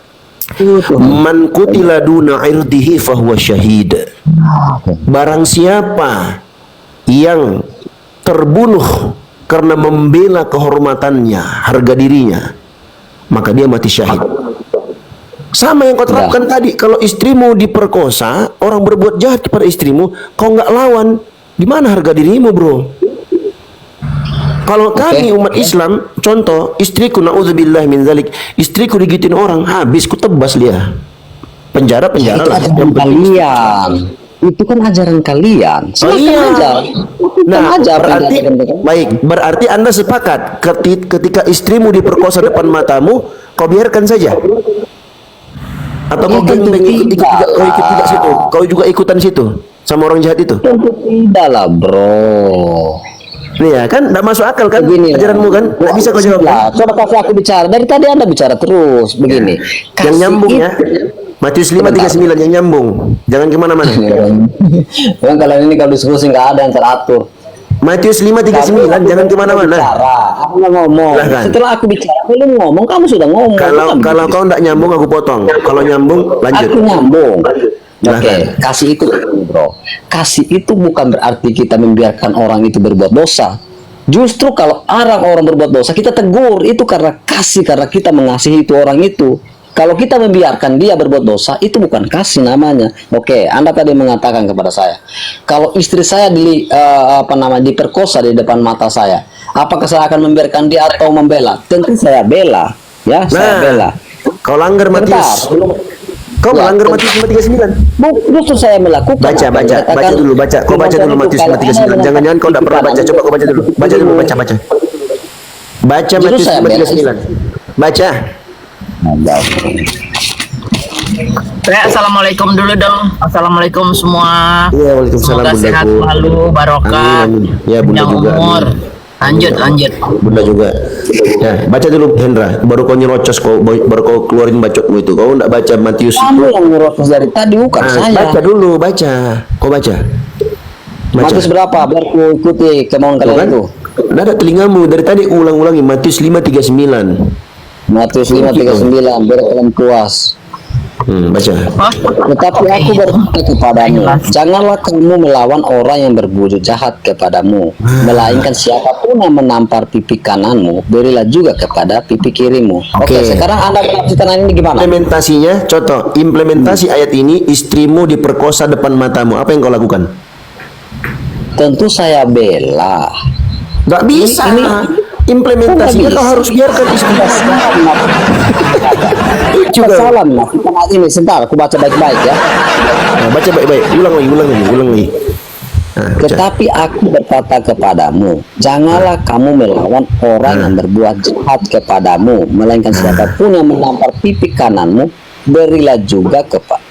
S4: "Man qutila duna irdihi fahuwa syahid." Barang siapa yang terbunuh karena membela kehormatannya, harga dirinya, maka dia mati syahid. Sama yang kau terapkan tadi. Kalau istrimu diperkosa, orang berbuat jahat kepada istrimu, kau nggak lawan, di mana harga dirimu, bro? Kalau kami umat Islam, contoh, istriku naudzubillah min zalik, istriku digitin orang, habis ku tebas dia. Penjara
S11: Itu
S4: lah.
S11: ajaran kalian. Itu kan ajaran kalian. Silahkan aja.
S4: Nah,
S11: aja apa yang
S4: berarti
S11: dikatakan.
S4: baik, berarti Anda sepakat ketika istrimu diperkosa depan matamu, kau biarkan saja. Atau kau
S11: Tentu
S4: ikut
S11: tidak.
S4: tidak situ. Kau juga ikutan situ sama orang jahat itu.
S11: Tentu tidak lah, bro.
S4: Nih ya kan, tidak masuk akal kan
S11: Begini lah.
S4: ajaranmu kan? Tidak bisa kau jawab.
S11: Lah, coba kasih aku bicara. Dari tadi Anda bicara terus begini.
S4: Yang nyambung ya. Matius 5:39 yang nyambung. Jangan kemana-mana.
S11: Memang kalian ini kalau diskusi nggak ada yang teratur.
S4: Matius 5:39 jangan kemana-mana.
S11: Aku nggak ngomong.
S4: Silahkan.
S11: Setelah aku bicara, belum ngomong. Kamu sudah ngomong.
S4: Kalau kau tidak nyambung aku potong. Kalau nyambung lanjut.
S11: Aku nyambung. Oke,
S4: Silahkan.
S11: kasih itu, bro. Kasih itu bukan berarti kita membiarkan orang itu berbuat dosa. Justru kalau orang berbuat dosa, kita tegur. Itu karena kasih, karena kita mengasihi itu orang itu. Kalau kita membiarkan dia berbuat dosa, itu bukan kasih namanya. Oke, Anda tadi mengatakan kepada saya, kalau istri saya diperkosa di depan mata saya, apakah saya akan membiarkan dia atau membela? Tentu saya bela, ya, saya bela.
S4: Kau langgar Matius. Kau melanggar Matius 5:39.
S11: Justru saya melakukan.
S4: Baca dulu. Kau baca dulu Matius 5:39. Jangan-jangan kau tidak pernah baca. Coba kau baca dulu. Baca Matius 5:39. Baca.
S8: Assalamualaikum dulu dong. Assalamualaikum semua.
S4: Iya, waalaikumsalam,
S8: Semoga
S4: bundaku.
S8: sehat selalu, barokah,
S4: Amin. Ya, bunda
S8: panjang
S4: juga.
S8: umur.
S4: Amin.
S8: Lanjut.
S4: Bunda juga. Ya, baca dulu Hendra. Baru kau nyerocos, baru kau keluarin bacotmu itu. Kau enggak baca Matius.
S11: Kamu yang ngerotos dari tadi, bukan saya.
S4: Baca dulu, baca. Kau baca.
S11: Matius berapa? Biar ku ikuti kemauan kalian itu.
S4: Nggak ada telingamu dari tadi ulang-ulangi Matius 5:39.
S11: Matius 5:39, biar kalian puas.
S4: Baca.
S11: Tetapi aku berkata kepadamu, janganlah kamu melawan orang yang berbuat jahat kepadamu, melainkan siapapun yang menampar pipi kananmu, berilah juga kepada pipi kirimu. Oke, sekarang Anda menafsirkan ini gimana?
S4: Implementasinya, contoh, implementasi ayat ini, istrimu diperkosa depan matamu. Apa yang kau lakukan?
S11: Tentu saya bela.
S4: Nggak bisa. Implementasinya kau harus biarkan istrimu.
S11: Salam lah. Ini sebentar, aku baca baik-baik ya.
S4: Nah, baca baik-baik. Ulang lagi. Nah,
S11: tetapi aku berkata kepadamu, janganlah kamu melawan orang yang berbuat jahat kepadamu, melainkan siapapun yang menampar pipi kananmu, berilah juga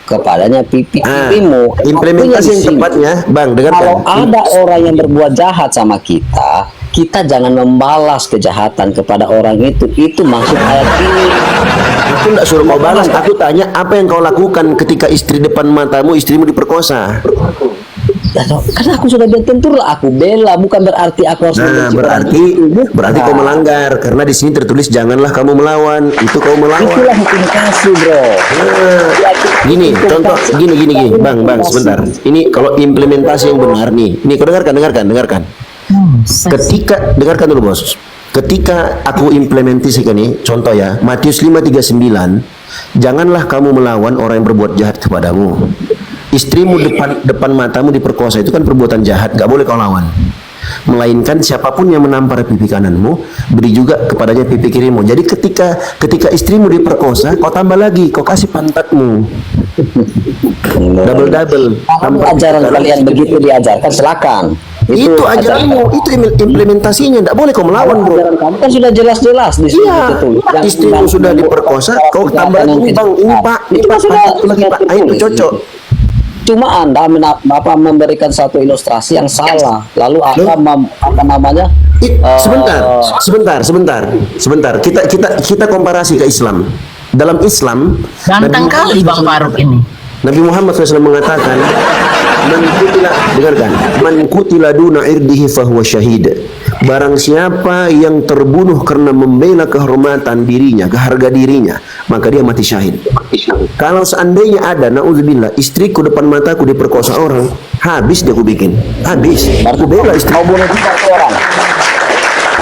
S11: kepadanya pipi kirimu.
S4: Implementasi yang tepatnya, Bang, dengarkan.
S11: Kalau ada orang yang berbuat jahat sama kita, kita jangan membalas kejahatan kepada orang itu. Itu maksud ayat ini.
S4: Aku tidak suruh kau balas. Aku tanya apa yang kau lakukan ketika istri depan matamu, istrimu diperkosa.
S11: Karena aku sudah bilang tentulah aku bela, bukan berarti aku harus membenci orang itu.
S4: Berarti kau melanggar karena di sini tertulis janganlah kamu melawan. Itu kau melawan.
S11: Itulah hukum kasih, bro.
S4: Gini, contoh gini, Bang, sebentar. Ini kalau implementasi yang benar nih. Ini kau dengarkan. Ketika dengarkan dulu, Bos. Ketika aku implementasikan ini, contoh ya, Matius 5:39, janganlah kamu melawan orang yang berbuat jahat kepadamu. Istrimu depan matamu diperkosa, itu kan perbuatan jahat, gak boleh kau lawan. melainkan siapapun yang menampar pipi kananmu, beri juga kepadanya pipi kirimu. Jadi ketika istrimu diperkosa, kau tambah lagi, kau kasih pantatmu. Double.
S11: Kalau ajaran kalian begitu diajarkan, silakan.
S4: Itu ajaranmu, itu implementasinya. Tidak boleh kau melawan, bro.
S11: Ajaran kamu kan sudah jelas-jelas di situ.
S4: Iya, istrimu sudah diperkosa, kau tambah lagi, bang, ini pak, pantatku lagi pak. Itu cocok.
S11: Cuma Anda memberikan satu ilustrasi yang salah. Lalu
S4: Sebentar. Kita komparasi ke Islam. Dalam Islam,
S8: Ganteng kali Bang Faruk ini.
S4: Nabi Muhammad SAW mengatakan, man kutila duna irdihi fahuwa syahid. Barang siapa yang terbunuh karena membela kehormatan dirinya, keharga dirinya, maka dia mati syahid. Kalau seandainya ada, na'udzubillah, istriku depan mataku diperkosa orang, habis dia aku bikin. Habis. Aku bela istri.
S11: Mau bunuh juga orang.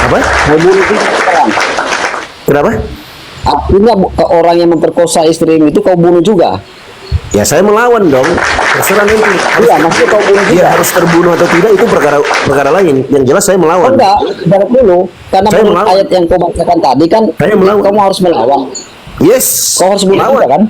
S4: Apa?
S11: Mau bunuh juga orang.
S4: Kenapa?
S11: Artinya orang yang memperkosa istrimu itu kau bunuh juga.
S4: Ya saya melawan dong. Terserah nanti.
S11: Iya, maksudnya kau bunuh juga.
S4: Dia harus terbunuh atau tidak itu perkara lain. Yang jelas saya melawan.
S11: Enggak, ibarat dulu. Karena
S4: Saya
S11: menurut
S4: melawan.
S11: ayat yang kau bacakan tadi kan,
S4: Saya melawan.
S11: kamu harus melawan.
S4: Yes.
S11: Kau harus bunuh juga kan?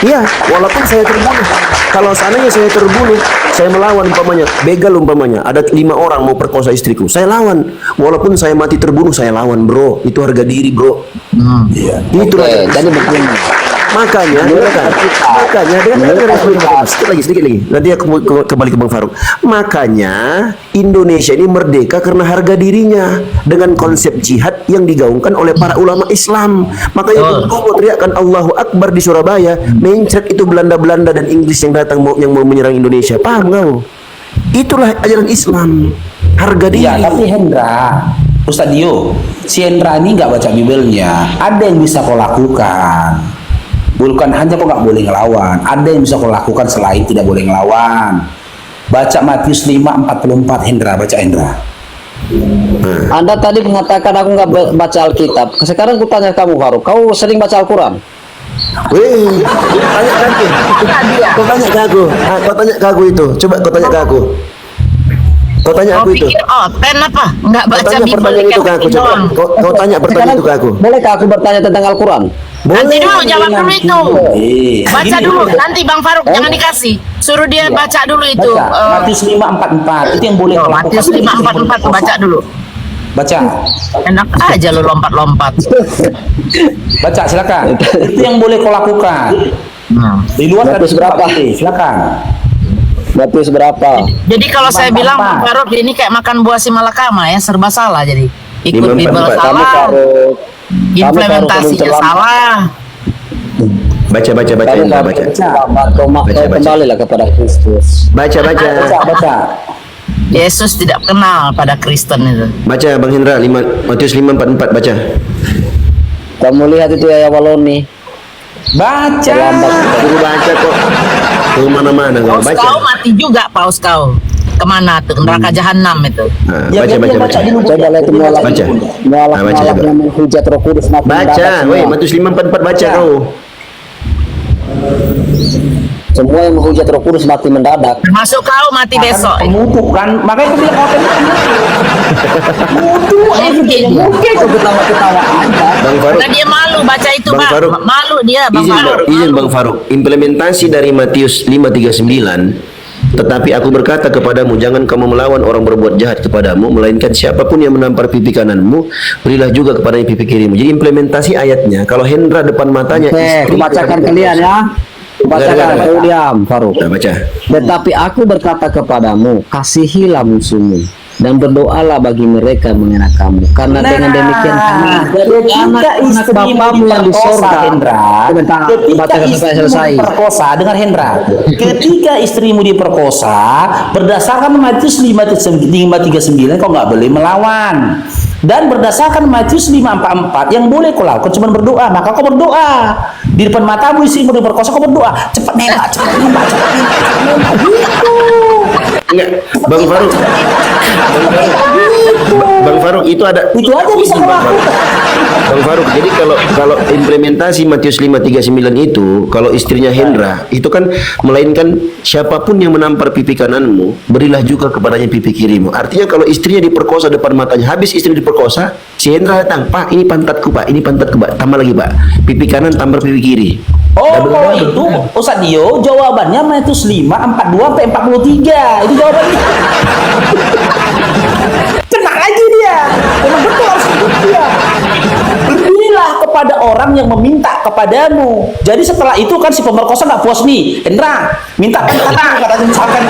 S4: Iya, walaupun saya terbunuh. Kalau seandainya saya terbunuh, saya melawan umpamanya, begal umpamanya, ada 5 orang mau perkosa istriku, saya lawan. Walaupun saya mati terbunuh, saya lawan, bro. Itu harga diri, bro. Iya. Itu
S11: Oke, jadi begini.
S4: makanya sedikit lagi. Nanti aku kembali ke Bang Faruk. Makanya Indonesia ini merdeka karena harga dirinya dengan konsep jihad yang digaungkan oleh para ulama Islam. Makanya kau mau teriakkan Allahu Akbar di Surabaya, mencret itu Belanda dan Inggris yang datang yang mau menyerang Indonesia. Paham kau? Itulah ajaran Islam. Harga diri.
S6: Ya, tapi Hendra, Ustaz Dio, si Hendra ini nggak baca Bibelnya. Ada yang bisa kau lakukan. Bukan hanya kau nggak boleh ngelawan. Ada yang bisa kau lakukan selain tidak boleh ngelawan. Baca Matius 5:44, Hendra, baca Hendra.
S11: Anda tadi mengatakan aku nggak baca Alkitab. Sekarang aku tanya kamu, Faruk. Kau sering baca Al-Quran?
S4: Wih, kau tanya ke aku itu. Coba kau tanya ke aku. Kau tanya aku itu.
S8: Pen apa? Enggak
S4: Kau
S8: baca
S4: tanya
S8: Bible
S4: pertanyaan itu ke aku. Coba. Kau tanya pertanyaan itu ke aku.
S11: Bolehkah aku bertanya tentang Al-Quran?
S8: Nanti dulu jawab dulu itu. Baca
S6: Gini
S8: dulu. Nanti Bang Faruk jangan dikasih. Suruh dia baca dulu itu.
S6: Baca. Matius 5:44 itu yang boleh kau lakukan.
S8: Matius 5:44 baca dulu.
S6: Baca.
S8: Enak aja lo lompat-lompat.
S6: Baca, silakan. Itu yang boleh kau lakukan. Di luar
S11: Matius berapa?
S6: Silakan.
S11: Matius berapa?
S8: Jadi kalau saya bilang Bang Faruk ini kayak makan buah si malakama ya, serba salah jadi. Ikut Bible salah, implementasinya salah.
S4: Baca.
S11: Kembalilah kepada Kristus.
S4: Baca.
S8: Yesus tidak kenal pada Kristen itu.
S4: Baca Bang Hendra, Matius 5:44 baca.
S11: Kamu lihat itu ya Waloni.
S6: Baca.
S4: Suruh baca kok. Ke mana-mana kau
S8: Paus
S4: baca.
S8: kau mati juga paus kau. Kemana tuh? Neraka jahanam itu.
S4: Nah,
S6: Ya,
S4: baca.
S11: Coba lihat mualaf.
S4: Baca.
S11: Mualaf
S4: coba.
S11: yang menghujat Roh Kudus makin
S4: Baca,
S11: mendadak
S4: woi,
S11: semua.
S4: Matius 5:44 baca kau.
S11: Semua yang menghujat Roh Kudus mati mendadak.
S8: Termasuk kau mati besok.
S6: Pemutuk kan, makanya aku bilang mungkin kau ketawa-ketawa aja.
S4: Bang Faruk.
S8: Karena dia malu baca itu,
S4: Bang
S8: Bang.
S4: Faruk.
S8: Malu dia, Bang Faruk.
S4: Izin Bang Faruk. Implementasi dari Matius 5:39. Tetapi aku berkata kepadamu, jangan kamu melawan orang berbuat jahat kepadamu, melainkan siapapun yang menampar pipi kananmu, berilah juga kepadanya pipi kirimu. Jadi implementasi ayatnya, kalau Hendra depan matanya
S11: Oke, kubacakan kalian ya. Kubacakan, kau diam, Faruk.
S4: Nah, baca.
S11: Tetapi aku berkata kepadamu, kasihilah musuhmu dan berdoalah bagi mereka menghina kamu. Karena dengan demikian kamu jadi anak Bapamu yang di sorga. Sebentar, bacakan sampai selesai.
S6: Perkosa, dengar Hendra. Ketika istrimu diperkosa, berdasarkan Matius 5:39 kau nggak boleh melawan. Dan berdasarkan Matius 5:44 yang boleh kau lakukan cuma berdoa. Maka kau berdoa di depan matamu istrimu diperkosa, kau berdoa cepat nembak, cepat nembak. Gitu.
S4: Enggak, Bang Faruk. Bang Faruk itu ada.
S6: Itu aja bisa kau lakukan.
S4: Bang Faruk, jadi kalau implementasi Matius 5:39 itu, kalau istrinya Hendra, itu kan melainkan siapapun yang menampar pipi kananmu, berilah juga kepadanya pipi kirimu. Artinya kalau istrinya diperkosa depan matanya, habis istri diperkosa, si Hendra datang, "Pak, ini pantatku, Pak, ini pantatku, Pak." Tambah lagi, Pak. Pipi kanan tambah pipi kiri.
S6: Oh, kalau itu Ustaz Dio, jawabannya Matius 5:42 sampai 43. Itu jawabannya. Kena aja dia. Memang betul harus ikut dia. Berilah kepada orang yang meminta kepadamu. Jadi setelah itu kan si pemerkosa nggak puas nih. Hendra, minta kata katanya misalkan.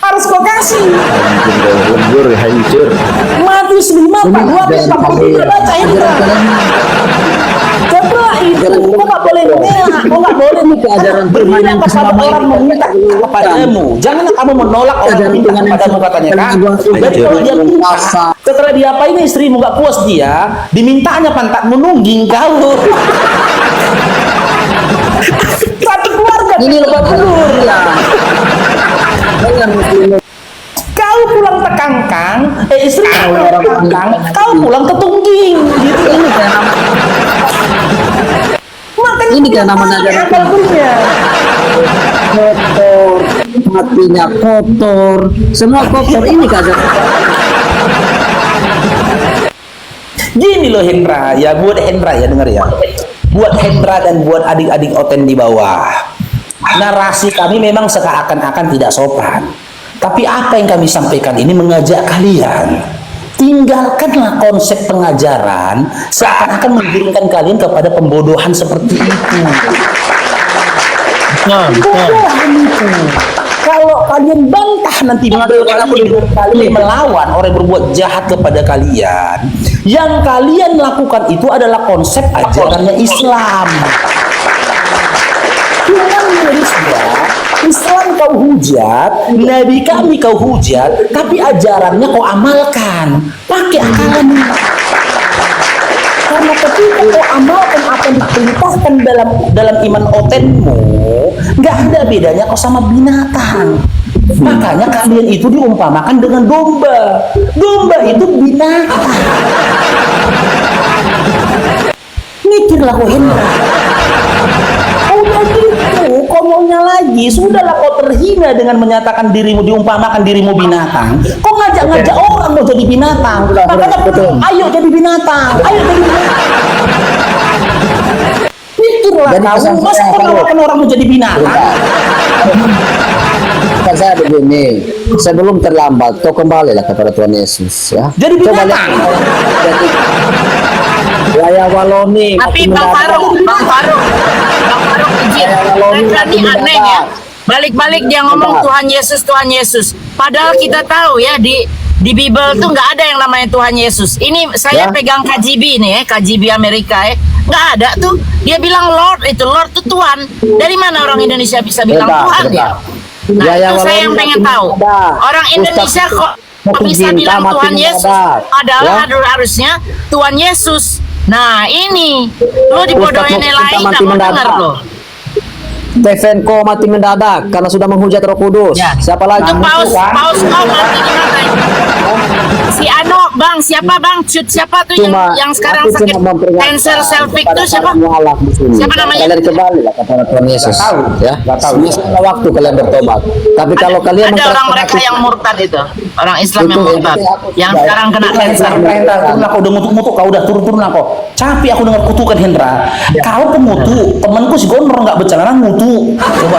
S6: Harus kau kasih.
S4: Hancur, hancur.
S6: Matius 5:42 baca Hendra. Setelah itu, kau nggak boleh mengelak, kau nggak boleh ajaran berilah kepada orang meminta kepadamu. Jangan kamu menolak orang meminta kepadamu katanya kan. Jadi kalau dia minta, setelah diapain istrimu nggak puas dia, dimintanya pantatmu nungging kau. Satu keluarga. Ini lupa telur ya. Kau pulang ke Kangkang, istri kau pulang ke Kangkang, kau pulang ke Tungging, gitu. Ini kan ini kan namanya kotor, matinya kotor, semua kotor ini kan. Gini loh Hendra, ya buat Hendra ya dengar ya, buat Hendra dan buat adik-adik Oten di bawah. Narasi kami memang seakan-akan tidak sopan. Tapi apa yang kami sampaikan ini mengajak kalian, tinggalkanlah konsep pengajaran seakan-akan menggiringkan kalian kepada pembodohan seperti itu. Pembodohan itu. Kalau kalian bantah nanti kalian melawan orang yang berbuat jahat kepada kalian, yang kalian lakukan itu adalah konsep ajarannya Islam. Jangan Malaysia, Islam kau hujat, Nabi kami kau hujat, tapi ajarannya kau amalkan. Pakai akalmu. Karena ketika kau amalkan apa yang diperintahkan dalam iman otenmu, nggak ada bedanya kau sama binatang. Makanya kalian itu diumpamakan dengan domba. Domba itu binatang. Mikirlah kau Hendra. Kau maunya lagi, sudahlah kau terhina dengan menyatakan dirimu, diumpamakan dirimu binatang. Kau ngajak-ngajak orang mau jadi binatang. Makanya ayo jadi binatang, ayo jadi binatang. Pikirlah kamu, masa kau nawarkan orang mau jadi binatang?
S11: Kan saya begini, sebelum terlambat, kau kembalilah kepada Tuhan Yesus ya.
S6: Jadi binatang.
S11: Raya Waloni.
S8: Tapi Bang Faruk izin, ini aneh ya. Balik-balik dia ngomong Tuhan Yesus. Padahal kita tahu ya di Bible tuh nggak ada yang namanya Tuhan Yesus. Ini saya pegang KJV nih ya, KJV Amerika ya. Nggak ada tuh. Dia bilang Lord itu Tuhan. Dari mana orang Indonesia bisa bilang Tuhan ya? Nah itu saya yang pengen tahu. Orang Indonesia kok bisa bilang Tuhan Yesus? Padahal harusnya Tuhan Yesus. Nah ini lo dibodohin lain, nggak mau dengar lo.
S11: Stevenko mati mendadak karena sudah menghujat Roh Kudus.
S8: Ya.
S11: Siapa lagi?
S8: Itu paus kau mati di mana? Si Ano, Bang, siapa Bang? Siapa tuh yang sekarang sakit cancer pelvic tuh siapa? Siapa namanya?
S11: Kalian kembali lah kepada Tuhan Yesus. Ya. Semua waktu kalian bertobat. Tapi kalau kalian
S8: ada orang mereka yang murtad itu, orang Islam yang murtad, yang sekarang kena cancer.
S6: Hendra, kau udah mutuk-mutuk, kau udah turun-turun kau. Capek aku dengar kutukan Hendra. Kau pemutu, temanku si Gondor nggak bercanda mutu. Coba.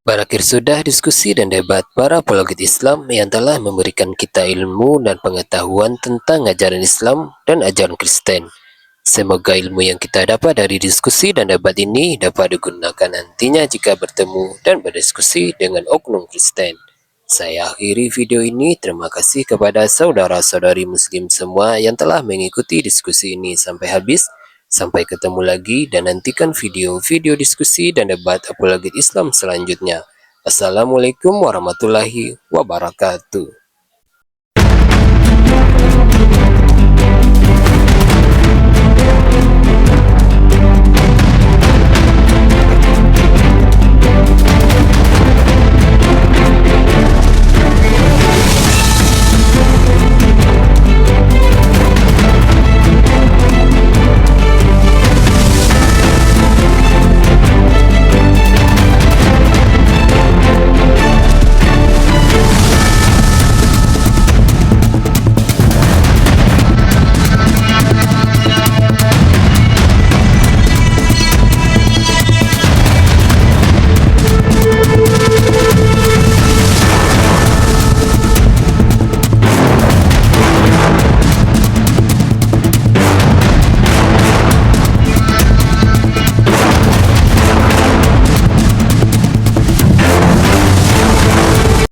S7: Berakhir sudah diskusi dan debat para apologet Islam yang telah memberikan kita ilmu dan pengetahuan tentang ajaran Islam dan ajaran Kristen. Semoga ilmu yang kita dapat dari diskusi dan debat ini dapat digunakan nantinya jika bertemu dan berdiskusi dengan oknum Kristen. Saya akhiri video ini. Terima kasih kepada saudara-saudari Muslim semua yang telah mengikuti diskusi ini sampai habis. Sampai ketemu lagi dan nantikan video-video diskusi dan debat apologet Islam selanjutnya. Assalamualaikum warahmatullahi wabarakatuh.